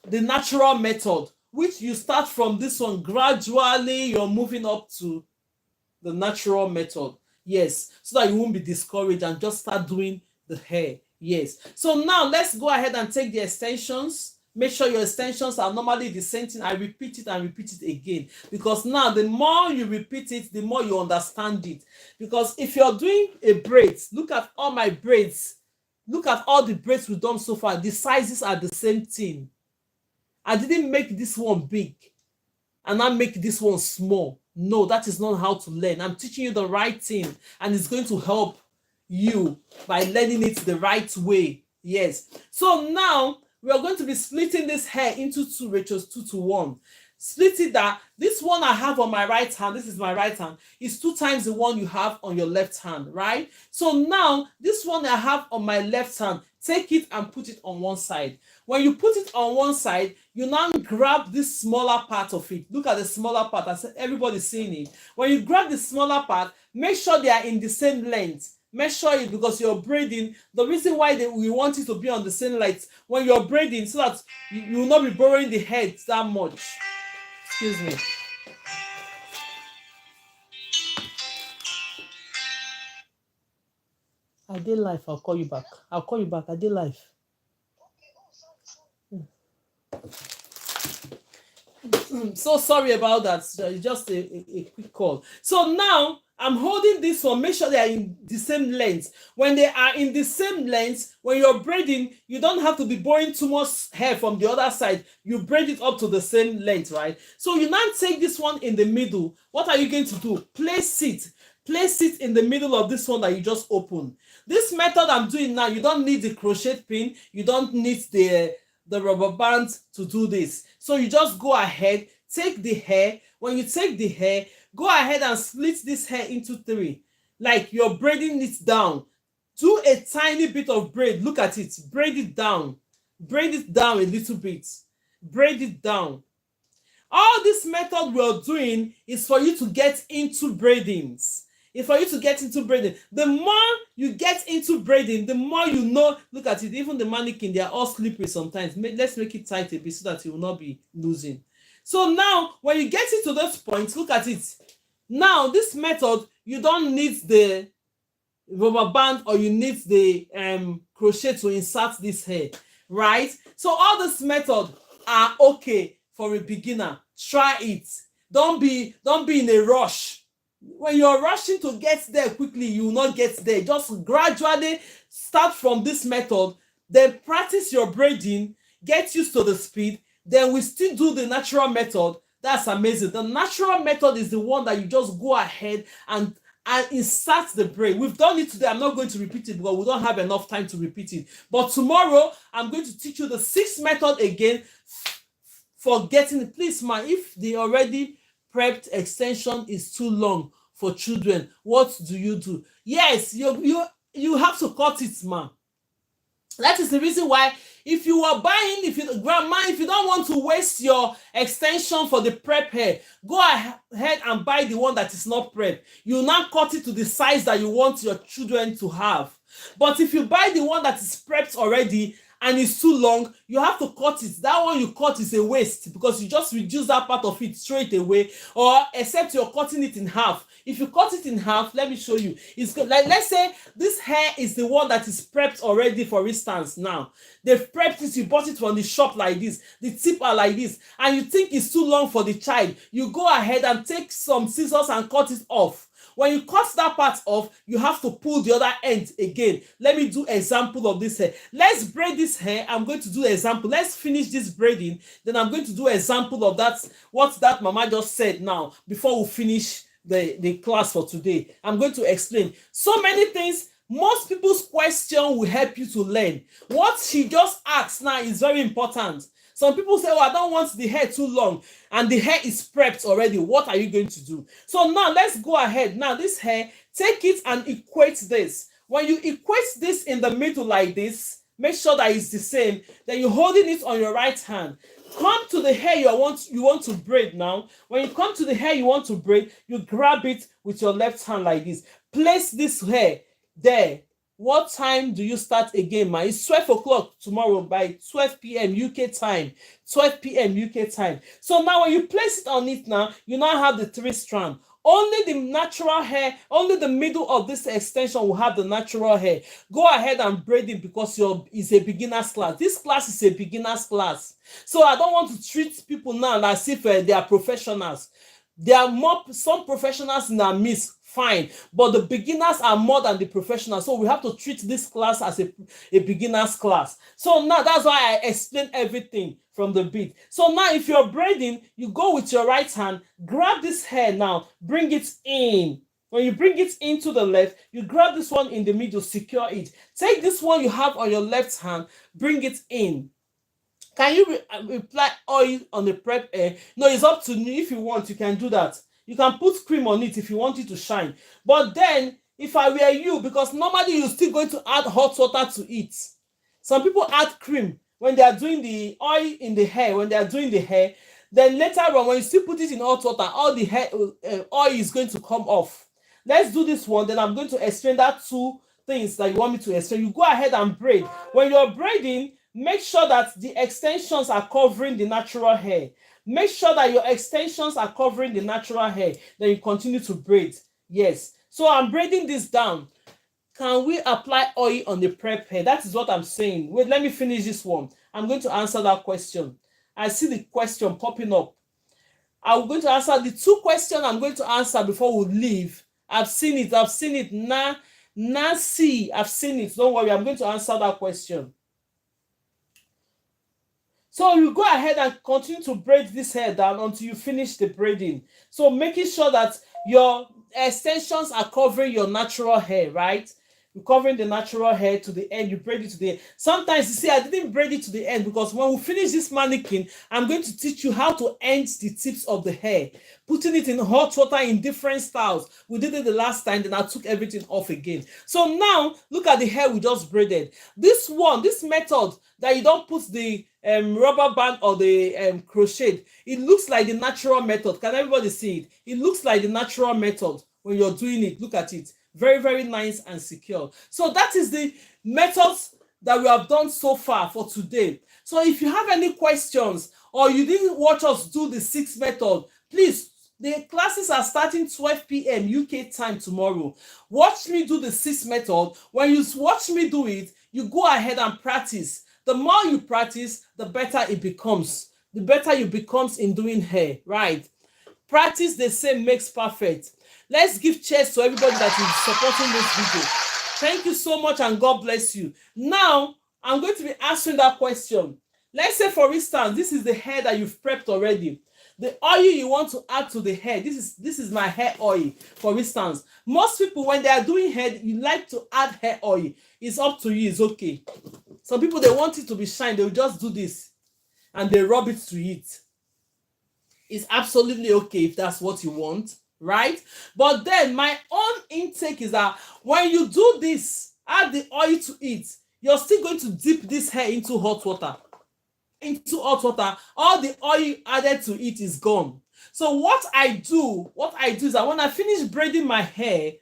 natural method, which you start from this one. Gradually, you're moving up to the natural method. Yes, so that you won't be discouraged and just start doing the hair. Yes. So now let's go ahead and take the extensions. Make sure your extensions are normally the same thing. I repeat it and repeat it again, because now the more you repeat it, the more you understand it. Because if you're doing a braid, look at all my braids. Look at all the braids we've done so far. The sizes are the same thing. I didn't make this one big and I make this one small. No, that is not how to learn. I'm teaching you the right thing, and it's going to help you by learning it the right way. Yes. So now we are going to be splitting this hair into 2 ratios, 2:1. Split it that this one I have on my right hand, this is my right hand, is 2 times the one you have on your left hand, right? So now this one I have on my left hand, take it and put it on one side. When you put it on one side, you now grab this smaller part of it. Look at the smaller part. I said everybody's seeing it. When you grab the smaller part, make sure they are in the same length. Measure it, because you're braiding. The reason why we want it to be on the same length when you're braiding, so that you will not be borrowing the head that much. Excuse me. I did live. I'll call you back. I did live. So sorry about that. It's just a quick call. So now I'm holding this one. Make sure they are in the same length. When they are in the same length, when you're braiding, you don't have to be borrowing too much hair from the other side. You braid it up to the same length, right? So you now take this one in the middle. What are you going to do? Place it in the middle of this one that you just opened. This method I'm doing now, you don't need the crochet pin. You don't need the rubber band to do this. So you just go ahead, take the hair. When you take the hair, go ahead and split this hair into 3. Like you're braiding it down. Do a tiny bit of braid. Look at it. Braid it down. Braid it down a little bit. Braid it down. All this method we're doing is for you to get into braidings. It's for you to get into braiding. The more you get into braiding, the more you know. Look at it. Even the mannequin, they are all slippery sometimes. Let's make it tight a bit so that you will not be losing. So now, when you get into this point, look at it. Now, this method, you don't need the rubber band or you need the crochet to insert this hair, right? So all this method are okay for a beginner. Try it. Don't be in a rush. When you're rushing to get there quickly, you will not get there. Just gradually start from this method, then practice your braiding, get used to the speed, then we still do the natural method. That's amazing. The natural method is the one that you just go ahead and insert the braid. We've done it today. I'm not going to repeat it because we don't have enough time to repeat it. But tomorrow, I'm going to teach you the 6th method again for getting it. Please, man, if the already prepped extension is too long for children, what do? Yes, you have to cut it, man. That is the reason why if you are buying, grandma, if you don't want to waste your extension for the prep hair, go ahead and buy the one that is not prep. You now cut it to the size that you want your children to have. But if you buy the one that is prepped already and it's too long, you have to cut it. That one you cut is a waste because you just reduce that part of it straight away, or except you're cutting it in half. If you cut it in half, let me show you. It's good. Like, let's say this hair is the one that is prepped already, for instance. Now they've prepped it, you bought it from the shop like this, the tip are like this, and you think it's too long for the child. You go ahead and take some scissors and cut it off. When you cut that part off, you have to pull the other end again. Let me do example of this hair. Let's braid this hair. I'm going to do example. Let's finish this braiding. Then I'm going to do example of that, what that mama just said now, before we finish the class for today. I'm going to explain so many things. Most people's question will help you to learn. What she just asked now is very important. Some people say, oh, I don't want the hair too long, and the hair is prepped already. What are you going to do? So now let's go ahead. Now this hair, take it and equate this. When you equate this in the middle like this, make sure that it's the same. Then you're holding it on your right hand. Come to the hair you want to braid now. When you come to the hair you want to braid, you grab it with your left hand like this. Place this hair there. What time do you start again, man? It's 12 o'clock tomorrow by 12 p.m. UK time. 12 p.m. UK time. So now when you place it on it now, you now have the 3 strand. Only the natural hair, only the middle of this extension will have the natural hair. Go ahead and braid it because it's a beginner's class. This class is a beginner's class. So I don't want to treat people now as if they are professionals. There are some professionals in our midst, fine, but the beginners are more than the professionals. So we have to treat this class as a beginner's class. So now that's why I explain everything from the beat. So now if you're braiding, you go with your right hand, grab this hair now, bring it in. When you bring it into the left, you grab this one in the middle, secure it. Take this one you have on your left hand, bring it in. Can you apply oil on the prep hair? No, it's up to you. If you want, you can do that. You can put cream on it if you want it to shine. But then, if I were you, because normally you're still going to add hot water to it. Some people add cream when they are doing the oil in the hair, when they are doing the hair. Then later on, when you still put it in hot water, all the hair oil is going to come off. Let's do this one. Then I'm going to explain that 2 things that you want me to explain. You go ahead and braid. When you're braiding, make sure that the extensions are covering the natural hair. Make sure that your extensions are covering the natural hair. Then you continue to braid. Yes. So I'm braiding this down. Can we apply oil on the prep hair? That is what I'm saying. Wait, let me finish this one. I'm going to answer that question. I see the question popping up. I'm going to answer the 2 questions I'm going to answer before we leave. I've seen it. Nancy, I've seen it. Don't worry. I'm going to answer that question. So you go ahead and continue to braid this hair down until you finish the braiding. So making sure that your extensions are covering your natural hair, right? You're covering the natural hair to the end, you braid it to the end. Sometimes you see, I didn't braid it to the end because when we finish this mannequin, I'm going to teach you how to end the tips of the hair, putting it in hot water in different styles. We did it the last time, then I took everything off again. So now, look at the hair we just braided. This method that you don't put the rubber band or the crochet, it looks like the natural method. Can everybody see it? It looks like the natural method when you're doing it. Look at it. Very, very nice and secure. So that is the methods that we have done so far for today. So if you have any questions or you didn't watch us do the 6th method, please, the classes are starting 12 p.m. UK time tomorrow. Watch me do the 6th method. When you watch me do it, you go ahead and practice. The more you practice, the better it becomes. The better you becomes in doing hair, right? Practice, they say, makes perfect. Let's give cheers to everybody that is supporting this video. Thank you so much and God bless you. Now, I'm going to be answering that question. Let's say, for instance, this is the hair that you've prepped already. The oil you want to add to the hair, this is my hair oil, for instance. Most people, when they are doing hair, you like to add hair oil. It's up to you, it's okay. Some people, they want it to be shine, they'll just do this and they rub it to it. It's absolutely okay if that's what you want, right? But then my own intake is that when you do this, add the oil to it, you're still going to dip this hair into hot water. All the oil you added to it is gone. So what I do is that when I finish braiding my hair,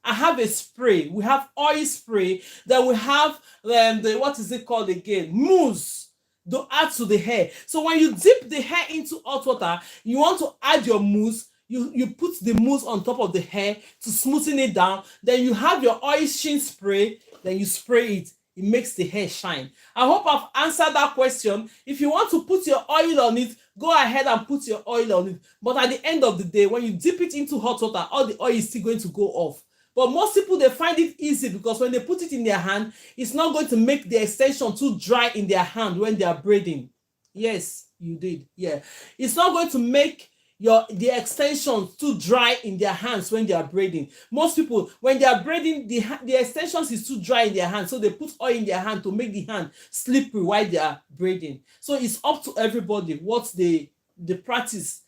I have a spray. We have oil spray. Then we have the, what is it called again? Mousse to add to the hair. So when you dip the hair into hot water, you want to add your mousse. You put the mousse on top of the hair to smoothen it down. Then you have your oil sheen spray. Then you spray it. It makes the hair shine. I hope I've answered that question. If you want to put your oil on it, go ahead and put your oil on it. But at the end of the day, when you dip it into hot water, all the oil is still going to go off. But most people, they find it easy because when they put it in their hand, it's not going to make the extension too dry in their hand when they are braiding. Yes, you did. Yeah. It's not going to make the extensions too dry in their hands when they are braiding. Most people, when they are braiding, the extensions is too dry in their hands, so they put oil in their hand to make the hand slippery while they are braiding. So it's up to everybody what the practice.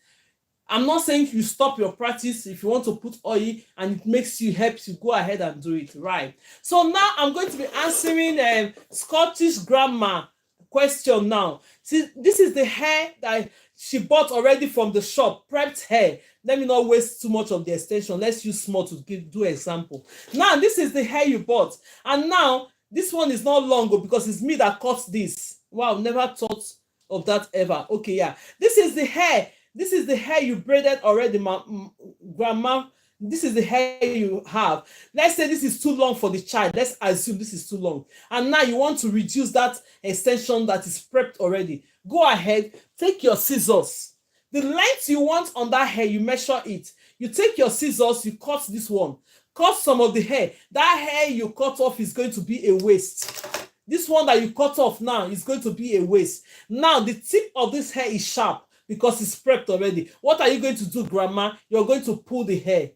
I'm not saying you stop your practice. If you want to put oil and it makes you, helps you, go ahead and do it, right? So now I'm going to be answering Scottish grandma question now. See, this is the hair that she bought already from the shop, prepped hair. Let me not waste too much of the extension. Let's use small to do an example. Now, this is the hair you bought. And now, this one is not long because it's me that cuts this. Wow, never thought of that ever. Okay, yeah. This is the hair. This is the hair you braided already, grandma. This is the hair you have. Let's say this is too long for the child. Let's assume this is too long. And now you want to reduce that extension that is prepped already. Go ahead, take your scissors. The length you want on that hair, you measure it. You take your scissors, you cut this one. Cut some of the hair. That hair you cut off is going to be a waste. This one that you cut off now is going to be a waste. Now, the tip of this hair is sharp because it's prepped already. What are you going to do, grandma? You're going to pull the hair.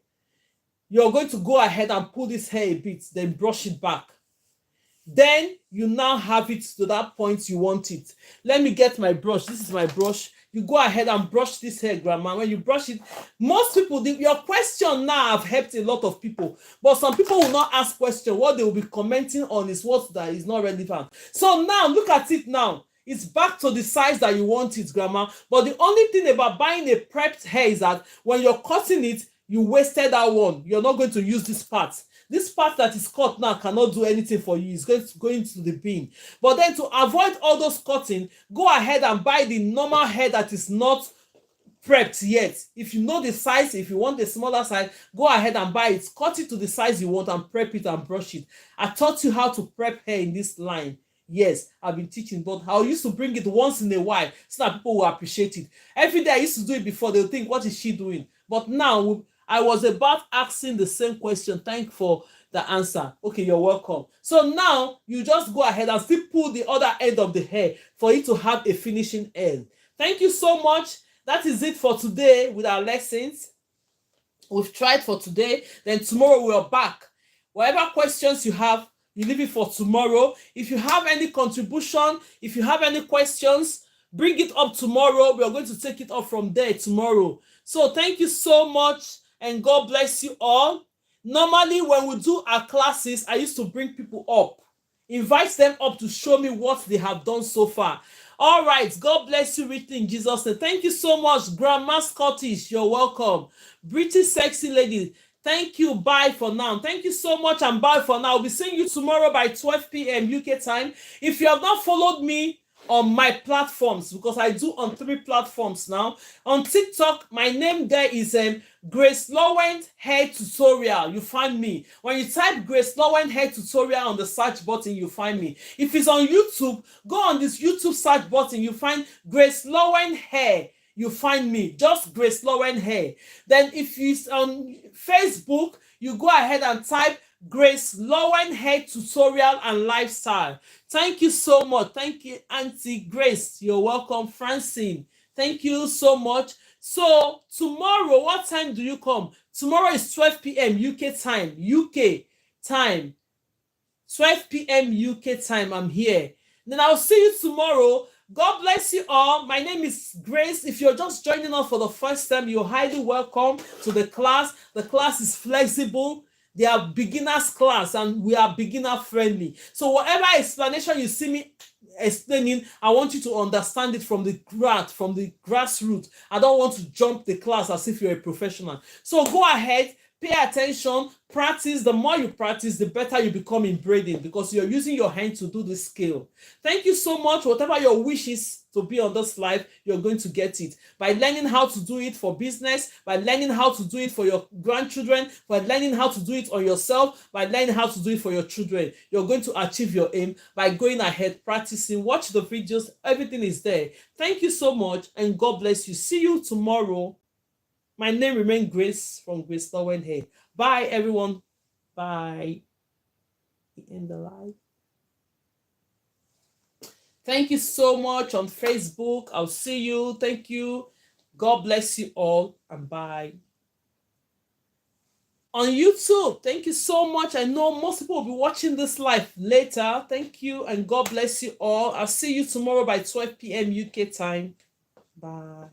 You're going to go ahead and pull this hair a bit, then brush it back. Then you now have it to that point you want it. Let me get my brush. This is my brush. You go ahead and brush this hair, grandma. When you brush it, most people, your question now have helped a lot of people. But some people will not ask questions. What they will be commenting on is what that is not relevant. So now, look at it now. It's back to the size that you want it, grandma. But the only thing about buying a prepped hair is that when you're cutting it, you wasted that one. You're not going to use this part. This part that is cut now cannot do anything for you. It's going to go into the bin. But then to avoid all those cutting, go ahead and buy the normal hair that is not prepped yet. If you know the size, if you want the smaller size, go ahead and buy it. Cut it to the size you want and prep it and brush it. I taught you how to prep hair in this line. Yes, I've been teaching, but I used to bring it once in a while so that people will appreciate it. Every day I used to do it before, they'll think, what is she doing? But now, I was about asking the same question. Thank you for the answer. Okay, you're welcome. So now, you just go ahead and still pull the other end of the hair for it to have a finishing end. Thank you so much. That is it for today with our lessons. We've tried for today. Then tomorrow we are back. Whatever questions you have, you leave it for tomorrow. If you have any contribution, if you have any questions, bring it up tomorrow. We are going to take it up from there tomorrow. So thank you so much and God bless you all. Normally, when we do our classes, I used to bring people up, invite them up to show me what they have done so far. All right, God bless you richly in Jesus' name. Thank you so much, Grandma Scottish. You're welcome. British sexy lady. Thank you. Bye for now. Thank you so much and bye for now. I'll be seeing you tomorrow by 12 p.m. UK time. If you have not followed me on my platforms, because I do on 3 platforms now. On TikTok, my name there is GraceLawendhair Tutorial. You find me. When you type GraceLawendhair Tutorial on the search button, you find me. If it's on YouTube, go on this YouTube search button. You find GraceLawendhair. You find me. Just GraceLawendhair. Then if it's on Facebook, you go ahead and type GraceLawendhair Tutorial and Lifestyle. Thank you so much. Thank you, Auntie Grace. You're welcome, Francine. Thank you so much. So tomorrow, what time do you come? Tomorrow is 12 p.m. UK time. UK time. 12 p.m. UK time. I'm here. Then I'll see you tomorrow. God bless you all. My name is Grace. If you're just joining us for the first time, you're highly welcome to the class. The class is flexible. They are beginners class and we are beginner friendly. So whatever explanation you see me explaining, I want you to understand it from the grassroots. I don't want to jump the class as if you're a professional. So go ahead, pay attention, practice. The more you practice, the better you become in braiding, because you're using your hand to do this skill. Thank you so much. Whatever your wish is to be on this life, you're going to get it by learning how to do it for business, by learning how to do it for your grandchildren, by learning how to do it on yourself, by learning how to do it for your children. You're going to achieve your aim by going ahead, practicing. Watch the videos, everything is there. Thank you so much, and God bless you. See you tomorrow. My name remains Grace from GraceLawendhair. Bye, everyone. Bye. End the live. Thank you so much on Facebook. I'll see you. Thank you. God bless you all, and bye. On YouTube, thank you so much. I know most people will be watching this live later. Thank you, and God bless you all. I'll see you tomorrow by 12 p.m. UK time. Bye.